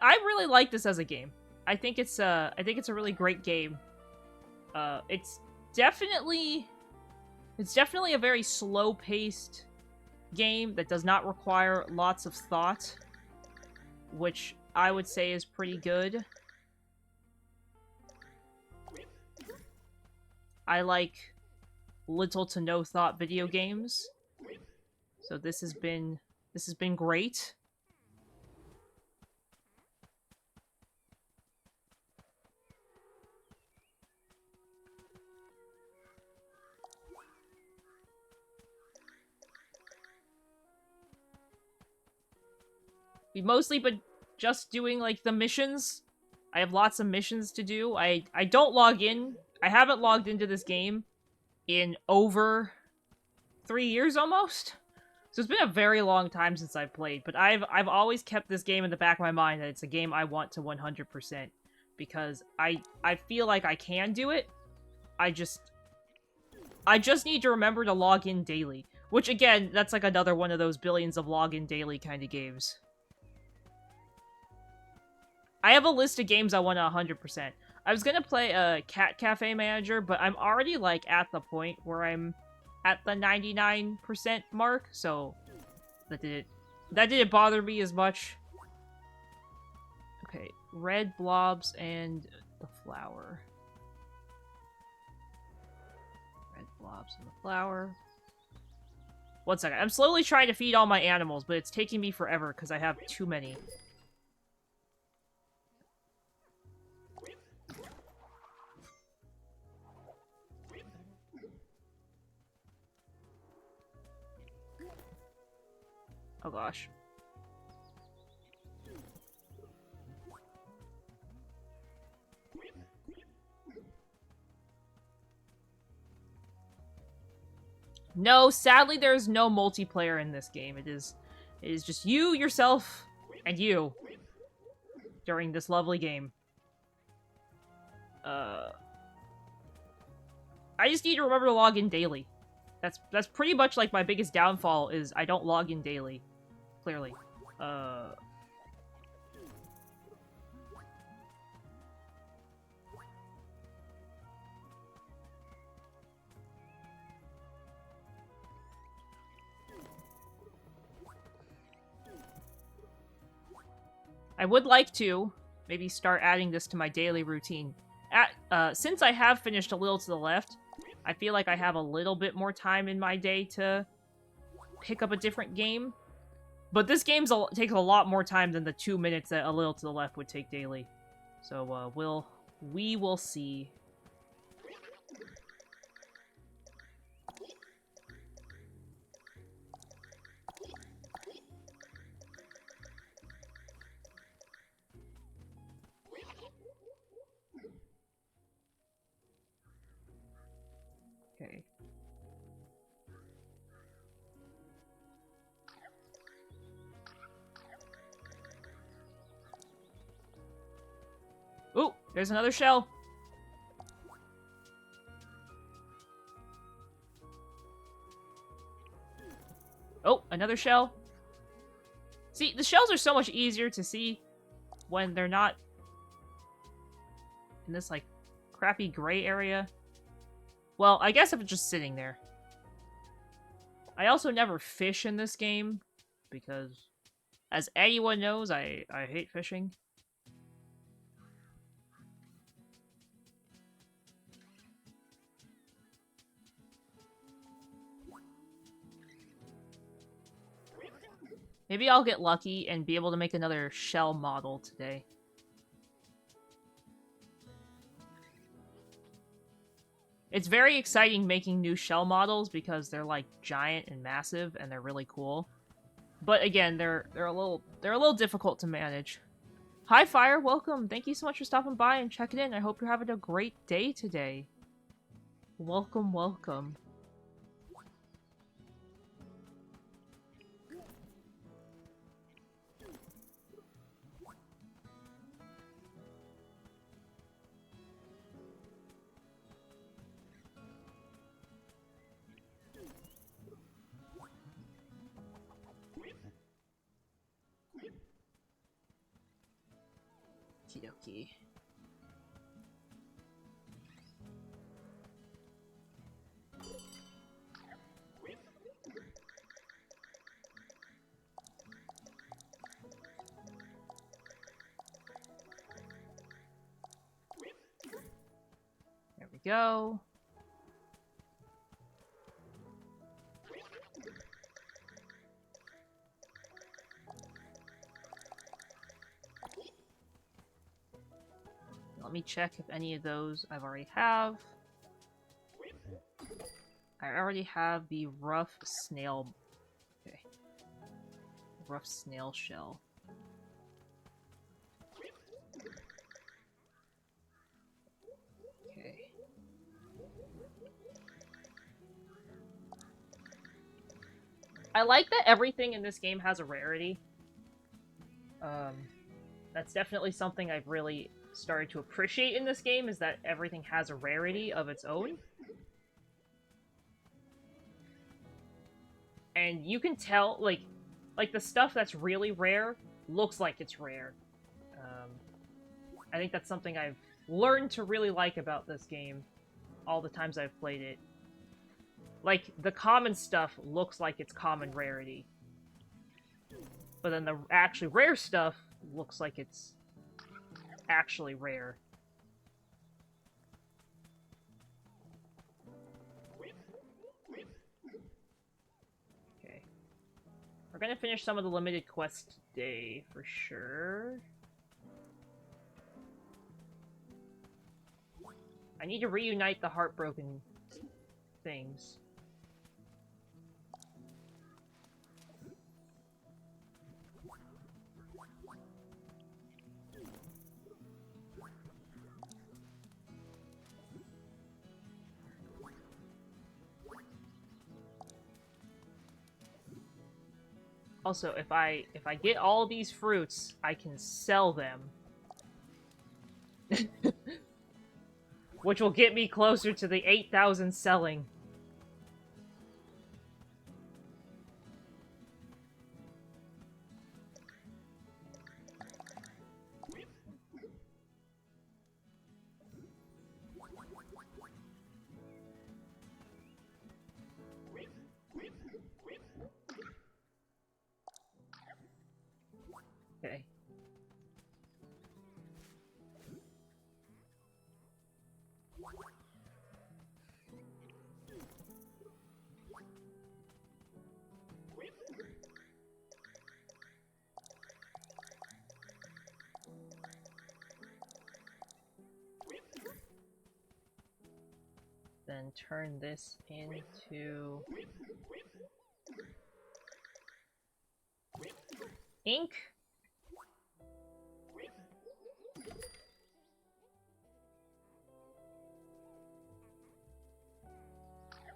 I really like this as a game. I think it's a really great game. It's definitely a very slow-paced game that does not require lots of thought, which I would say is pretty good. I like little to no thought video games. So this has been great. We've mostly been just doing, like, the missions. I have lots of missions to do. I don't log in. I haven't logged into this game in over 3 years almost. So it's been a very long time since I've played, but I've always kept this game in the back of my mind that it's a game I want to 100%. Because I feel like I can do it. I just need to remember to log in daily. Which, again, that's like another one of those billions of login daily kind of games. I have a list of games I want to 100%. I was gonna play a Cat Cafe Manager, but I'm already, like, at the point where I'm at the 99% mark, so that didn't bother me as much. Okay, red blobs and the flower. Red blobs and the flower. 1 second. I'm slowly trying to feed all my animals, but it's taking me forever because I have too many. Oh gosh. No, sadly there's no multiplayer in this game. It is just you, yourself, and you during this lovely game. I just need to remember to log in daily. That's pretty much like my biggest downfall is I don't log in daily. Clearly. I would like to maybe start adding this to my daily routine. Since I have finished A Little to the Left, I feel like I have a little bit more time in my day to pick up a different game. But this game takes a lot more time than the 2 minutes that A Little to the Left would take daily. So, we will see. Okay. Ooh, there's another shell. Oh, another shell. See, the shells are so much easier to see when they're not in this, like, crappy gray area. Well, I guess if it's just sitting there. I also never fish in this game, because, as anyone knows, I hate fishing. Maybe I'll get lucky and be able to make another shell model today. It's very exciting making new shell models because they're like giant and massive and they're really cool. But again, they're a little difficult to manage. Hi Fire, welcome. Thank you so much for stopping by and checking in. I hope you're having a great day today. Welcome, welcome. Okie. There we go. Let me check if any of those I've already have. I already have the rough snail. Okay. Rough snail shell. Okay. I like that everything in this game has a rarity. That's definitely something I've really started to appreciate in this game, is that everything has a rarity of its own. And you can tell, like the stuff that's really rare looks like it's rare. I think that's something I've learned to really like about this game all the times I've played it. Like, the common stuff looks like it's common rarity. But then the actually rare stuff looks like it's actually rare. Okay. We're gonna finish some of the limited quests today, for sure. I need to reunite the heartbroken things. Also, if I get all these fruits, I can sell them. Which will get me closer to the 8,000 selling. Okay. Then turn this into ink.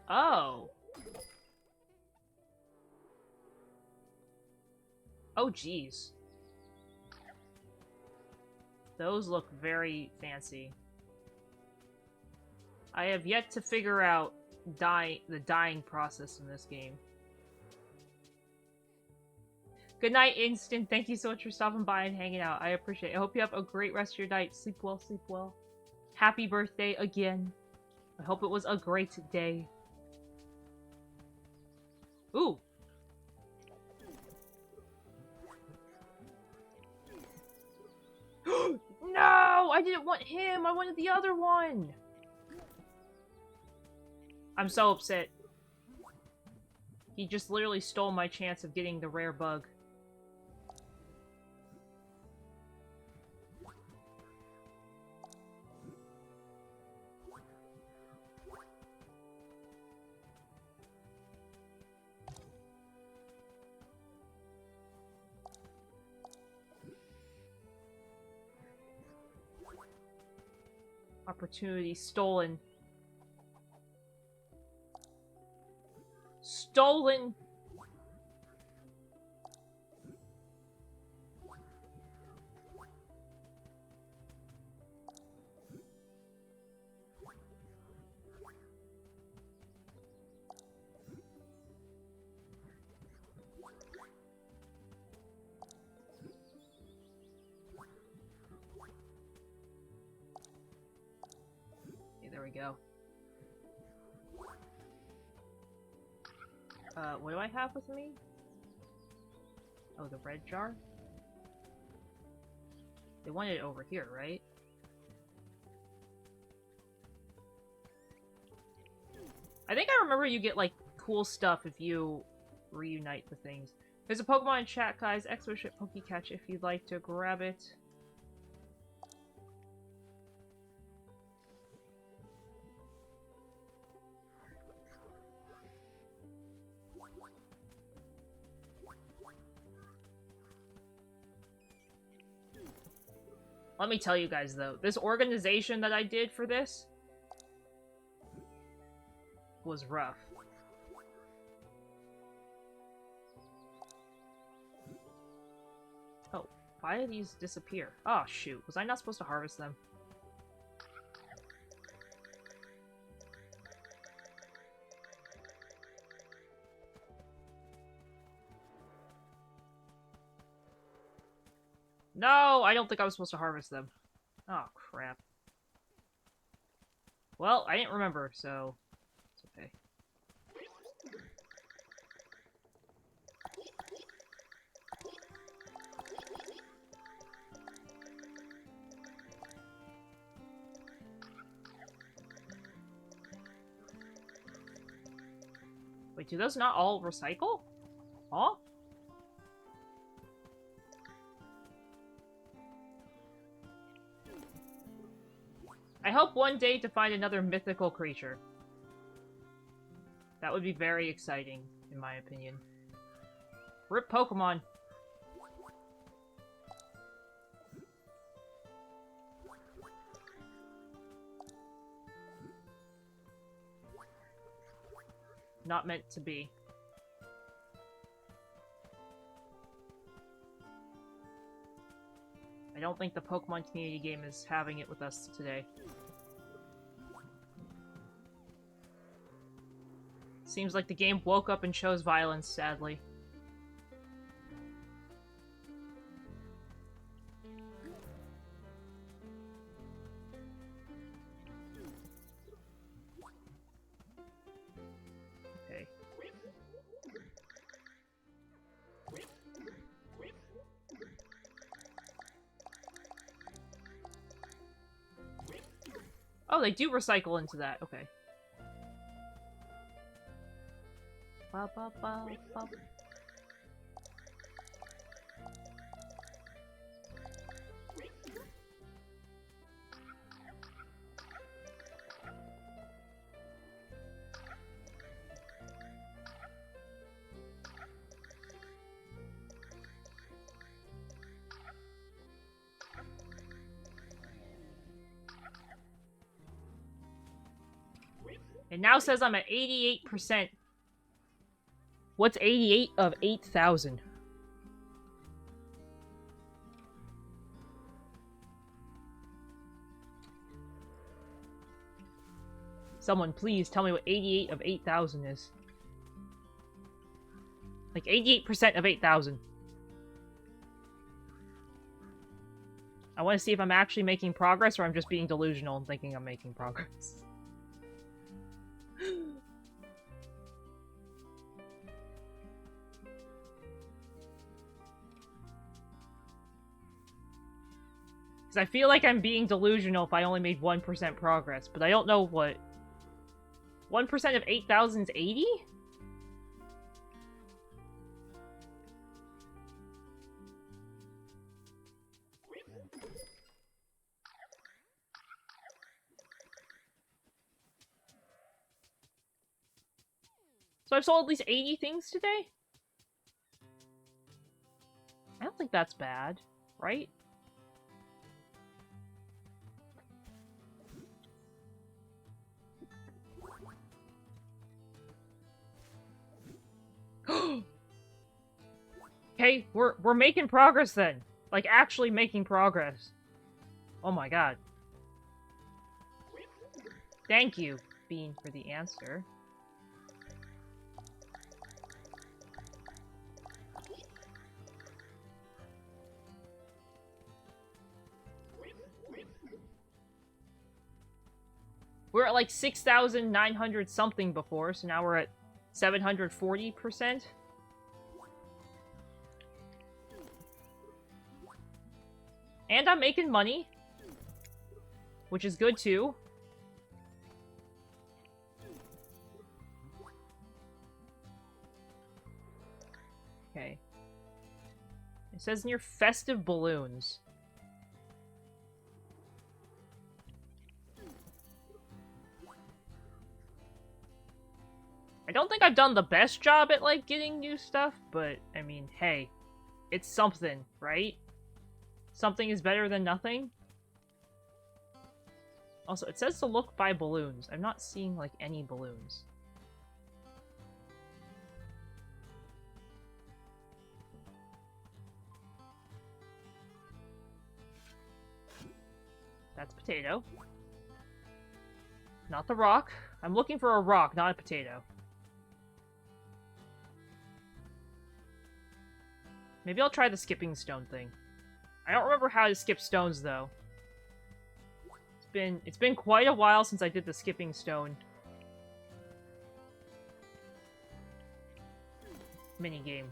Oh. Oh, geez. Those look very fancy. I have yet to figure out the dyeing process in this game. Good night, Instant. Thank you so much for stopping by and hanging out. I appreciate it. I hope you have a great rest of your night. Sleep well, sleep well. happy birthday again. I hope it was a great day. Ooh. No! I didn't want him! I wanted the other one! I'm so upset. He just literally stole my chance of getting the rare bug. Opportunity stolen. Stolen! Okay, there we go. What do I have with me? Oh, the red jar? They wanted it over here, right? I think I remember you get, like, cool stuff if you reunite the things. There's a Pokemon in chat, guys. Exoship Pokecatch if you'd like to grab it. Let me tell you guys, though, this organization that I did for this was rough. Oh, why did these disappear? Oh, shoot. Was I not supposed to harvest them? No, I don't think I was supposed to harvest them. Oh, crap. Well, I didn't remember, so it's okay. Wait, do those not all recycle? Huh? I hope one day to find another mythical creature. That would be very exciting, in my opinion. RIP Pokemon! Not meant to be. I don't think the Pokemon community game is having it with us today. Seems like the game woke up and chose violence, sadly. Okay. Oh, they do recycle into that. Okay. Ba, ba, ba, ba. It now says I'm at 88%. What's 88 of 8,000? Someone please tell me what 88 of 8,000 is. Like 88% of 8,000. I want to see if I'm actually making progress or I'm just being delusional and thinking I'm making progress. Because I feel like I'm being delusional if I only made 1% progress, but I don't know what... 1% of 8,000 is 80? So I've sold at least 80 things today? I don't think that's bad, right? Okay, we're making progress then. Like, actually making progress. Oh my god. Thank you, Bean, for the answer. We're at like 6,900 something before, so now we're at 740%. And I'm making money, which is good too. Okay. It says near festive balloons. I don't think I've done the best job at, like, getting new stuff, but, I mean, hey. It's something, right? Something is better than nothing. Also, it says to look by balloons. I'm not seeing, like, any balloons. That's potato. Not the rock. I'm looking for a rock, not a potato. Maybe I'll try the skipping stone thing. I don't remember how to skip stones, though. It's been quite a while since I did the skipping stone minigame.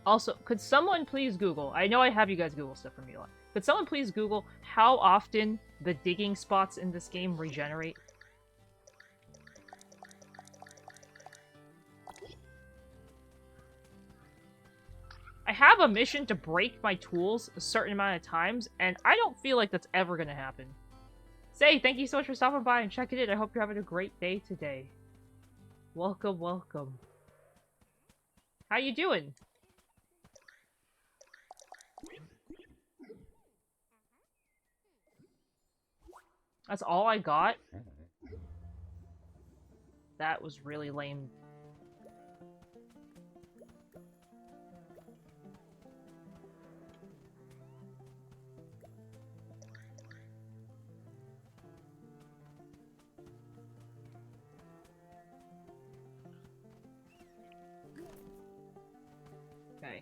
Also, could someone please Google, I know I have you guys Google stuff for me a lot. Could someone please Google how often the digging spots in this game regenerate? I have a mission to break my tools a certain amount of times, and I don't feel like that's ever gonna happen. Say, thank you so much for stopping by and checking it. I hope you're having a great day today. Welcome, welcome. How you doing? That's all I got? That was really lame. Okay.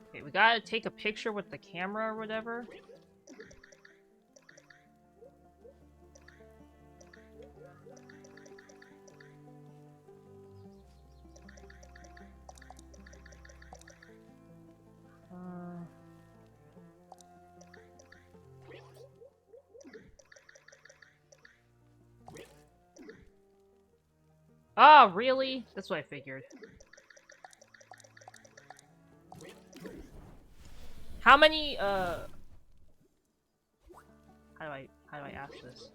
Okay, we gotta take a picture with the camera or whatever. Oh, really? That's what I figured. How many, how do I ask this?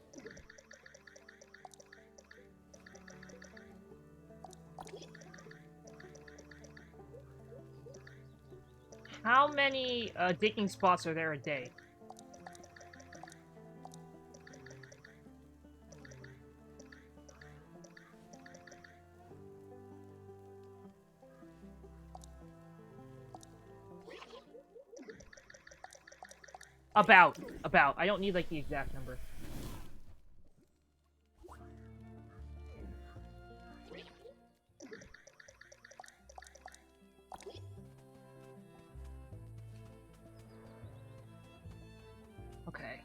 How many, digging spots are there a day? About. I don't need, like, the exact number. Okay.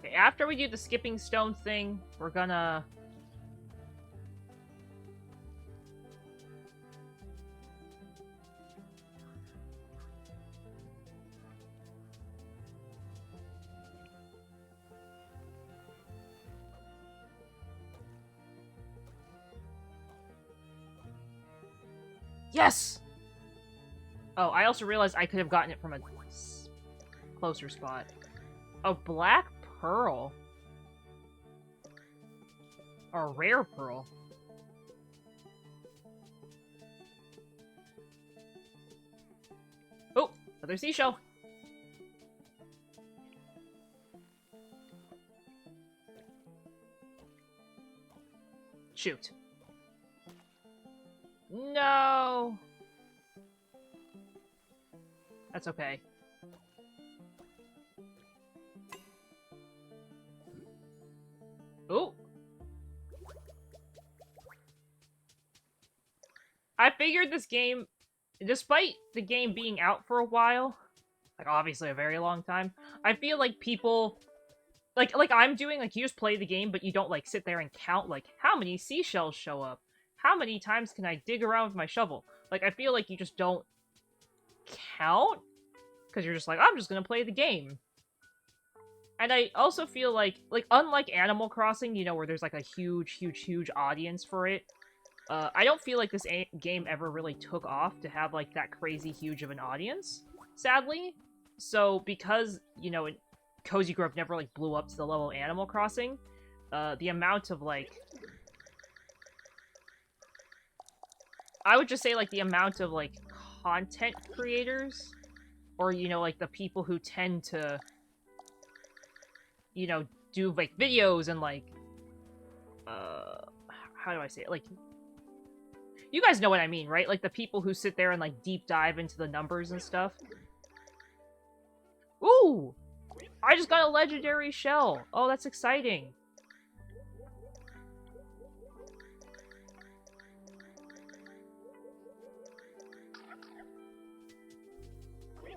Okay, after we do the skipping stone thing, we're gonna... Yes! Oh, I also realized I could have gotten it from a closer spot. A black pearl. Or a rare pearl. Oh, another seashell. Shoot. No! That's okay. Oh! I figured this game, despite the game being out for a while, like obviously a very long time, I feel like people, like I'm doing, like you just play the game, but you don't like sit there and count like how many seashells show up, how many times can I dig around with my shovel. Like I feel like you just don't count because you're just like, I'm just gonna play the game. And I also feel like unlike Animal Crossing, you know, where there's like a huge audience for it, I don't feel like this game ever really took off to have like that crazy huge of an audience, sadly. So because, you know, Cozy Grove never like blew up to the level of Animal Crossing, the amount of like... I would just say like the amount of like content creators, or, you know, like the people who tend to, you know, do like videos and like, how do I say it? Like, you guys know what I mean, right? Like the people who sit there and like deep dive into the numbers and stuff. Ooh! I just got a legendary shell. Oh, that's exciting.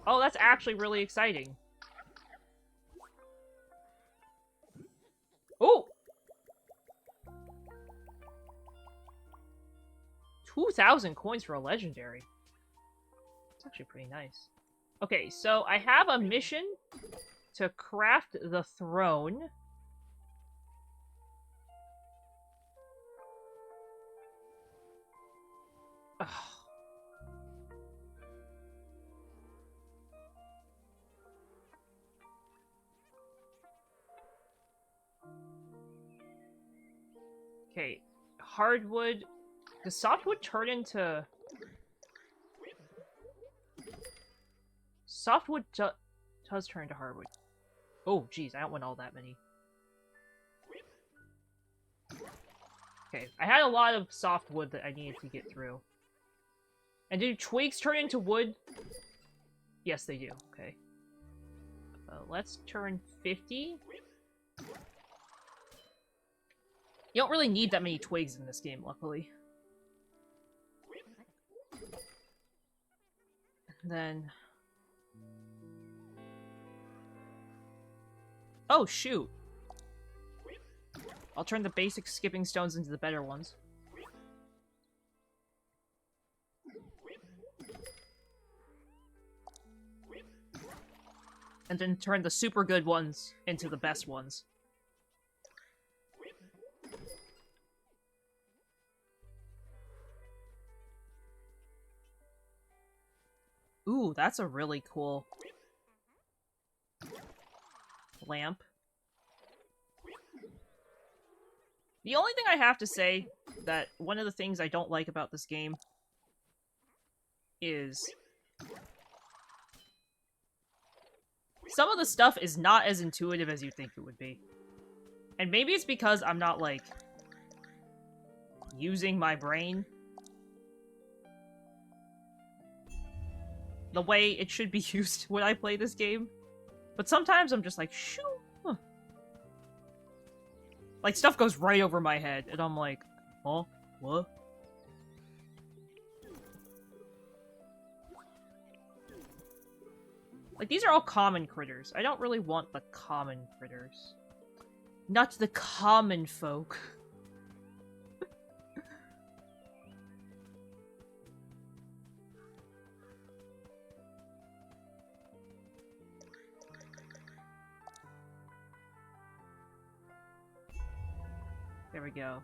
Oh, that's actually really exciting. Oh! 2,000 coins for a legendary. It's actually pretty nice. Okay, so I have a mission to craft the throne. Ugh. Okay, hardwood. Does softwood turn into... Softwood does turn into hardwood. Oh, geez, I don't want all that many. Okay, I had a lot of softwood that I needed to get through. And do twigs turn into wood? Yes, they do. Okay. Let's turn 50. You don't really need that many twigs in this game, luckily. And then... Oh, shoot. I'll turn the basic skipping stones into the better ones. And then turn the super good ones into the best ones. Ooh, that's a really cool lamp. The only thing I have to say, that one of the things I don't like about this game is Some of the stuff is not as intuitive as you think it would be. And maybe it's because I'm not, like, using my brain the way it should be used when I play this game. But sometimes I'm just like, shoo! Huh. Like, stuff goes right over my head, and I'm like, huh? What? Like, these are all common critters. I don't really want the common critters. Not the common folk. There we go.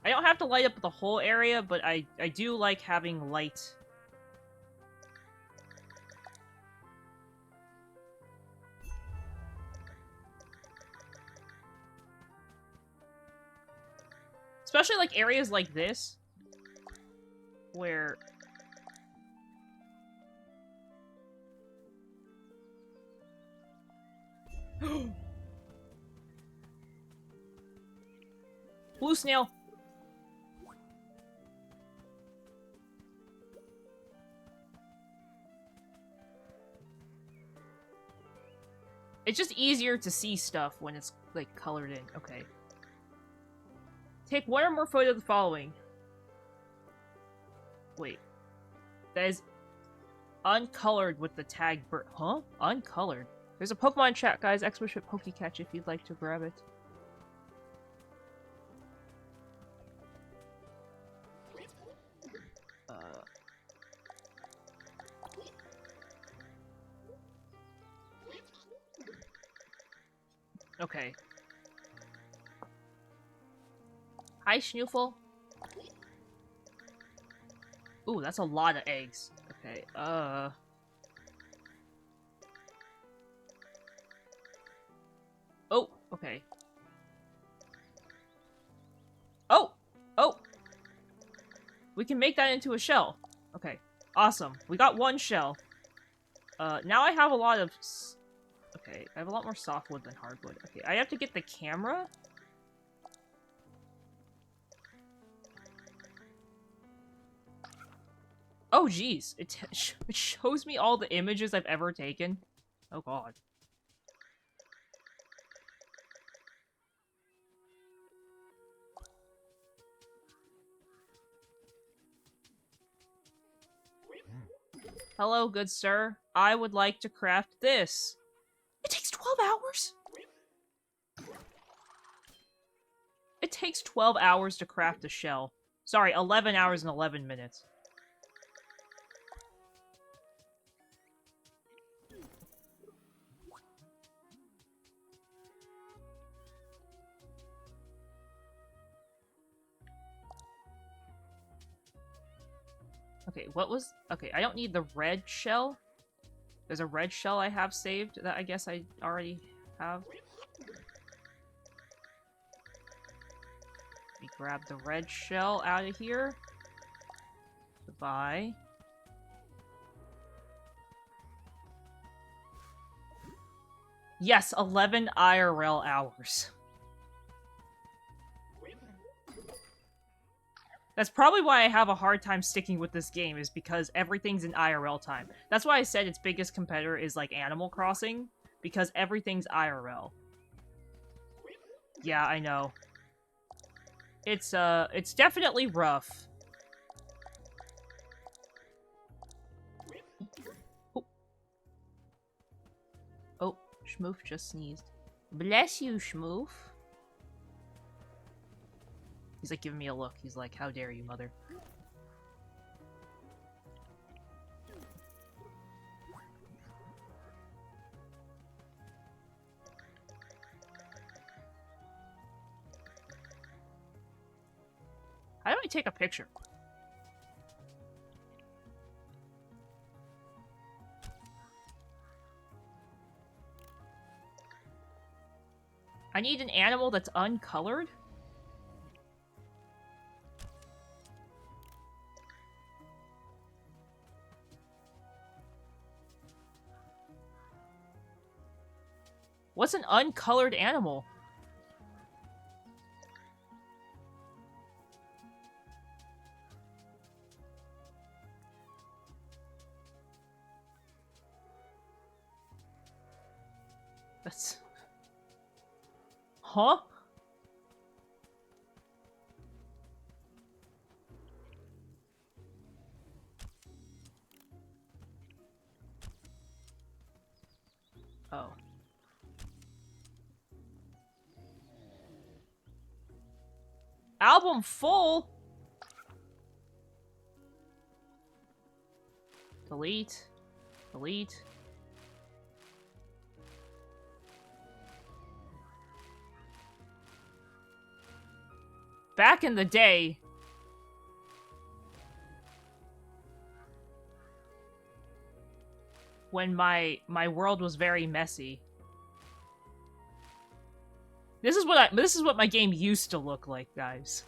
I don't have to light up the whole area, but I do like having light. Especially, like, areas like this, where... Blue snail! It's just easier to see stuff when it's, like, colored in. Okay. Take one or more photos of the following. Wait. That is uncolored with the tag bird. Huh? Uncolored? There's a Pokemon chat, guys. Expert Pokecatch if you'd like to grab it. Okay. Hi, Schnoofle. Ooh, that's a lot of eggs. Okay, Oh, okay. Oh! Oh! We can make that into a shell. Okay, awesome. We got one shell. Now I have a lot of... Okay, I have a lot more softwood than hardwood. Okay, I have to get the camera? Oh, jeez. It shows me all the images I've ever taken. Oh, God. Hello, good sir. I would like to craft this. It takes 12 hours? It takes 12 hours to craft a shell. Sorry, 11 hours and 11 minutes. Okay, what was... Okay, I don't need the red shell. There's a red shell I have saved that I guess I already have. Let me grab the red shell out of here. Goodbye. Yes, 11 IRL hours. That's probably why I have a hard time sticking with this game, is because everything's in IRL time. That's why I said its biggest competitor is, like, Animal Crossing, because everything's IRL. Yeah, I know. It's definitely rough. Oh, oh, Schmoof just sneezed. Bless you, Schmoof. He's like giving me a look. He's like, how dare you, mother. How do I take a picture? I need an animal that's uncolored? What's an uncolored animal? That's... Huh? Oh. Album full? Delete. Delete. Back in the day... when my world was very messy. This is what my game used to look like, guys.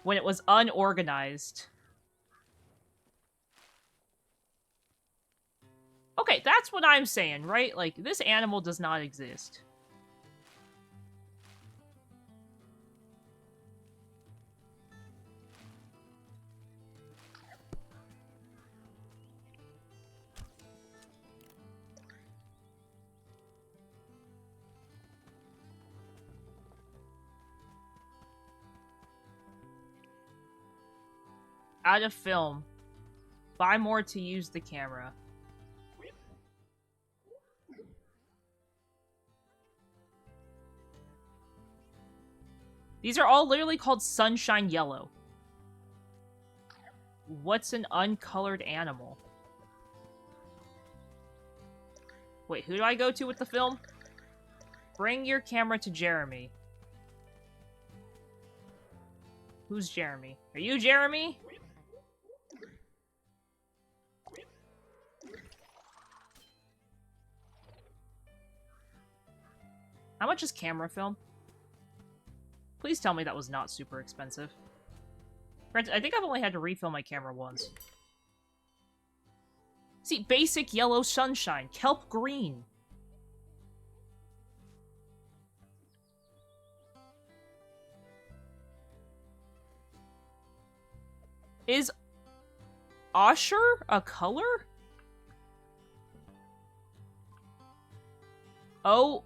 When it was unorganized. Okay, that's what I'm saying, right? Like, this animal does not exist. Out of film. Buy more to use the camera. These are all literally called Sunshine Yellow. What's an uncolored animal? Wait, who do I go to with the film? Bring your camera to Jeremy. Who's Jeremy? Are you Jeremy? How much is camera film? Please tell me that was not super expensive. Granted, I think I've only had to refill my camera once. See, basic yellow sunshine. Kelp green. Is Osher a color? O-S-C-H-R-E?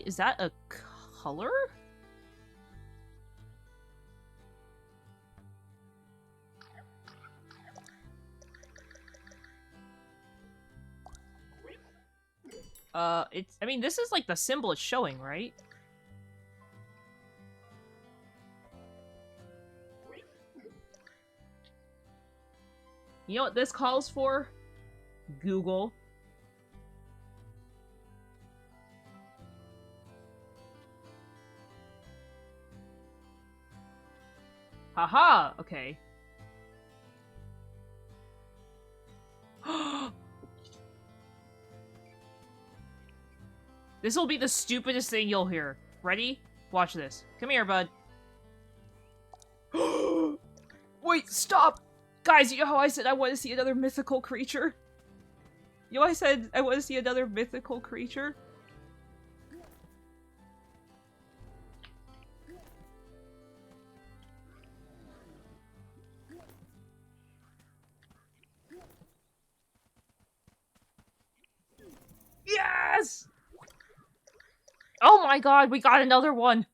Is that a color? I mean, this is like the symbol it's showing, right? You know what this calls for? Google. Haha, okay. This will be the stupidest thing you'll hear. Ready? Watch this. Come here, bud. Wait, stop! Guys, you know how I said I want to see another mythical creature? You know I said I want to see another mythical creature? Yes! Oh my god, we got another one!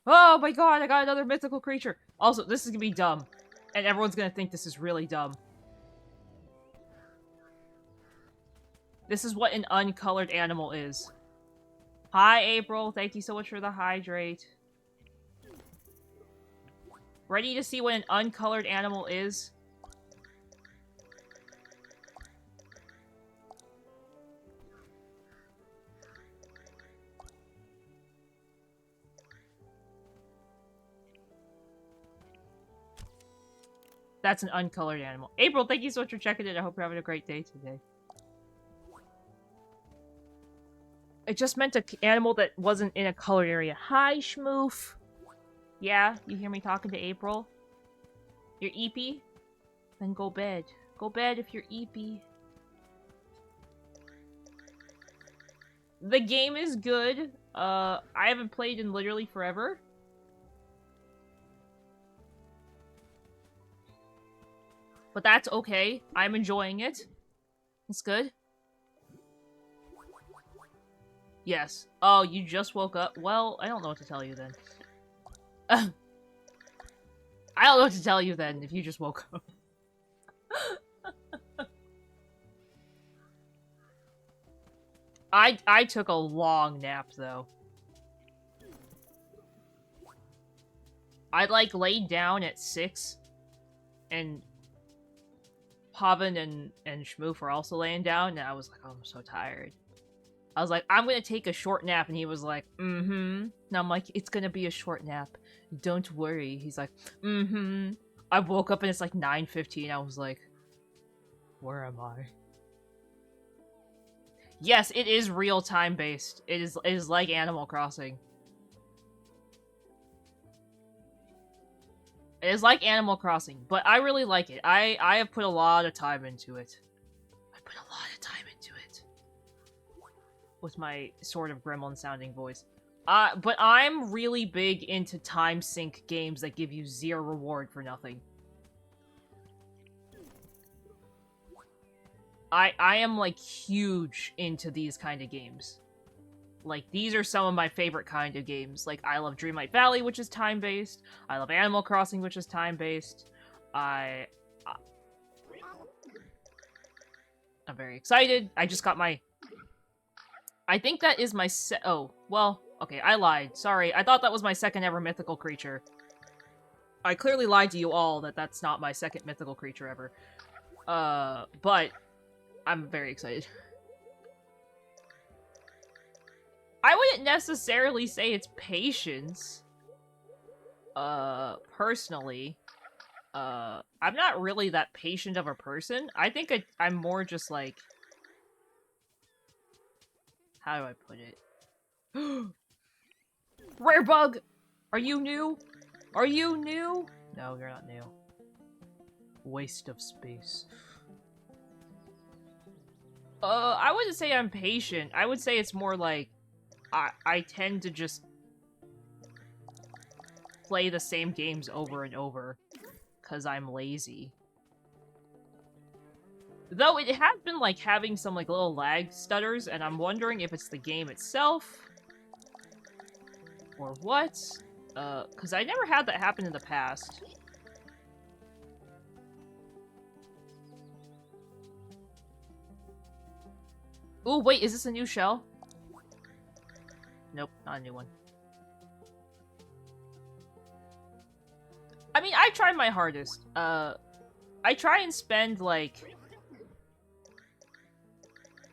Oh my god, I got another mythical creature! Also, this is gonna be dumb. And everyone's gonna think this is really dumb. This is what an uncolored animal is. Hi, April. Thank you so much for the hydrate. Ready to see what an uncolored animal is? That's an uncolored animal. April, thank you so much for checking it. I hope you're having a great day today. I just meant an animal that wasn't in a colored area. Hi, Schmoof. Yeah, you hear me talking to April? You're eepy? Then go bed. Go bed if you're eepy. The game is good. I haven't played in literally forever. But that's okay. I'm enjoying it. It's good. Yes. Oh, you just woke up? Well, I don't know what to tell you then. I don't know what to tell you then if you just woke up. I took a long nap though. I like laid down at 6 and Pavan and Schmoof were also laying down and I was like, oh, I'm so tired. I was like, I'm gonna take a short nap, and he was like, mm-hmm. And I'm like, it's gonna be a short nap. Don't worry. He's like, mm-hmm. I woke up and it's like 9:15. I was like, where am I? Yes, it is real-time based. It is like Animal Crossing. It is like Animal Crossing, but I really like it. I have put a lot of time into it. I put a lot of time into it. With my sort of gremlin-sounding voice. But I'm really big into time sink games that give you 0 reward for nothing. I am, like, huge into these kind of games. Like, these are some of my favorite kind of games. Like, I love Dreamlight Valley, which is time-based. I love Animal Crossing, which is time-based. I'm very excited. I just got my... I think that is my oh, well, okay, I lied. Sorry, I thought that was my second ever mythical creature. I clearly lied to you all that that's not my second mythical creature ever. But I'm very excited. I wouldn't necessarily say it's patience. Personally. I'm not really that patient of a person. I think I'm more just like... How do I put it? Rare bug! Are you new? Are you new? No, you're not new. Waste of space. I wouldn't say I'm patient. I would say it's more like... I tend to just... play the same games over and over. 'Cause I'm lazy. Though it has been, like, having some, like, little lag stutters, and I'm wondering if it's the game itself. Or what? Because I never had that happen in the past. Ooh, wait, is this a new shell? Nope, not a new one. I mean, I try my hardest. I try and spend, like...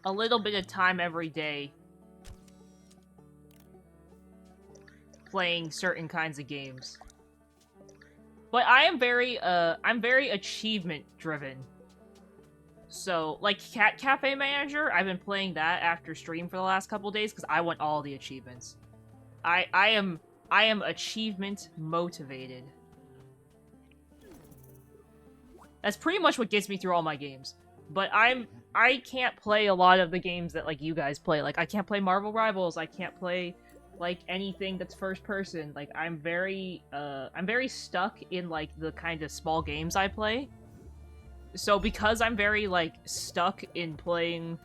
a little bit of time every day playing certain kinds of games. But I'm very achievement driven. So, like Cat Cafe Manager, I've been playing that after stream for the last couple days because I want all the achievements. I am achievement motivated. That's pretty much what gets me through all my games. But I can't play a lot of the games that, like, you guys play. Like, I can't play Marvel Rivals, I can't play, like, anything that's first person. Like, I'm very stuck in, like, the kind of small games I play. So because I'm very, like, stuck in playing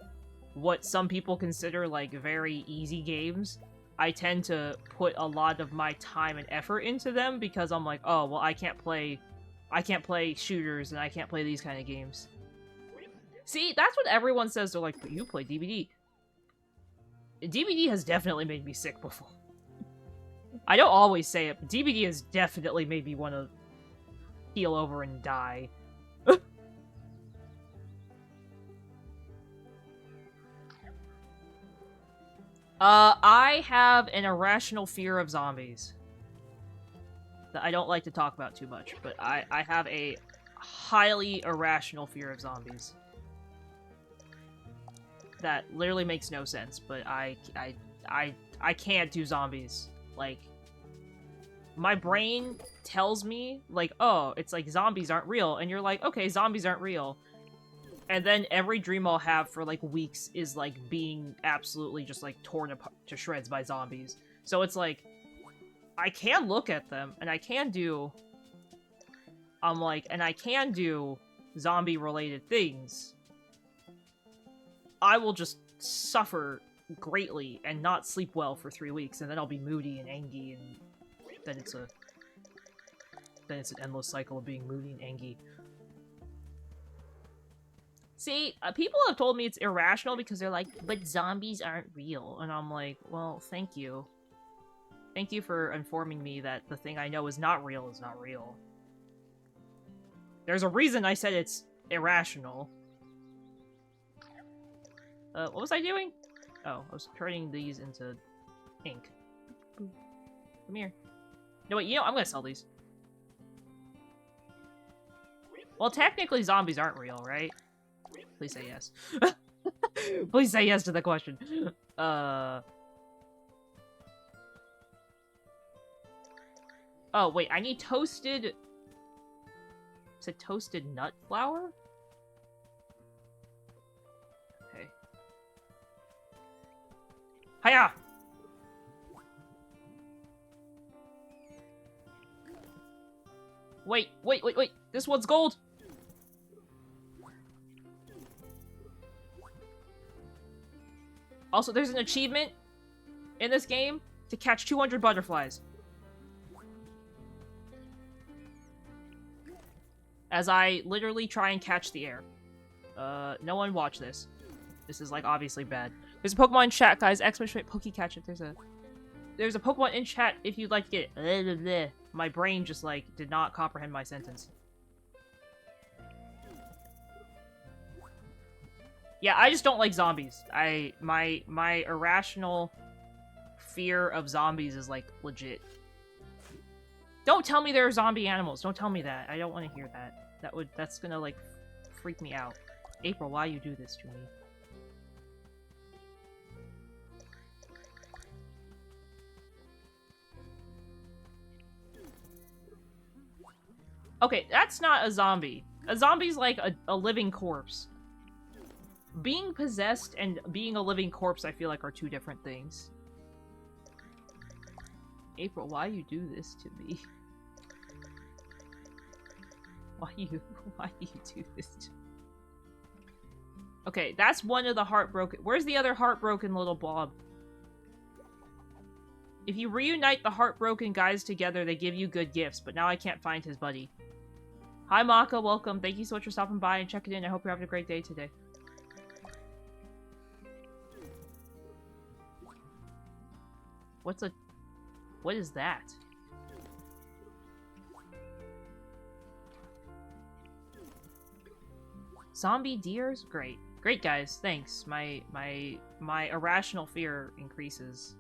what some people consider, like, very easy games, I tend to put a lot of my time and effort into them because I'm like, oh, well, I can't play shooters and I can't play these kind of games. See, that's what everyone says. They're like, but you play DBD. DBD has definitely made me sick before. I don't always say it, but DBD has definitely made me want to keel over and die. I have an irrational fear of zombies that I don't like to talk about too much, but I have a highly irrational fear of zombies. That literally makes no sense, but I can't do zombies. Like, my brain tells me, like, oh, it's like zombies aren't real, and you're like, okay, zombies aren't real. And then every dream I'll have for, like, weeks is, like, being absolutely just, like, torn apart to shreds by zombies. So it's like, I can look at them, and I can do... and I can do zombie-related things. I will just suffer greatly and not sleep well for 3 weeks, and then I'll be moody and angry, and then it's an endless cycle of being moody and angry. See, people have told me it's irrational because they're like, but zombies aren't real. And I'm like, well, thank you. Thank you for informing me that the thing I know is not real is not real. There's a reason I said it's irrational. What was I doing? Oh, I was turning these into ink. Come here. No, wait, I'm gonna sell these. Well, technically zombies aren't real, right? Please say yes. Please say yes to the question. Oh, wait, I need toasted... Is it toasted nut flour? Okay. Hiya! Wait. This one's gold! Also, there's an achievement in this game to catch 200 butterflies. As I literally try and catch the air. No one watch this. This is, like, obviously bad. There's a Pokemon in chat, guys. Exclamation Pokecatch it. There's a Pokemon in chat if you'd like to get it. My brain just, like, did not comprehend my sentence. Yeah, I just don't like zombies. My irrational fear of zombies is, like, legit. Don't tell me there are zombie animals. Don't tell me that. I don't want to hear that. That's gonna, like, freak me out. April, why you do this to me? Okay, that's not a zombie. A zombie's like a living corpse. Being possessed and being a living corpse, I feel like, are two different things. April, why you do this to me? Why you do this to me? Okay, that's one of the heartbroken... Where's the other heartbroken little blob? If you reunite the heartbroken guys together, they give you good gifts, but now I can't find his buddy. Hi, Maka, welcome. Thank you so much for stopping by and checking in. I hope you're having a great day today. What is that? Zombie deers? Great. Great, guys. Thanks. My irrational fear increases.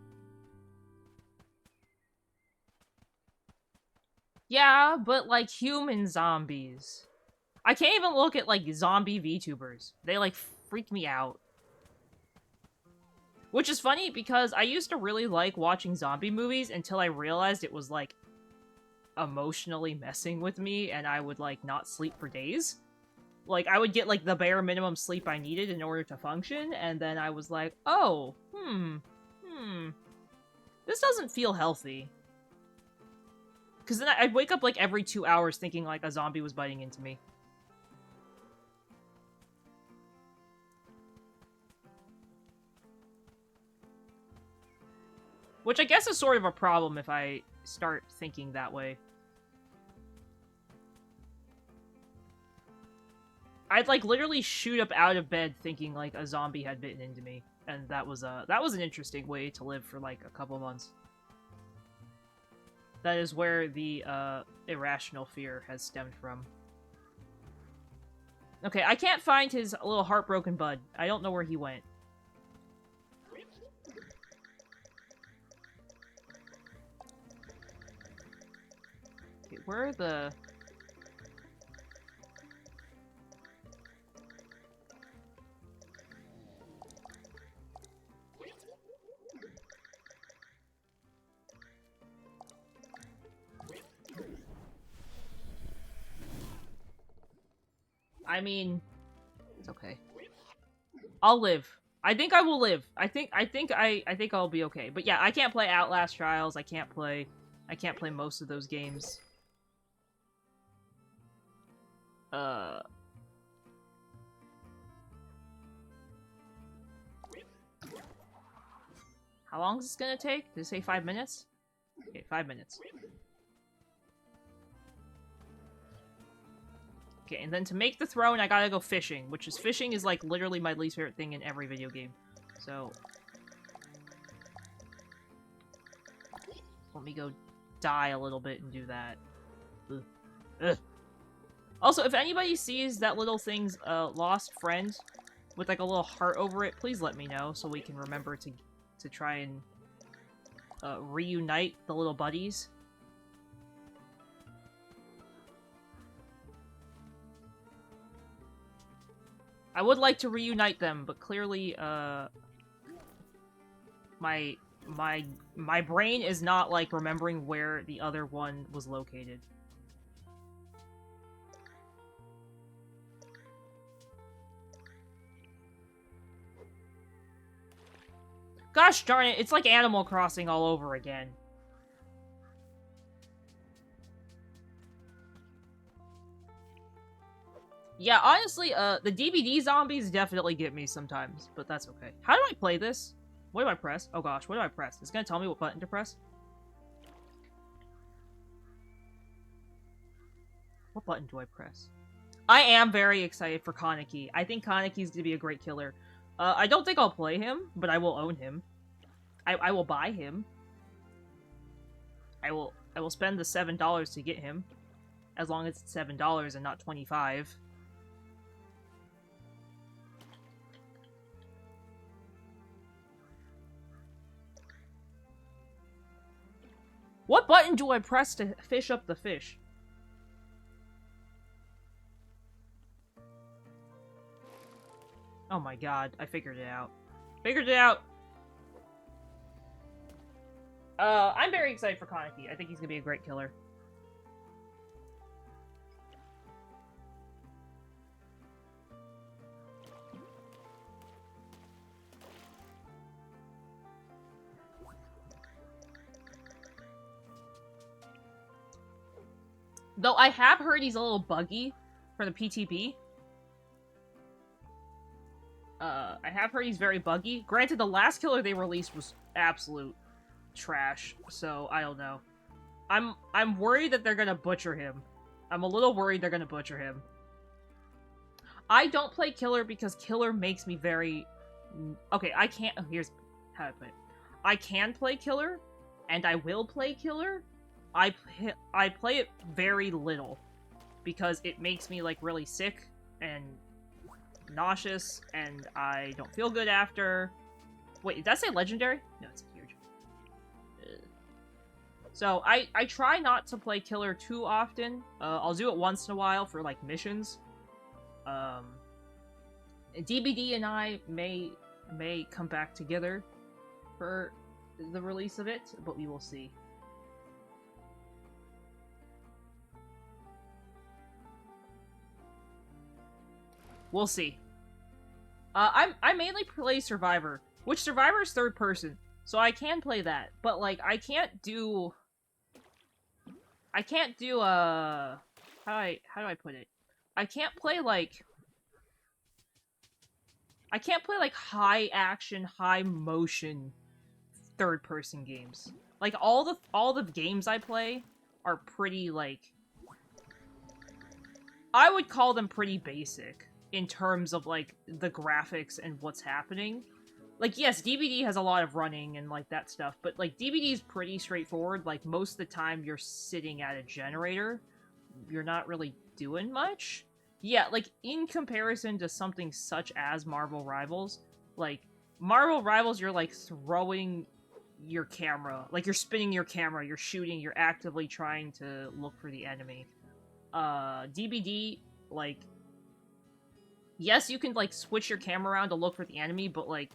Yeah, but, like, human zombies. I can't even look at, like, zombie VTubers. They, like, freak me out. Which is funny, because I used to really like watching zombie movies until I realized it was, like, emotionally messing with me, and I would, like, not sleep for days. Like, I would get, like, the bare minimum sleep I needed in order to function, and then I was like, oh, this doesn't feel healthy. Because then I'd wake up, like, every 2 hours thinking, like, a zombie was biting into me. Which I guess is sort of a problem if I start thinking that way. I'd, like, literally shoot up out of bed thinking, like, a zombie had bitten into me. And that was an interesting way to live for, like, a couple months. That is where the, irrational fear has stemmed from. Okay, I can't find his little heartbroken bud. I don't know where he went. Okay, where are the... I mean, It's okay. I'll live. I think I will live. I think I'll be okay. But yeah, I can't play Outlast Trials. I can't play most of those games. How long is this gonna take? Did it say 5 minutes? Okay, 5 minutes. Okay, and then to make the throne, I gotta go fishing, which is fishing is like literally my least favorite thing in every video game. So let me go die a little bit and do that. Ugh. Ugh. Also, if anybody sees that little thing's lost friend with like a little heart over it, please let me know so we can remember to try and reunite the little buddies. I would like to reunite them, but clearly, my brain is not, like, remembering where the other one was located. Gosh darn it, it's like Animal Crossing all over again. Yeah, honestly, the DBD zombies definitely get me sometimes, but that's okay. How do I play this? What do I press? Oh gosh, what do I press? It's gonna tell me what button to press? What button do I press? I am very excited for Kaneki. I think Kaneki's gonna be a great killer. I don't think I'll play him, but I will own him. I will buy him. I will spend the $7 to get him. As long as it's $7 and not $25. What button do I press to fish up the fish? Oh my god, I figured it out. Figured it out! I'm very excited for Kaneki. I think he's gonna be a great killer. Though I have heard he's a little buggy for the PTB. I have heard he's very buggy. Granted, the last killer they released was absolute trash, so I don't know. I'm worried that they're gonna butcher him. I'm a little worried they're gonna butcher him. I don't play killer because killer makes me very... Okay, I can't... Oh, here's how I put it. I can play killer, and I will play killer. I play it very little because it makes me, like, really sick and nauseous, and I don't feel good after. Wait, did that say legendary? No, it's huge. So, I try not to play killer too often. I'll do it once in a while for, like, missions. DBD and I may come back together for the release of it, but we will see. We'll see. I mainly play Survivor, which Survivor is third person, so I can play that. But like, I can't do. How do I put it? I can't play like high action, high motion third person games. Like all the games I play are pretty like, I would call them pretty basic in terms of, like, the graphics and what's happening. Like, yes, DBD has a lot of running and, like, that stuff, but, like, DBD is pretty straightforward. Like, most of the time you're sitting at a generator. You're not really doing much. Yeah, like, in comparison to something such as Marvel Rivals, like, Marvel Rivals, you're, like, throwing your camera. Like, you're spinning your camera, you're shooting, you're actively trying to look for the enemy. DBD, like... Yes, you can, like, switch your camera around to look for the enemy, but, like,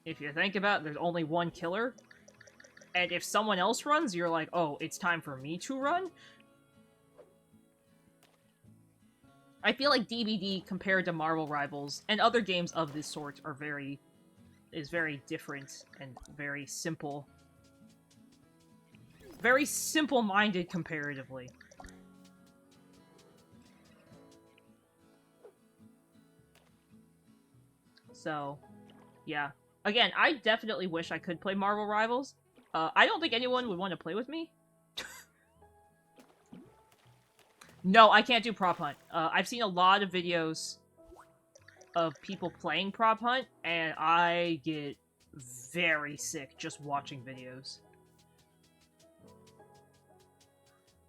if you think about it, there's only one killer. And if someone else runs, you're like, oh, it's time for me to run? I feel like DBD compared to Marvel Rivals and other games of this sort is very different and very simple. Very simple-minded comparatively. So, yeah. Again, I definitely wish I could play Marvel Rivals. I don't think anyone would want to play with me. No, I can't do Prop Hunt. I've seen a lot of videos of people playing Prop Hunt, and I get very sick just watching videos.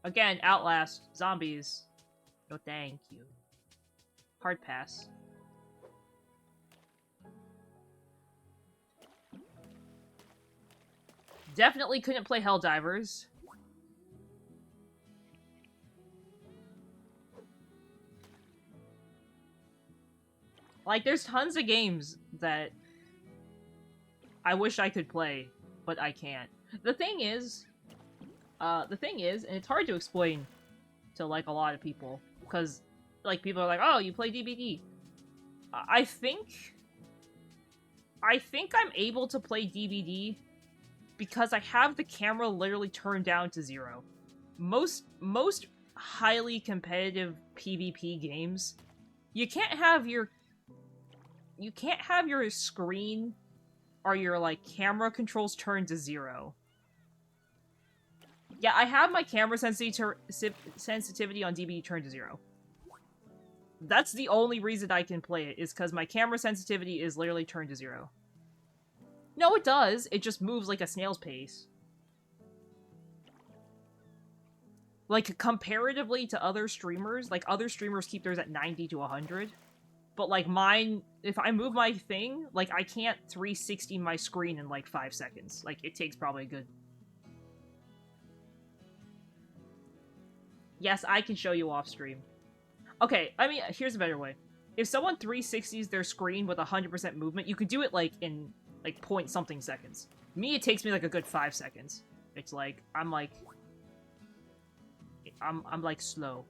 Again, Outlast, zombies. No thank you. Hard pass. Definitely couldn't play Helldivers. Like, there's tons of games that I wish I could play, but I can't. The thing is, and it's hard to explain to, like, a lot of people, because, like, people are like, oh, you play DBD. I think I'm able to play DBD because I have the camera literally turned down to 0. Most highly competitive PvP games, you can't have your screen or your, like, camera controls turned to 0. Yeah, I have my camera sensitivity on DBD turned to 0. That's the only reason I can play it, is because my camera sensitivity is literally turned to 0. No, it does. It just moves like a snail's pace. Like, comparatively to other streamers, like, other streamers keep theirs at 90 to 100. But, like, mine, if I move my thing, like, I can't 360 my screen in, like, 5 seconds. Like, it takes probably a good... Yes, I can show you off stream. Okay, I mean, here's a better way. If someone 360s their screen with 100% movement, you could do it, like, in, like, point something seconds. Me, it takes me, like, a good 5 seconds. It's like, I'm like, slow.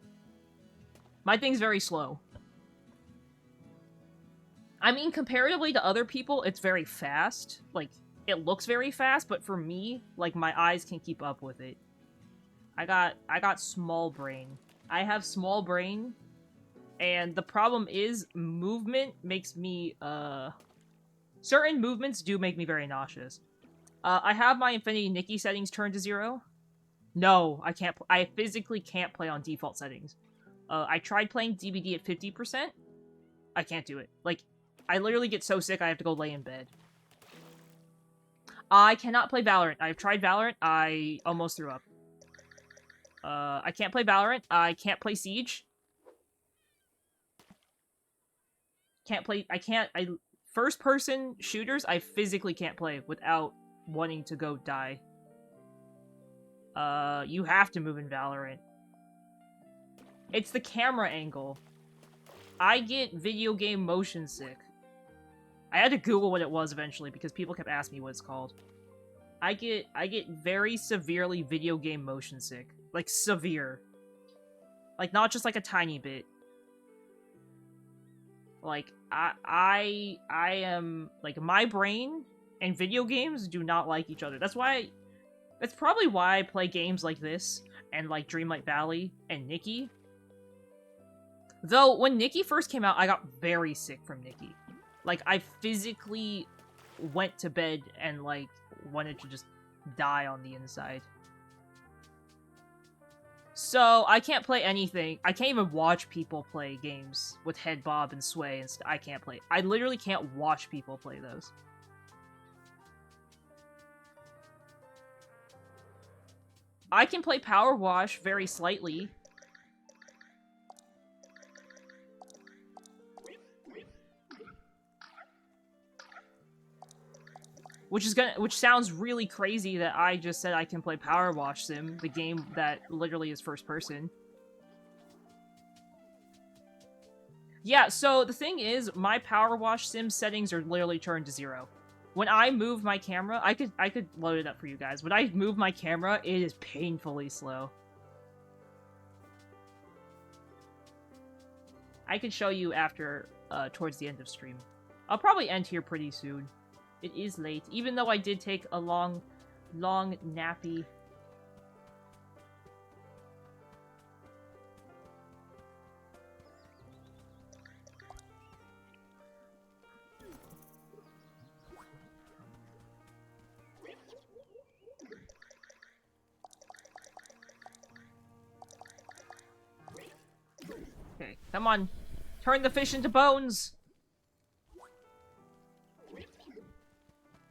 My thing's very slow. I mean, comparatively to other people, it's very fast. Like, it looks very fast, but for me, like, my eyes can keep up with it. I got small brain. I have small brain, and the problem is movement makes me, certain movements do make me very nauseous. I have my Infinity Nikki settings turned to 0. No, I can't. I physically can't play on default settings. I tried playing DBD at 50%. I can't do it. Like, I literally get so sick I have to go lay in bed. I cannot play Valorant. I've tried Valorant. I almost threw up. I can't play Valorant. I can't play Siege. First-person shooters, I physically can't play without wanting to go die. You have to move in Valorant. It's the camera angle. I get video game motion sick. I had to Google what it was eventually because people kept asking me what it's called. I get very severely video game motion sick. Like, severe. Like, not just like a tiny bit. Like, I am, like, my brain and video games do not like each other. That's probably why I play games like this, and, like, Dreamlight Valley, and Nikki. Though, when Nikki first came out, I got very sick from Nikki. Like, I physically went to bed and, like, wanted to just die on the inside. So, I can't play anything. I can't even watch people play games with head bob and sway, and I can't play. I literally can't watch people play those. I can play Power Wash very slightly. Which sounds really crazy that I just said I can play Power Wash Sim, the game that literally is first person. Yeah, so the thing is, my Power Wash Sim settings are literally turned to 0. When I move my camera, I could load it up for you guys. When I move my camera, it is painfully slow. I can show you after, towards the end of stream. I'll probably end here pretty soon. It is late, even though I did take a long nappy. Okay, come on. Turn the fish into bones!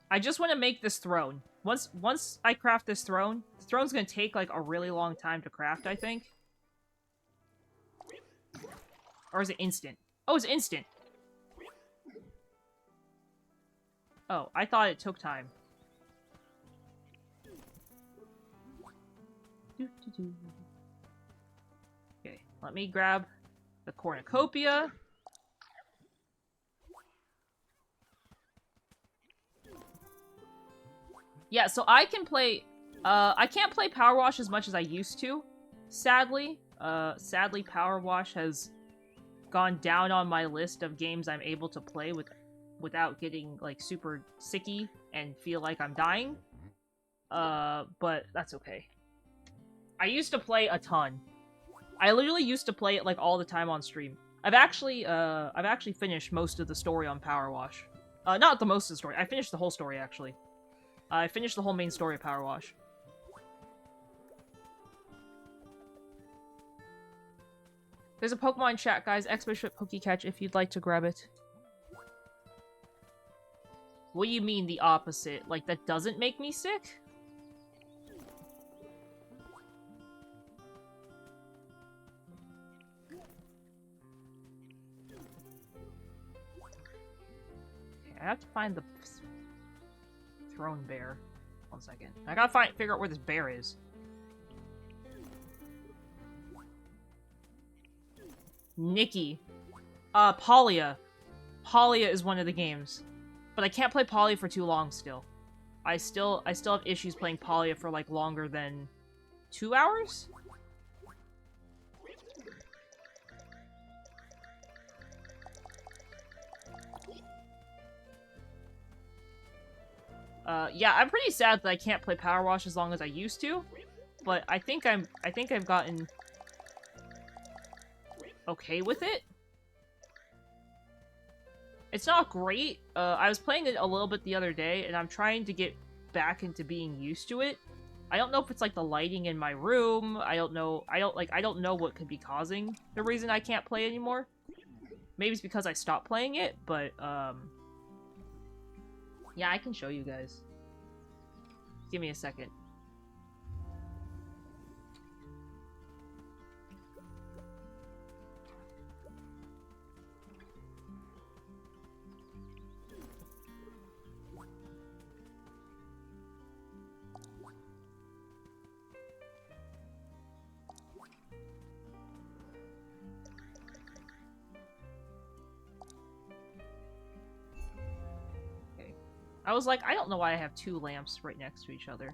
I just want to make this throne. Once I craft this throne, the throne's gonna take, like, a really long time to craft, I think. Or is it instant? Oh, it's instant! Oh, I thought it took time. Okay, let me grab the cornucopia. Yeah, so I can play... I can't play Power Wash as much as I used to, sadly. Sadly, Power Wash has gone down on my list of games I'm able to play without getting, like, super sicky and feel like I'm dying. But that's okay. I used to play a ton. I literally used to play it, like, all the time on stream. I've actually finished most of the story on Power Wash. Not the most of the story. I finished the whole story, actually. I finished the whole main story of Power Wash. There's a Pokemon chat, guys. X-Bishop Pokecatch if you'd like to grab it. What do you mean the opposite? Like, that doesn't make me sick? Okay, I have to find the throne bear. 1 second. I gotta figure out where this bear is. Nikki. Palia. Palia is one of the games. But I can't play Palia for too long still. I still have issues playing Palia for, like, longer than 2 hours? Yeah, I'm pretty sad that I can't play Power Wash as long as I used to, but I think I've gotten okay with it. It's not great. I was playing it a little bit the other day, and I'm trying to get back into being used to it. I don't know if it's, like, the lighting in my room. I don't know what could be causing the reason I can't play anymore. Maybe it's because I stopped playing it, but, yeah, I can show you guys. Give me a second. I was like, I don't know why I have 2 lamps right next to each other.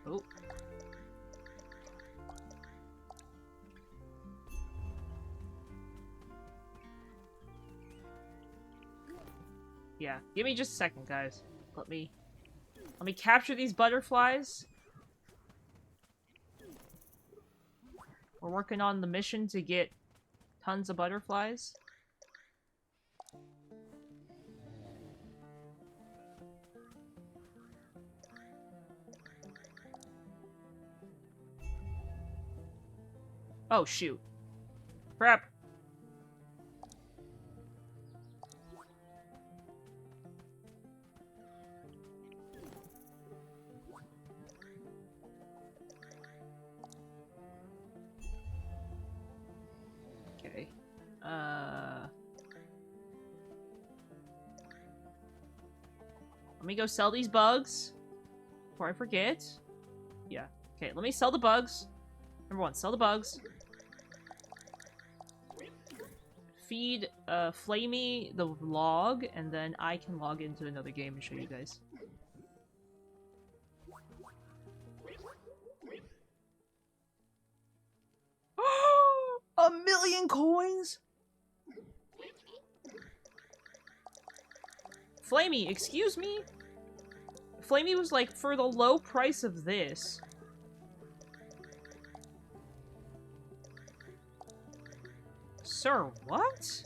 Oh. Yeah, give me just a second, guys. Let me capture these butterflies. We're working on the mission to get tons of butterflies. Oh, shoot. Crap. Okay. Let me go sell these bugs before I forget. Yeah. Okay, let me sell the bugs. Number 1, sell the bugs. Feed, Flamey the log, and then I can log into another game and show you guys. 1,000,000 coins? Flamey, excuse me? Flamey was like, for the low price of this. Sir, what?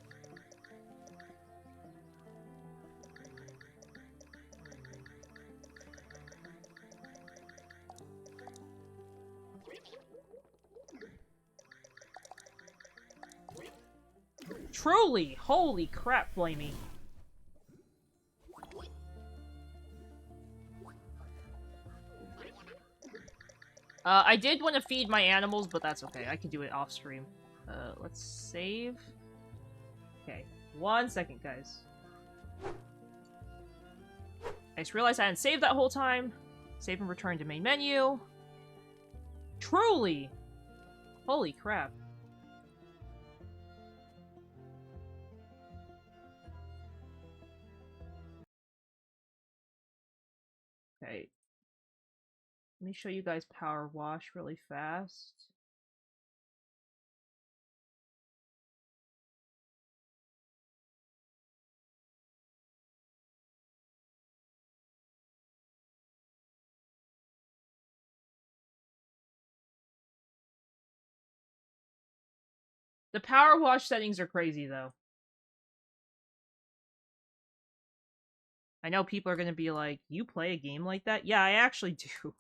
Truly, holy crap, Flamey. I did want to feed my animals, but that's okay. I can do it off stream. Let's save. Okay, 1 second, guys. I just realized I hadn't saved that whole time. Save and return to main menu. Truly! Holy crap. Okay. Let me show you guys Power Wash really fast. The Power Wash settings are crazy, though. I know people are going to be like, you play a game like that? Yeah, I actually do.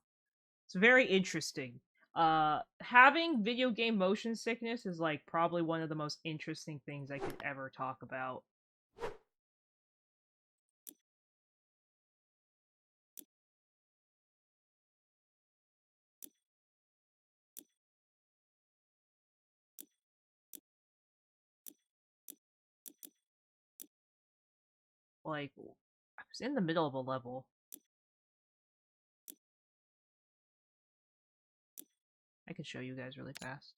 It's very interesting. Having video game motion sickness is, like, probably one of the most interesting things I could ever talk about. Like, I was in the middle of a level. I can show you guys really fast.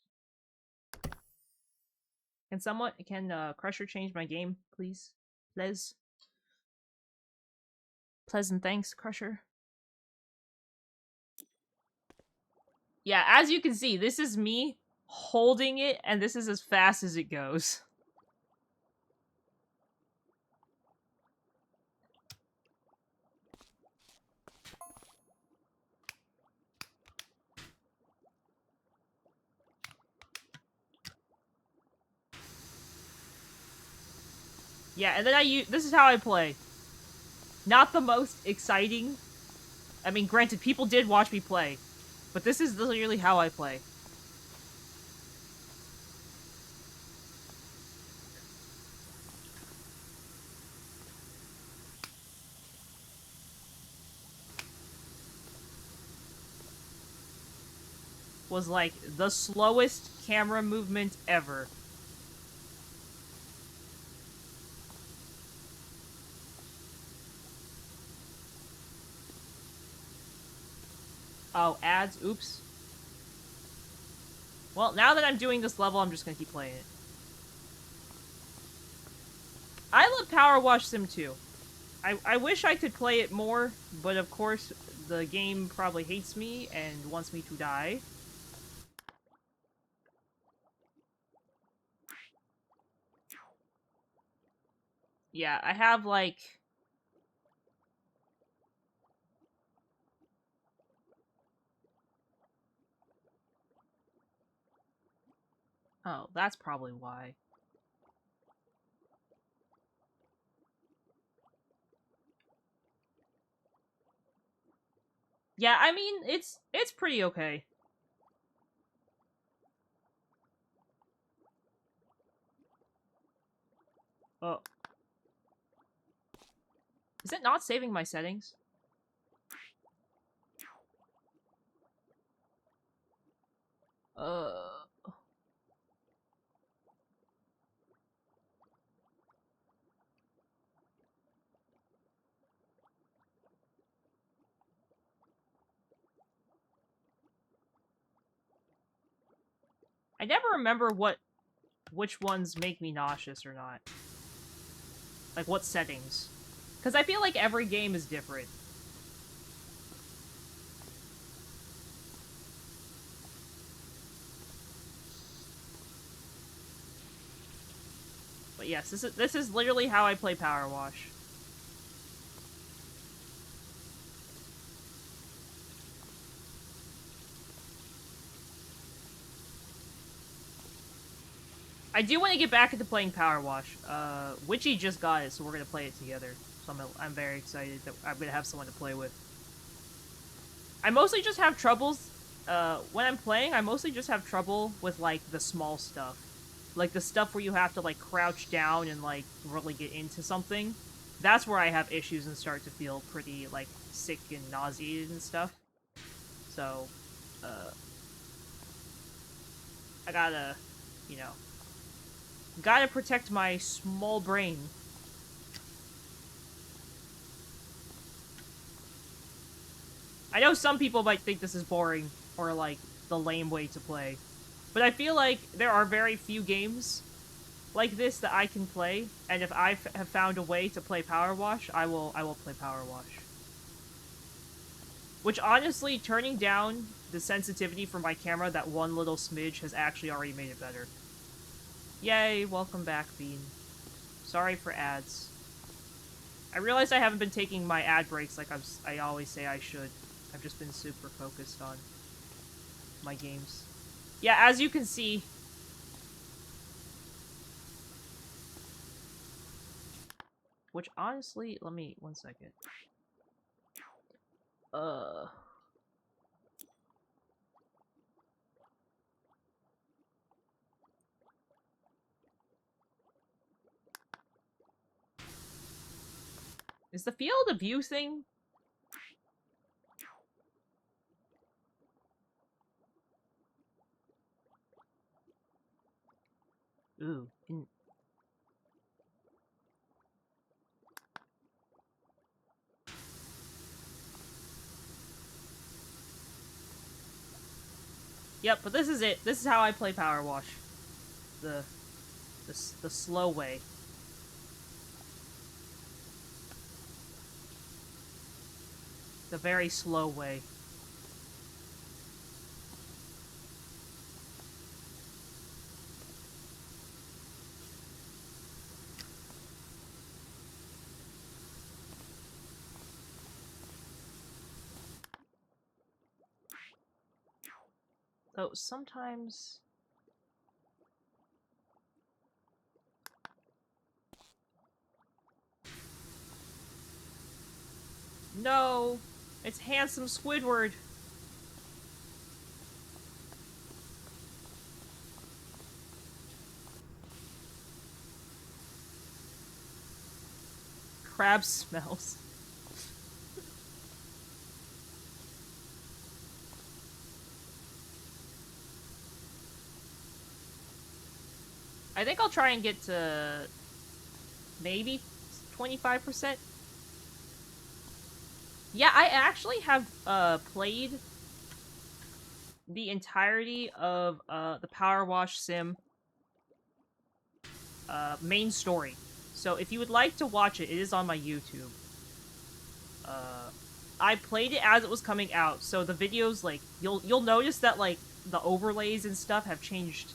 Can Crusher change my game, please? Please? Pleasant thanks, Crusher. Yeah, as you can see, this is me holding it, and this is as fast as it goes. Yeah, and then this is how I play. Not the most exciting. I mean, granted, people did watch me play, but this is literally how I play. Was like the slowest camera movement ever. Oh, ads? Oops. Well, now that I'm doing this level, I'm just gonna keep playing it. I love Power Wash Sim 2. I wish I could play it more, but of course, the game probably hates me and wants me to die. Yeah, I have, like... Oh, that's probably why. Yeah, I mean, it's pretty okay. Oh. Is it not saving my settings? I never remember which ones make me nauseous or not. Like, what settings. Because I feel like every game is different. But yes, this is literally how I play Power Wash. I do want to get back into playing Power Wash. Witchy just got it, so we're gonna play it together. So I'm very excited that I'm gonna have someone to play with. I mostly just have troubles. When I'm playing, I mostly just have trouble with like the small stuff, like the stuff where you have to like crouch down and like really get into something. That's where I have issues and start to feel pretty like sick and nauseated and stuff. So, I gotta, you know, gotta protect my small brain. I know some people might think this is boring or like the lame way to play, but I feel like there are very few games like this that I can play, and if I have found a way to play Power Wash, I will play Power Wash. Which honestly, turning down the sensitivity for my camera that one little smidge has actually already made it better. Yay, welcome back, Bean. Sorry for ads. I realized I haven't been taking my ad breaks like I always say I should. I've just been super focused on my games. Yeah, as you can see... Which, honestly, let me... one second. Is the field of view thing? Ooh. Yep, but this is it. This is how I play Power Wash. The slow way. The very slow way. Though sometimes... No! It's handsome Squidward! Crab smells. I think I'll try and get to... maybe 25%? Yeah, I actually have, played the entirety of, the Power Wash Sim, main story. So if you would like to watch it, it is on my YouTube. I played it as it was coming out, so the videos, like, you'll notice that, like, the overlays and stuff have changed,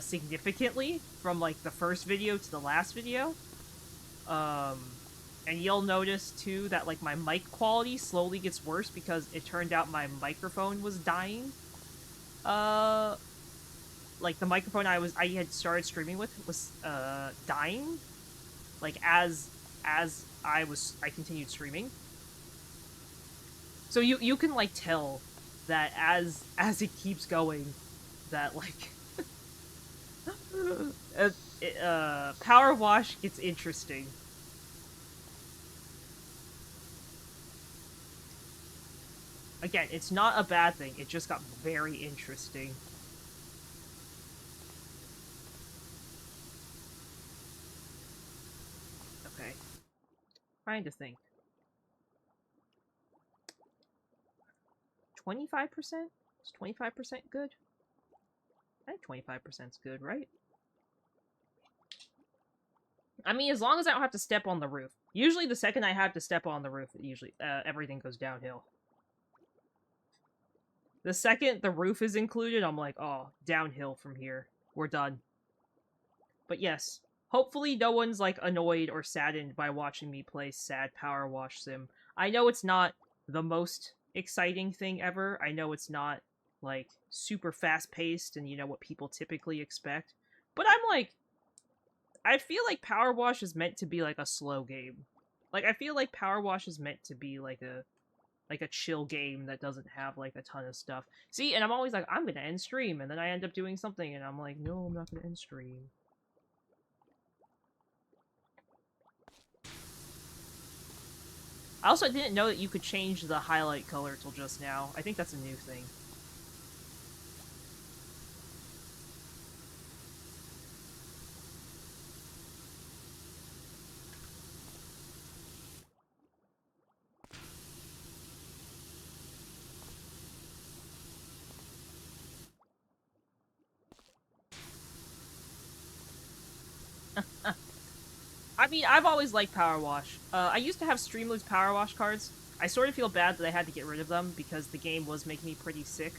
significantly from, like, the first video to the last video. And you'll notice, too, that, like, my mic quality slowly gets worse because it turned out my microphone was dying. Like, the microphone I had started streaming with was, dying. Like, as I continued streaming. So you can, like, tell that as it keeps going, that, like, Power Wash gets interesting. Again, it's not a bad thing, it just got very interesting. Okay. Trying to think. 25%? Is 25% good? I think 25% is good, right? I mean, as long as I don't have to step on the roof. Usually the second I have to step on the roof, everything goes downhill. The second the roof is included, I'm like, oh, downhill from here. We're done. But yes, hopefully no one's like annoyed or saddened by watching me play sad Power Wash Sim. I know it's not the most exciting thing ever. I know it's not like super fast paced and you know what people typically expect. But I'm like, I feel like Power Wash is meant to be like a slow game. Like I feel like Power Wash is meant to be like a chill game that doesn't have like a ton of stuff. See, and I'm always like, I'm gonna end stream, and then I end up doing something, and I'm like, no, I'm not gonna end stream. I also didn't know that you could change the highlight color till just now. I think that's a new thing. I mean, I've always liked Power Wash. I used to have Streamlabs Power Wash cards. I sort of feel bad that I had to get rid of them because the game was making me pretty sick.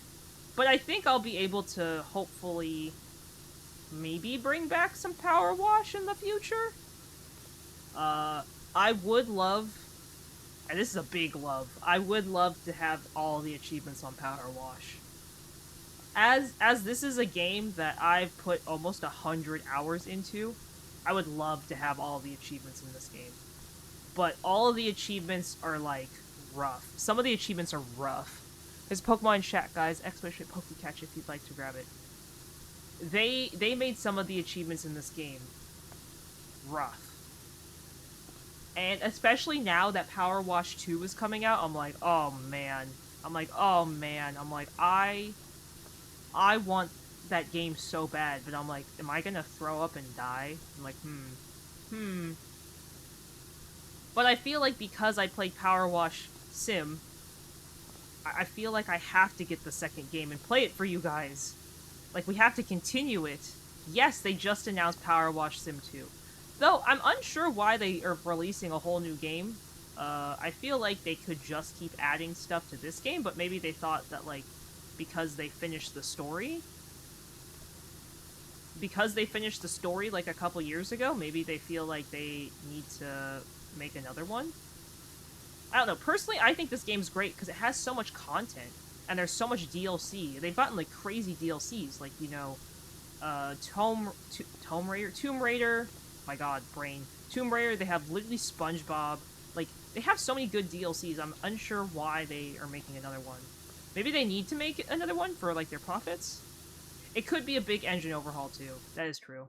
But I think I'll be able to hopefully maybe bring back some Power Wash in the future. I would love, and this is a big love, I would love to have all the achievements on Power Wash. As this is a game that I've put almost 100 hours into, I would love to have all the achievements in this game. But all of the achievements are like rough. Some of the achievements are rough. There's Pokemon chat, guys. Exclamation Pokecatch if you'd like to grab it. They made some of the achievements in this game rough. And especially now that Power Wash 2 is coming out, I'm like, oh man. I'm like, oh man. I'm like, I want that game so bad, but I'm like, am I gonna throw up and die? I'm like, But I feel like because I played Power Wash Sim, I feel like I have to get the second game and play it for you guys. Like, we have to continue it. Yes, they just announced Power Wash Sim 2. Though, I'm unsure why they are releasing a whole new game. I feel like they could just keep adding stuff to this game, but maybe they thought that, like, because they finished the story, like, a couple years ago, maybe they feel like they need to make another one. I don't know. Personally, I think this game's great because it has so much content, and there's so much DLC. They've gotten, like, crazy DLCs, like, you know, Tomb Raider, my god, brain. Tomb Raider, they have literally SpongeBob. Like, they have so many good DLCs, I'm unsure why they are making another one. Maybe they need to make another one for, like, their profits? It could be a big engine overhaul, too. That is true.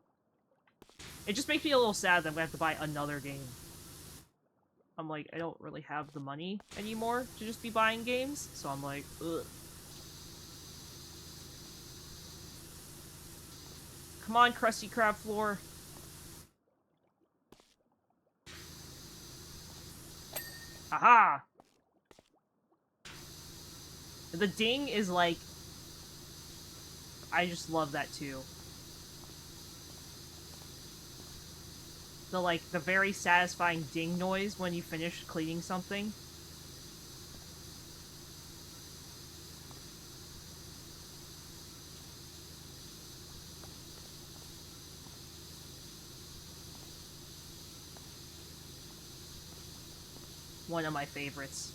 It just makes me a little sad that I'm gonna have to buy another game. I'm like, I don't really have the money anymore to just be buying games, so I'm like, ugh. Come on, Krusty Krab floor. Aha! The ding is like... I just love that too. The very satisfying ding noise when you finish cleaning something. One of my favorites.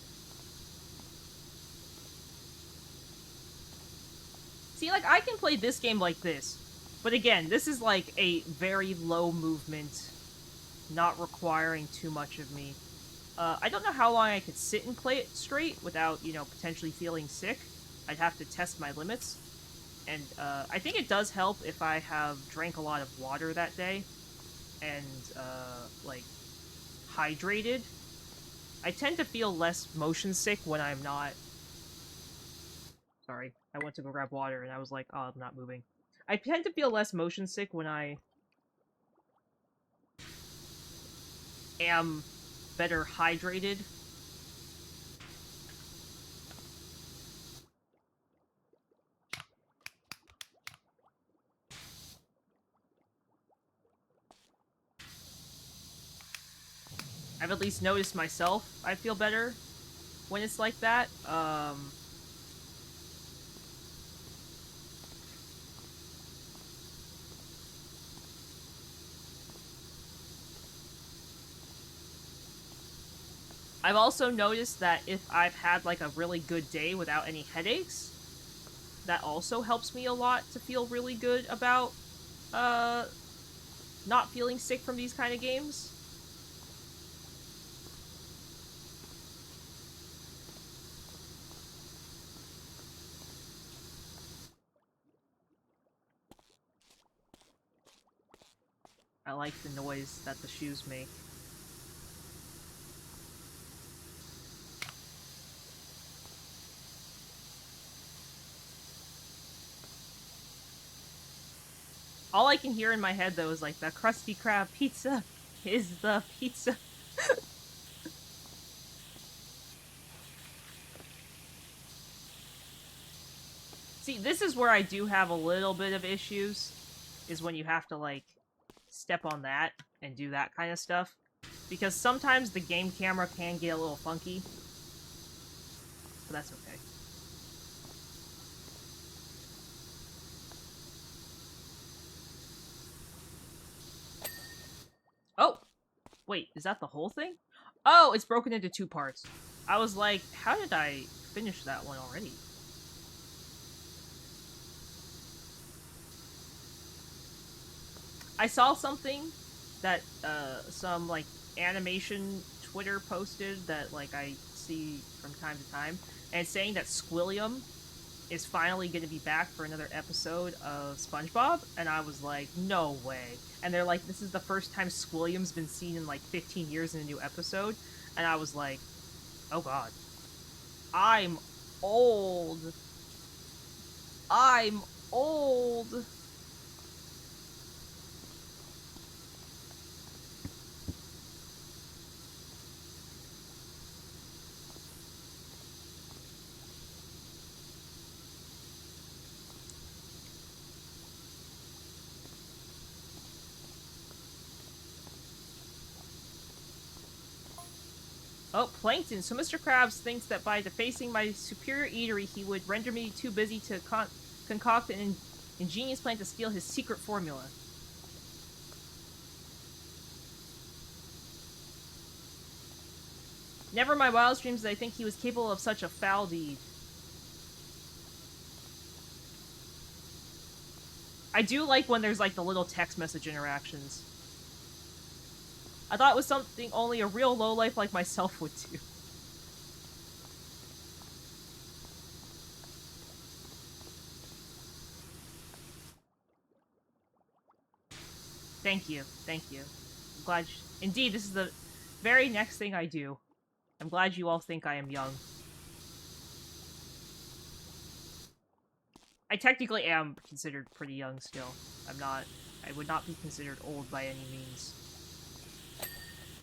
See, like, I can play this game like this. But again, this is like a very low movement, not requiring too much of me. I don't know how long I could sit and play it straight without, you know, potentially feeling sick. I'd have to test my limits. And I think it does help if I have drank a lot of water that day and, like, hydrated. I tend to feel less motion sick when I'm not... Sorry, I went to go grab water and I was like, oh, I'm not moving. I tend to feel less motion sick when I am better hydrated. I've at least noticed myself I feel better when it's like that. I've also noticed that if I've had like a really good day without any headaches, that also helps me a lot to feel really good about uh not feeling sick from these kind of games. I like the noise that the shoes make. All I can hear in my head though is like the Krusty Krab pizza is the pizza. See, this is where I do have a little bit of issues, is when you have to like step on that and do that kind of stuff. Because sometimes the game camera can get a little funky, but that's okay. Oh! Wait, is that the whole thing? Oh, it's broken into two parts. I was like, how did I finish that one already? I saw something that some like animation Twitter posted that like I see from time to time, and it's saying that Squilliam is finally going to be back for another episode of SpongeBob, and I was like, no way. And they're like, this is the first time Squilliam's been seen in like 15 years in a new episode, and I was like, oh god, I'm old. I'm old. Oh, Plankton. So Mr. Krabs thinks that by defacing my superior eatery, he would render me too busy to concoct an ingenious plan to steal his secret formula. Never in my wildest dreams did I think he was capable of such a foul deed. I do like when there's like the little text message interactions. I thought it was something only a real lowlife like myself would do. Thank you. Thank you. I'm glad. Indeed, this is the very next thing I do. I'm glad you all think I am young. I technically am considered pretty young still. I'm not. I would not be considered old by any means.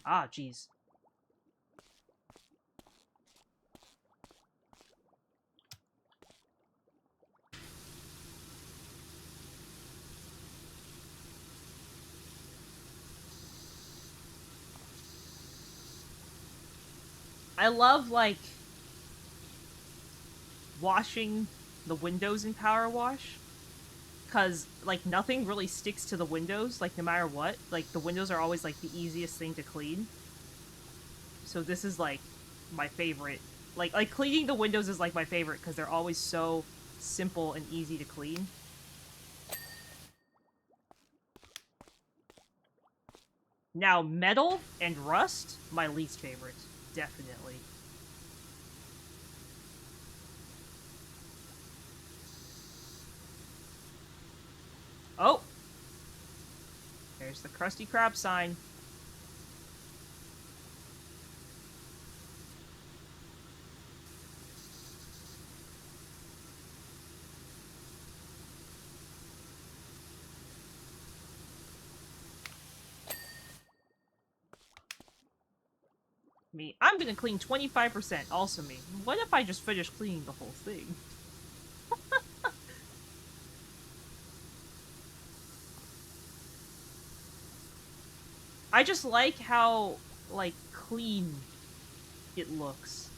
Ah, jeez. I love, like, washing the windows in Power Wash. Because, like, nothing really sticks to the windows, like, no matter what. Like, the windows are always, like, the easiest thing to clean. So this is, like, my favorite. Like cleaning the windows is, like, my favorite, because they're always so simple and easy to clean. Now, metal and rust, my least favorite. Definitely. Oh! There's the Krusty Krab sign. Me. I'm gonna clean 25%. Also me. What if I just finish cleaning the whole thing? I just like how, like, clean it looks.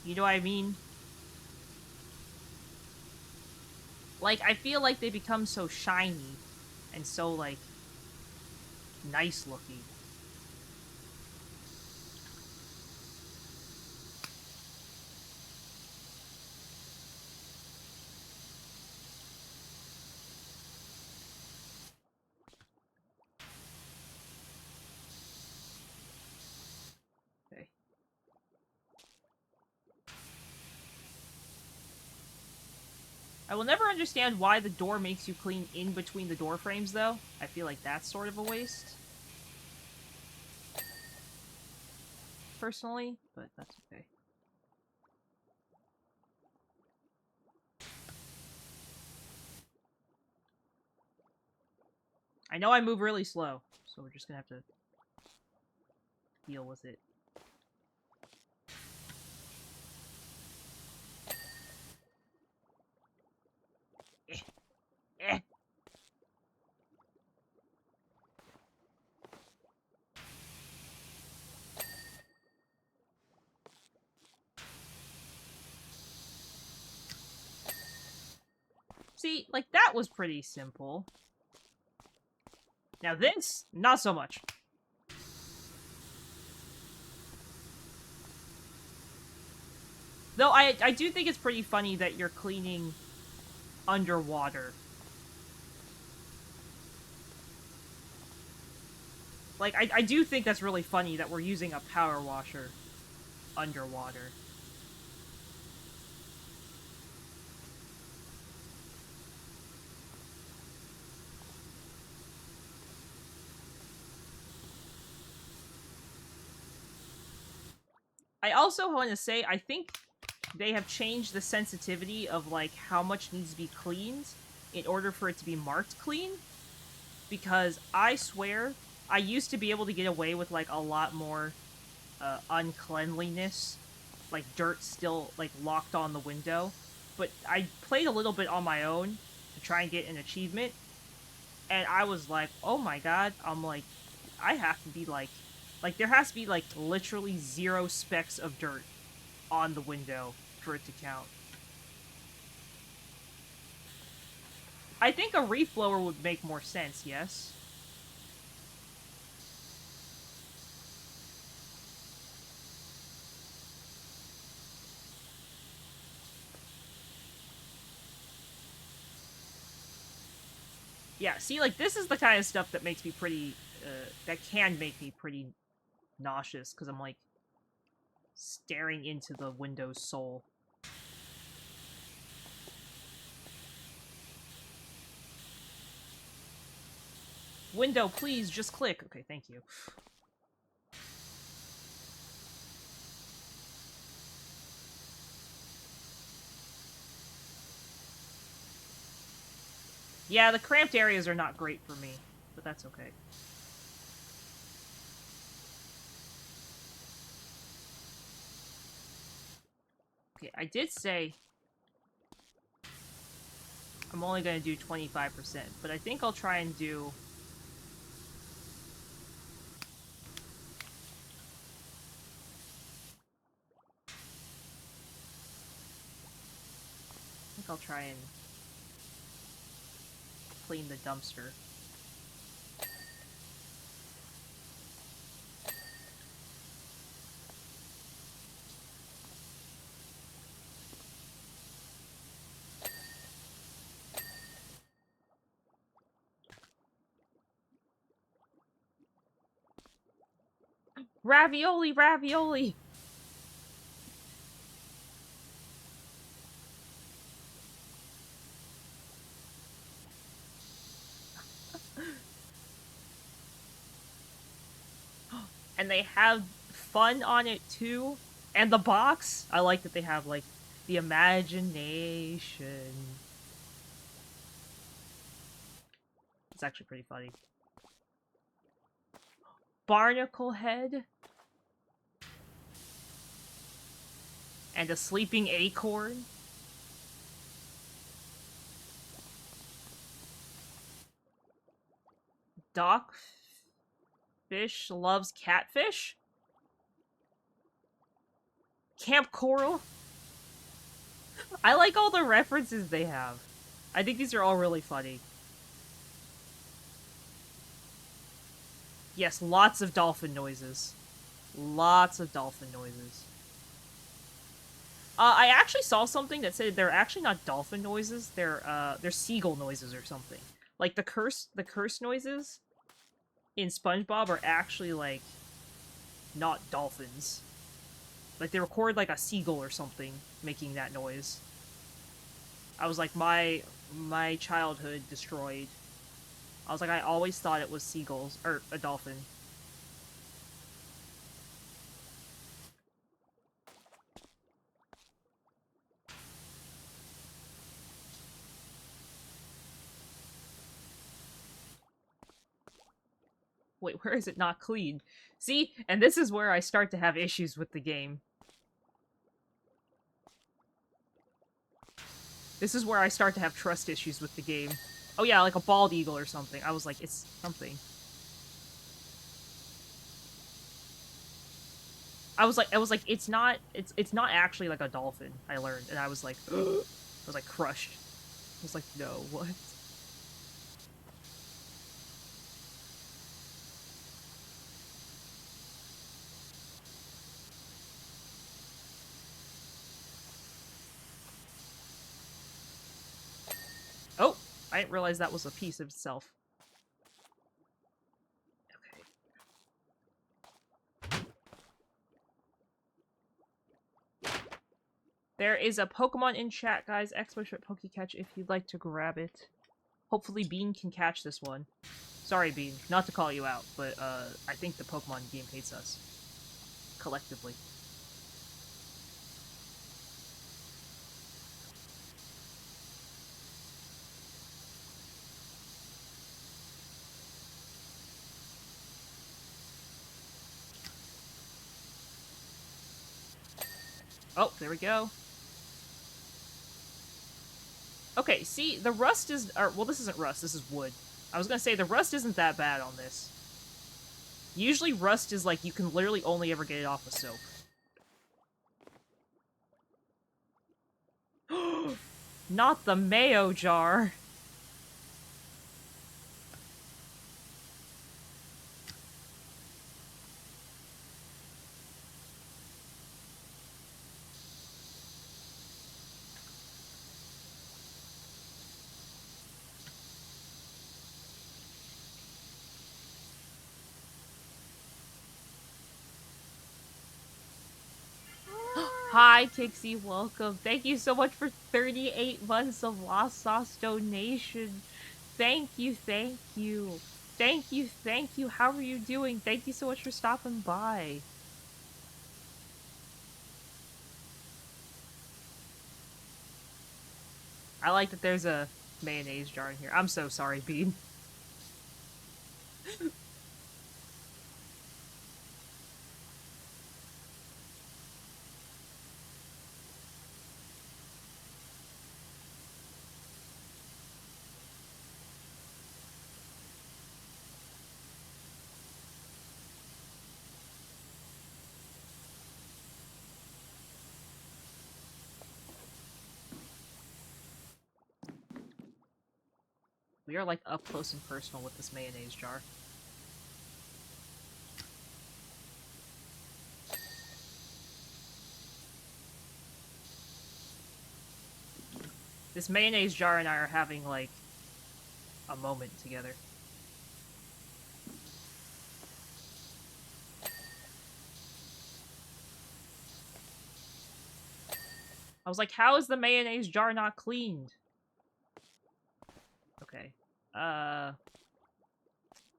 You know what I mean? Like, I feel like they become so shiny and so, like, nice looking. I will never understand why the door makes you clean in between the door frames, though. I feel like that's sort of a waste. Personally, but that's okay. I know I move really slow, so we're just gonna have to deal with it. Eh. Eh. See, like, that was pretty simple. Now this, not so much. Though I do think it's pretty funny that you're cleaning underwater. Like, I do think that's really funny that we're using a power washer underwater. I also want to say, I think they have changed the sensitivity of, like, how much needs to be cleaned in order for it to be marked clean. Because I swear, I used to be able to get away with, like, a lot more uncleanliness. Like, dirt still, like, locked on the window. But I played a little bit on my own to try and get an achievement. And I was like, oh my god, I'm like, I have to be, like, there has to be, like, literally 0 specks of dirt on the window for it to count. I think a reflower would make more sense, yes? Yeah, see, like, this is the kind of stuff that makes me pretty, that can make me pretty nauseous, because I'm, like, staring into the window's soul. Window, please, just click. Okay, thank you. Yeah, the cramped areas are not great for me, but that's okay. Okay, I did say I'm only going to do 25%, but I think I'll try and do... I think I'll try and clean the dumpster. Ravioli, ravioli! And they have fun on it too. And the box, I like that they have, like, the imagination. It's actually pretty funny. Barnacle head. And a sleeping acorn. Doc Fish loves catfish. Camp Coral. I like all the references they have. I think these are all really funny. Yes, lots of dolphin noises. Lots of dolphin noises. I actually saw something that said they're actually not dolphin noises. They're seagull noises or something. Like the curse noises in SpongeBob are actually, like, not dolphins. Like, they record, like, a seagull or something making that noise. I was like, my childhood destroyed. I was like, I always thought it was seagulls, or a dolphin. Wait, where is it not clean? See? And this is where I start to have issues with the game. This is where I start to have trust issues with the game. Oh yeah, like a bald eagle or something. I was like, it's something. It's not actually like a dolphin, I learned. And I was like, I was like crushed. I was like, no, what? Oh, I didn't realize that was a piece of itself. There is a Pokemon in chat, guys. Expert Pokecatch if you'd like to grab it. Hopefully Bean can catch this one. Sorry, Bean. Not to call you out, but I think the Pokemon game hates us. Collectively. Oh, there we go. Okay, see, the rust is... well, this isn't rust, this is wood. I was gonna say, the rust isn't that bad on this. Usually rust is like, you can literally only ever get it off with soap. Not the mayo jar! Hi, Kixie, welcome. Thank you so much for 38 months of Lost Sauce donation. Thank you, thank you. Thank you, thank you. How are you doing? Thank you so much for stopping by. I like that there's a mayonnaise jar in here. I'm so sorry, Bean. We are like up close and personal with this mayonnaise jar. This mayonnaise jar and I are having like a moment together. I was like, how is the mayonnaise jar not cleaned? Okay.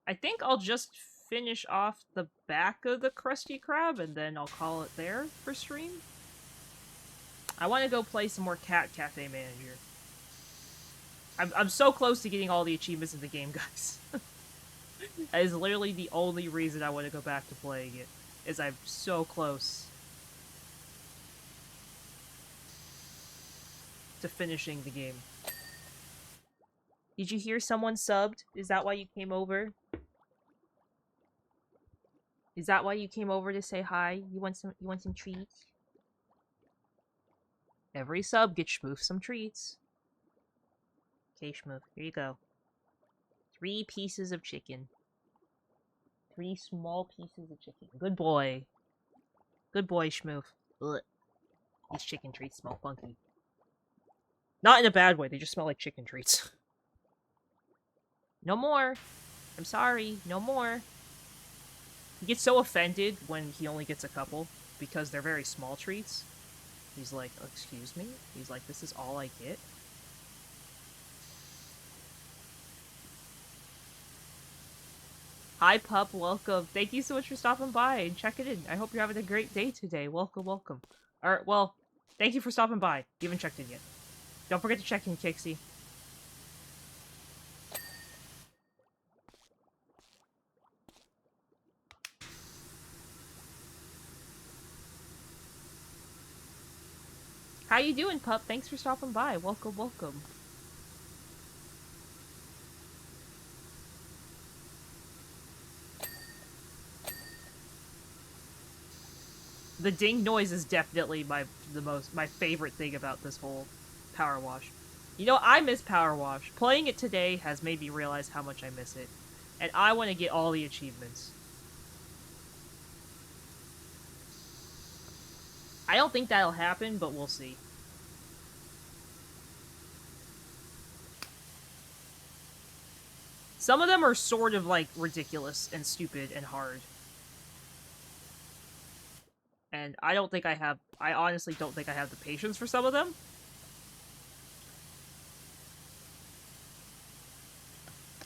I think I'll just finish off the back of the Krusty Krab and then I'll call it there for stream. I want to go play some more Cat Cafe Manager. I'm so close to getting all the achievements in the game, guys. That is literally the only reason I want to go back to playing it, is I'm so close to finishing the game. Did you hear someone subbed? Is that why you came over? Is that why you came over to say hi? You want some treats? Every sub gets Schmoof some treats. Okay, Schmoof, here you go. 3 pieces of chicken. 3 small pieces of chicken. Good boy. Good boy, Schmoof. Ugh. These chicken treats smell funky. Not in a bad way, they just smell like chicken treats. No more. I'm sorry, no more. He gets so offended when he only gets a couple, because they're very small treats. He's like, excuse me? He's like, this is all I get? Hi, pup. Welcome. Thank you so much for stopping by and checking in. I hope you're having a great day today. Welcome, welcome. Alright, well, thank you for stopping by. You haven't checked in yet. Don't forget to check in, Kixie. How you doing, pup? Thanks for stopping by. Welcome, welcome. The ding noise is definitely my favorite thing about this whole Power Wash. You know, I miss Power Wash. Playing it today has made me realize how much I miss it. And I want to get all the achievements. I don't think that'll happen, but we'll see. Some of them are sort of, like, ridiculous and stupid and hard. And I honestly don't think I have the patience for some of them.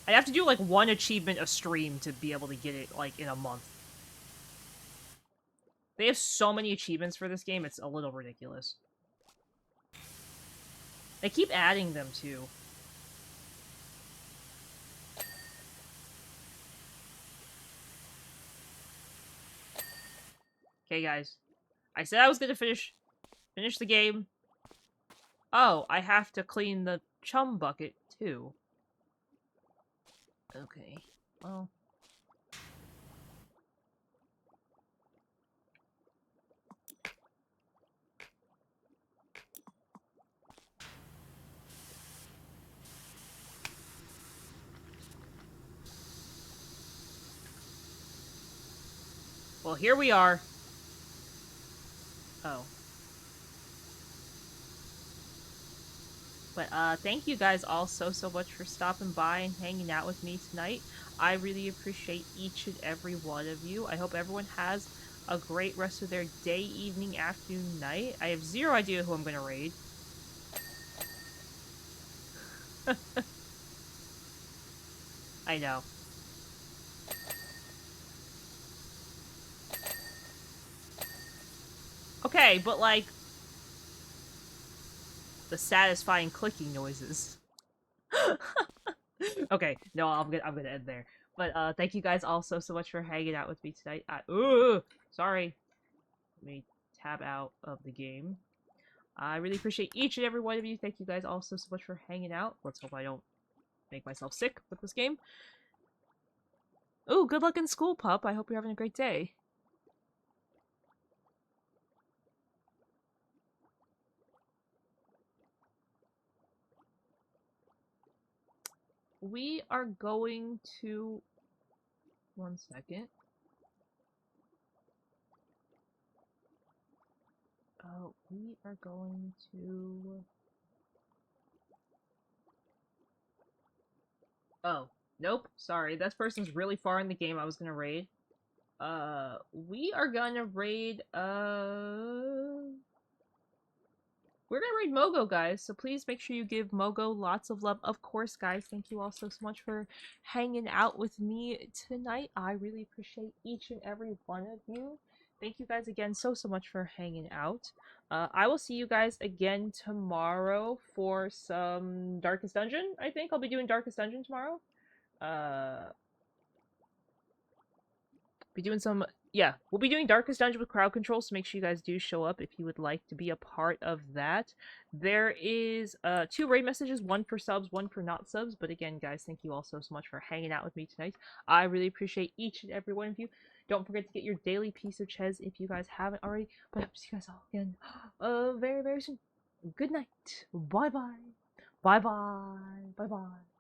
I have to do, like, one achievement a stream to be able to get it, like, in a month. They have so many achievements for this game, it's a little ridiculous. They keep adding them, too. Okay, guys. I said I was gonna finish the game. Oh, I have to clean the chum bucket, too. Okay. Well... Well, here we are. Oh. But, thank you guys all so much for stopping by and hanging out with me tonight. I really appreciate each and every one of you. I hope everyone has a great rest of their day, evening, afternoon, night. I have zero idea who I'm gonna raid. I know. Okay, but, like... the satisfying clicking noises. Okay, no, I'm gonna end there. But thank you guys all so much for hanging out with me tonight. Sorry. Let me tab out of the game. I really appreciate each and every one of you. Thank you guys all so much for hanging out. Let's hope I don't make myself sick with this game. Ooh, good luck in school, pup. I hope you're having a great day. We are going to... One second. We are going to... Oh, nope. Sorry, that person's really far in the game I was gonna raid. We are gonna raid, we're gonna raid Mogo, guys, so please make sure you give Mogo lots of love. Of course, guys, thank you all so much for hanging out with me tonight. I really appreciate each and every one of you. Thank you guys again so much for hanging out. I will see you guys again tomorrow for some Darkest Dungeon, I think. I'll be doing Darkest Dungeon tomorrow. Be doing some... Yeah, we'll be doing Darkest Dungeon with crowd control, so make sure you guys do show up if you would like to be a part of that. There is 2 raid messages, one for subs, one for not subs. But again, guys, thank you all so much for hanging out with me tonight. I really appreciate each and every one of you. Don't forget to get your daily piece of Ches if you guys haven't already. But I hope to see you guys all again very soon. Good night. Bye-bye. Bye-bye. Bye-bye.